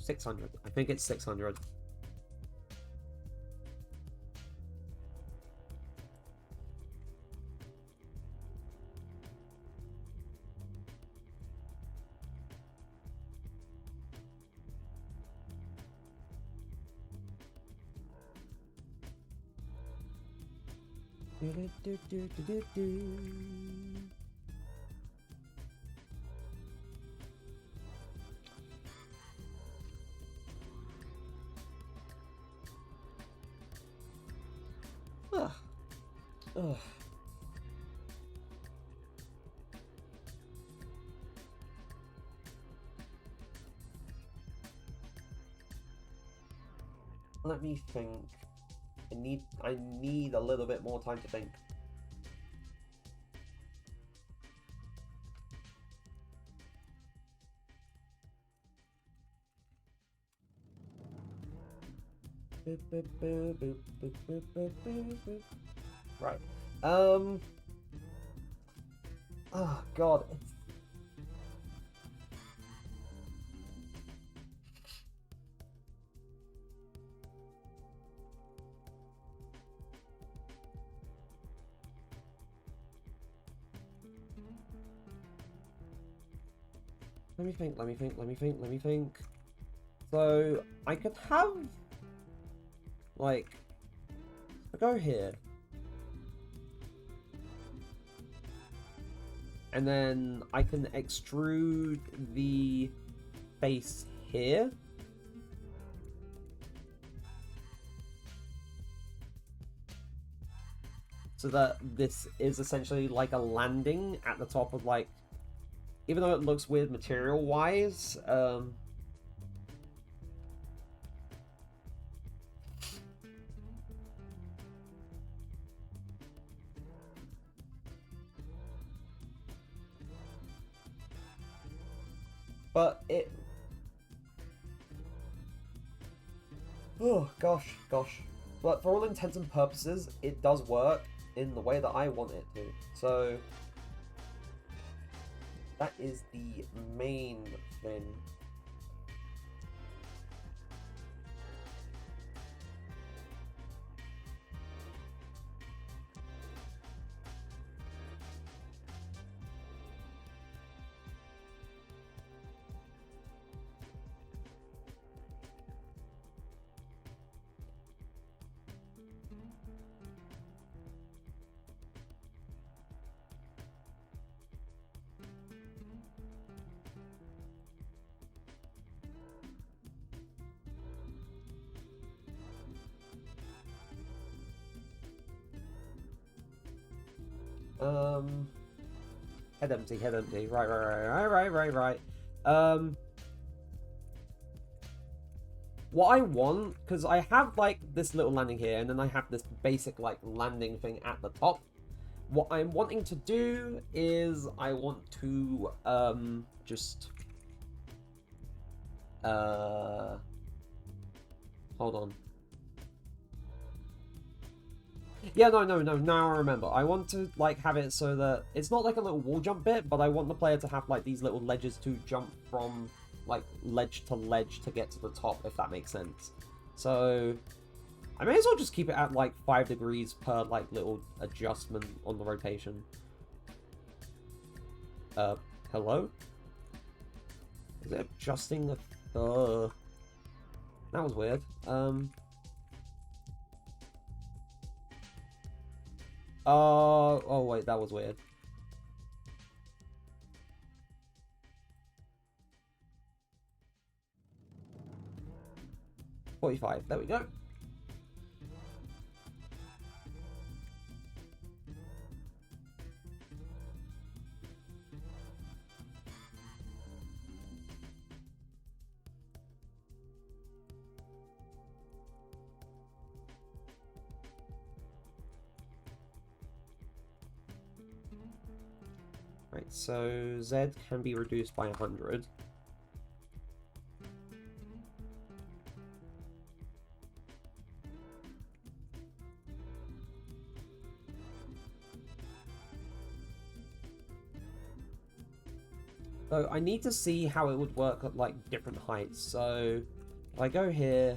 600. I think it's 600. Ugh. Let me think. I need a little bit more time to think. Right. Oh God. Let me think. So, I could have, like, I go here. And then I can extrude the face here. So that this is essentially like a landing at the top of, like, even though it looks weird material-wise, but it... Oh, gosh. But for all intents and purposes, it does work in the way that I want it to. So... That is the main thing. Head empty, head empty. Right. What I want, because I have, like, this little landing here, and then I have this basic, like, landing thing at the top. What I'm wanting to do is I want to, just... hold on. Yeah, no, now I remember. I want to, like, have it so that it's not like a little wall jump bit, but I want the player to have, like, these little ledges to jump from, like, ledge to get to the top, if that makes sense. So, I may as well just keep it at, like, 5 degrees per, like, little adjustment on the rotation. Hello? Is it adjusting the... That was weird. Oh wait, that was weird. $45, there we go. Right, so Z can be reduced by 100. So I need to see how it would work at, like, different heights. So if I go here,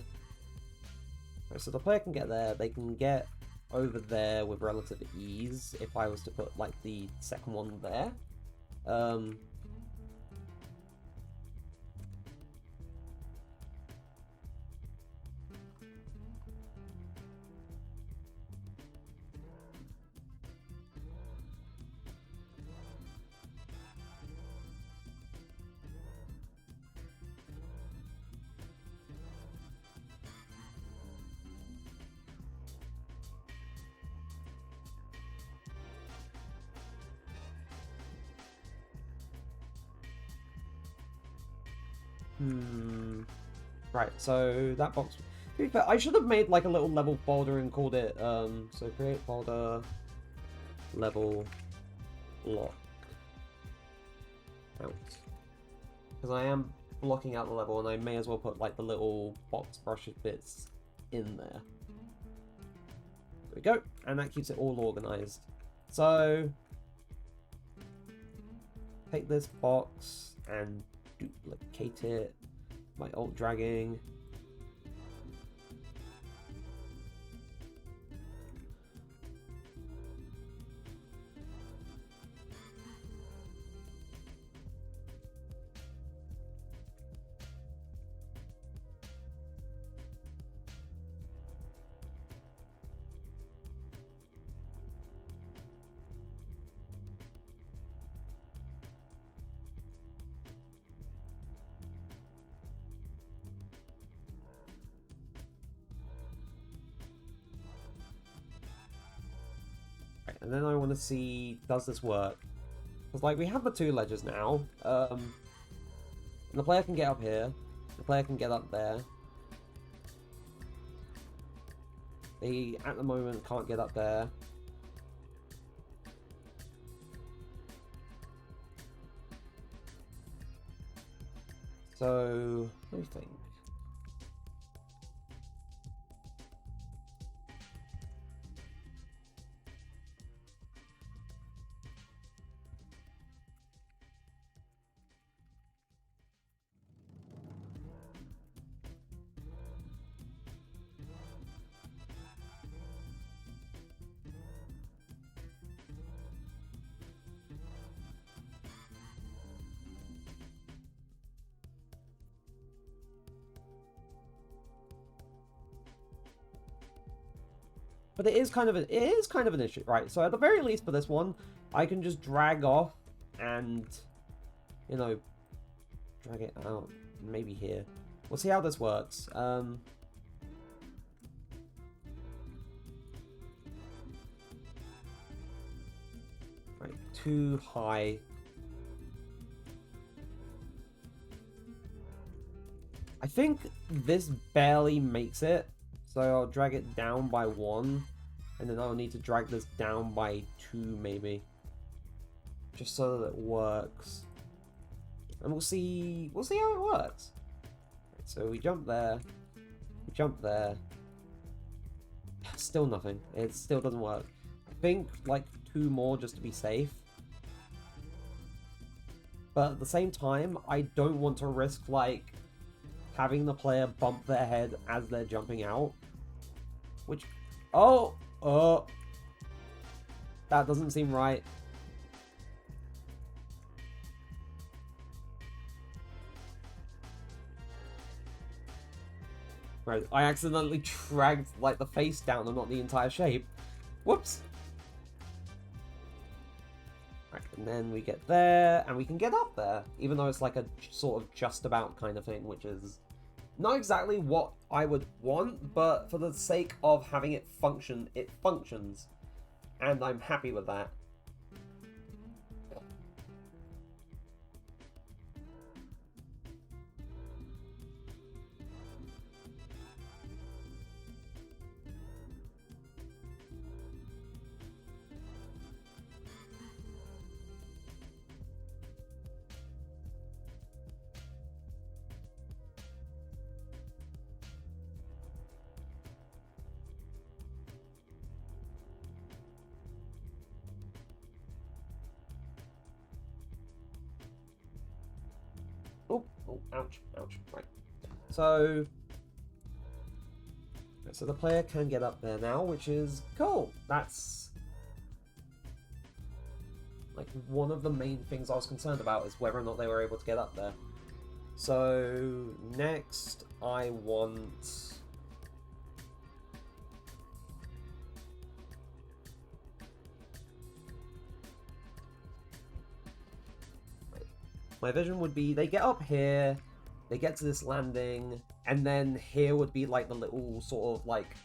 so the player can get there, they can get over there with relative ease if I was to put, like, the second one there. Right, so that box... To be fair, I should have made, like, a little level folder and called it, so create folder, level, block, out. Because I am blocking out the level, and I may as well put, like, the little box brush bits in there. There we go, and that keeps it all organized. So, take this box and duplicate it by alt dragging. And then I want to see, does this work? Because, like, we have the two ledges now. And the player can get up here. The player can get up there. They, at the moment, can't get up there. So, what do you think? But it is kind of an issue, right? So at the very least for this one, I can just drag off and, you know, drag it out. Maybe here. We'll see how this works. Right, too high. I think this barely makes it, so I'll drag it down by 1, and then I'll need to drag this down by 2 maybe, just so that it works. And we'll see how it works. Right, so we jump there, we jump there. Still nothing. It still doesn't work. I think like 2 more just to be safe. But at the same time, I don't want to risk like having the player bump their head as they're jumping out. Which, that doesn't seem right. Right, I accidentally dragged like the face down and not the entire shape. Whoops. Right, and then we get there, and we can get up there, even though it's like a sort of just about kind of thing, which is not exactly what I would want, but for the sake of having it function, it functions, and I'm happy with that. Oh, ouch, ouch. Right. So the player can get up there now, which is cool. That's like one of the main things I was concerned about, is whether or not they were able to get up there. So next I want... My vision would be they get up here, they get to this landing, and then here would be like the little sort of like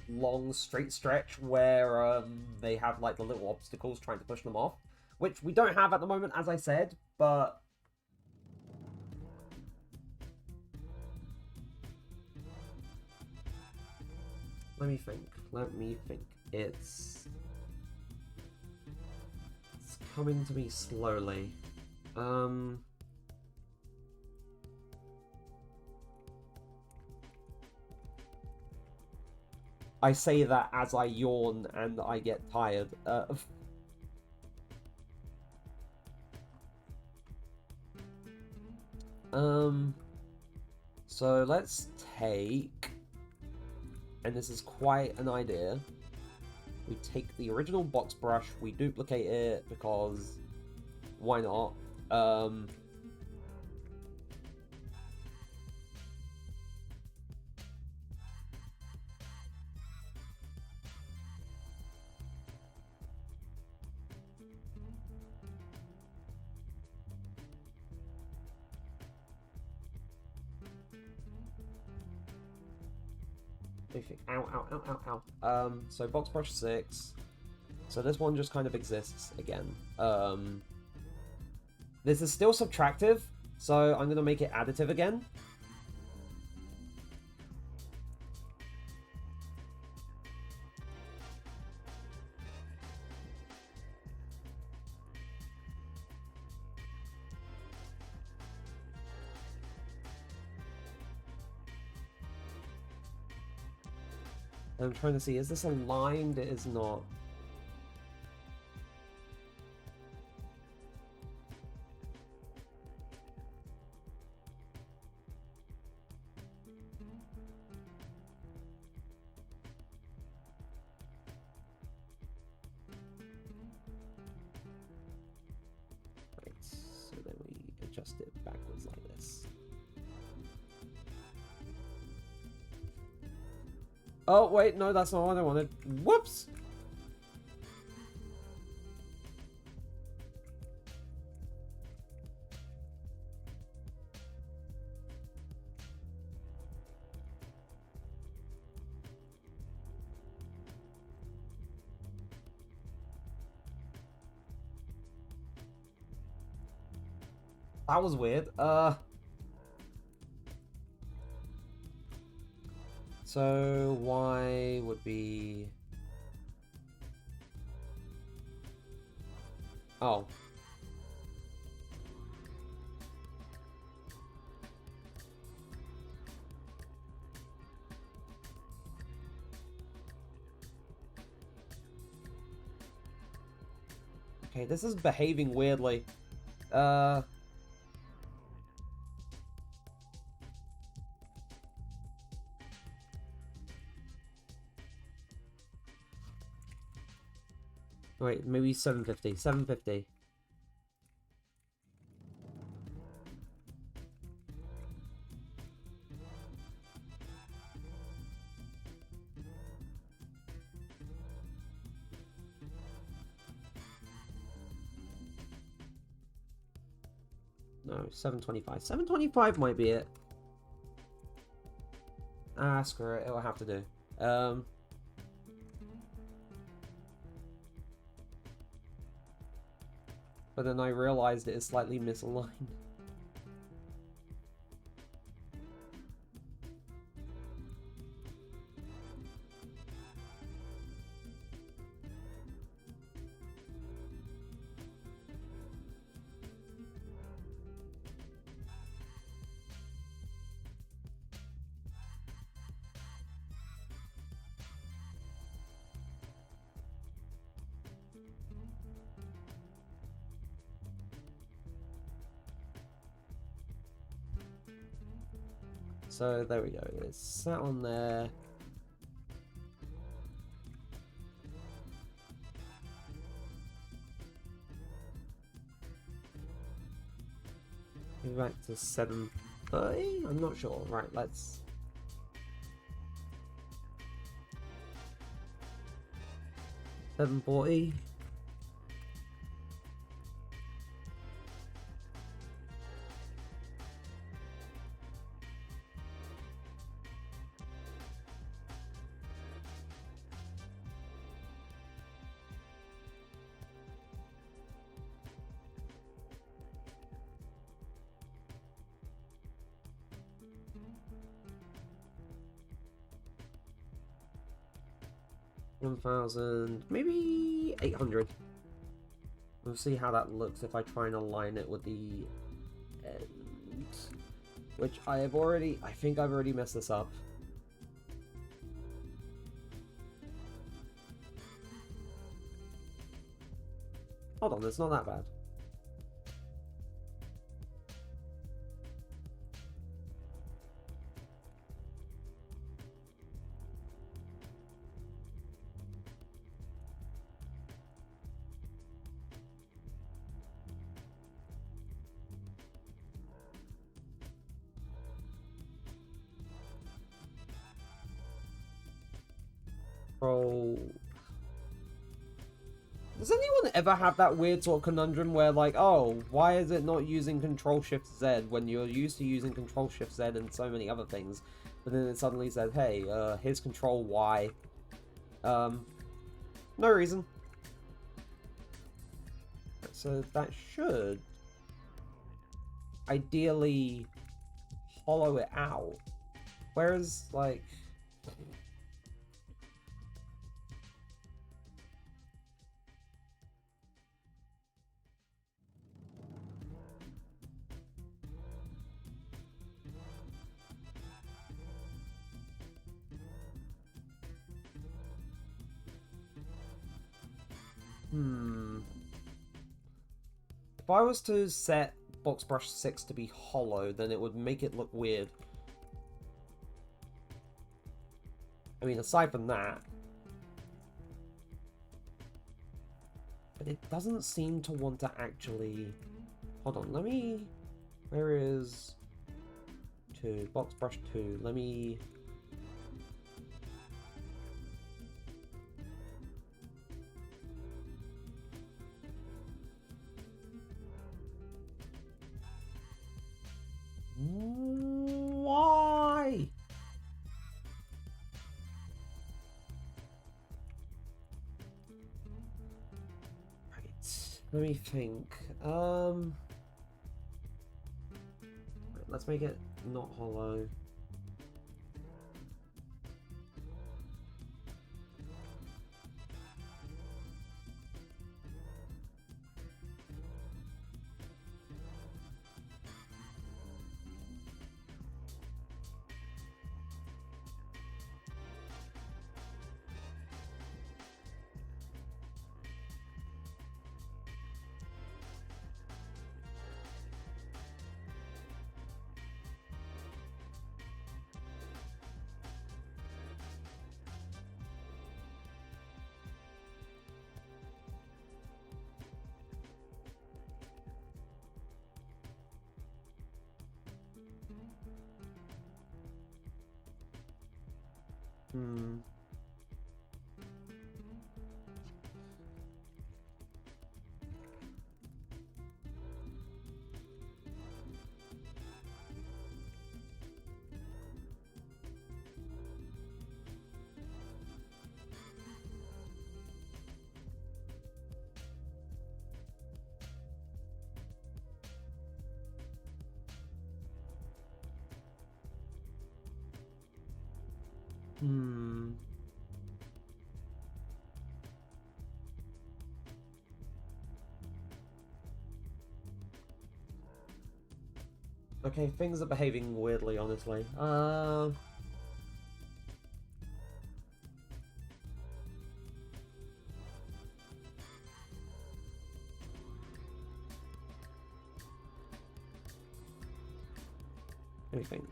long straight stretch where they have like the little obstacles trying to push them off, which we don't have at the moment, as I said, but let me think. It's coming to me slowly. I say that as I yawn and I get tired. So let's take, and this is quite an idea, we take the original box brush, we duplicate it, because why not? Ow. So box brush 6. So this one just kind of exists again. This is still subtractive, so I'm going to make it additive again. I'm trying to see, is this aligned? It is not. Right, so then we adjust it backwards like this. Oh, wait, no, that's not what I wanted. Whoops! That was weird. So Y would be... Oh. Okay, this is behaving weirdly. Wait, maybe 750. 750. No, 725. 725 might be it. Ah, screw it. It'll have to do. But then I realized it is slightly misaligned. So there we go. It's sat on there. Maybe back to 730? I'm not sure. Right, let's... $740. $1,000, maybe 800. We'll see how that looks if I try and align it with the end. Which I think I've already messed this up. Hold on, it's not that bad. Bro. Does anyone ever have that weird sort of conundrum where, like, oh, why is it not using Control-Shift-Z when you're used to using Control-Shift-Z and so many other things? But then it suddenly says, hey, here's Control-Y. No reason. So that should ideally hollow it out. Whereas, like... If I was to set Box Brush 6 to be hollow, then it would make it look weird. I mean, aside from that... But it doesn't seem to want to actually... Hold on, let me... Where is... 2? Box Brush 2. Let me... Let me think. Let's make it not hollow. Hmm. Hmm. Okay, things are behaving weirdly, honestly. Let me think.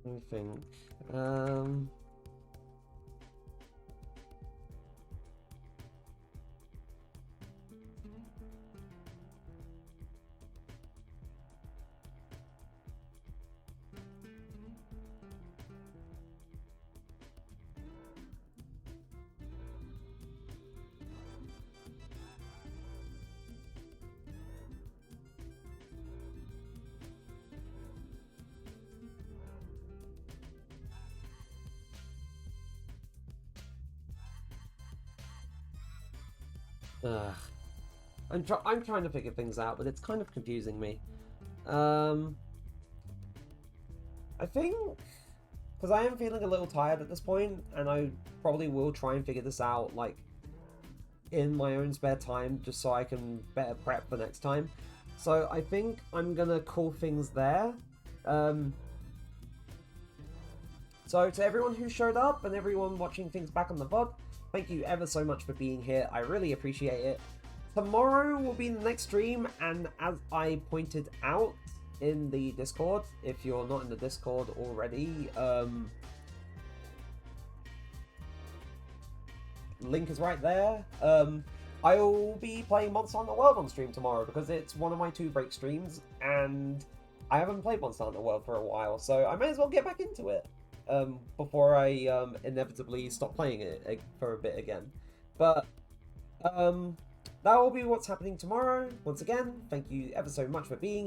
Let me think. Ugh. I'm trying to figure things out, but it's kind of confusing me. I think because I am feeling a little tired at this point, and I probably will try and figure this out like in my own spare time, just so I can better prep for next time. So I think I'm gonna call things there. So to everyone who showed up and everyone watching things back on the VOD, thank you ever so much for being here. I really appreciate it. Tomorrow will be the next stream, and as I pointed out in the Discord, if you're not in the Discord already, link is right there. I will be playing Monster Hunter World on stream tomorrow because it's one of my 2 break streams, and I haven't played Monster Hunter World for a while, so I may as well get back into it before I inevitably stop playing it for a bit again. But that will be what's happening tomorrow. Once again, thank you ever so much for being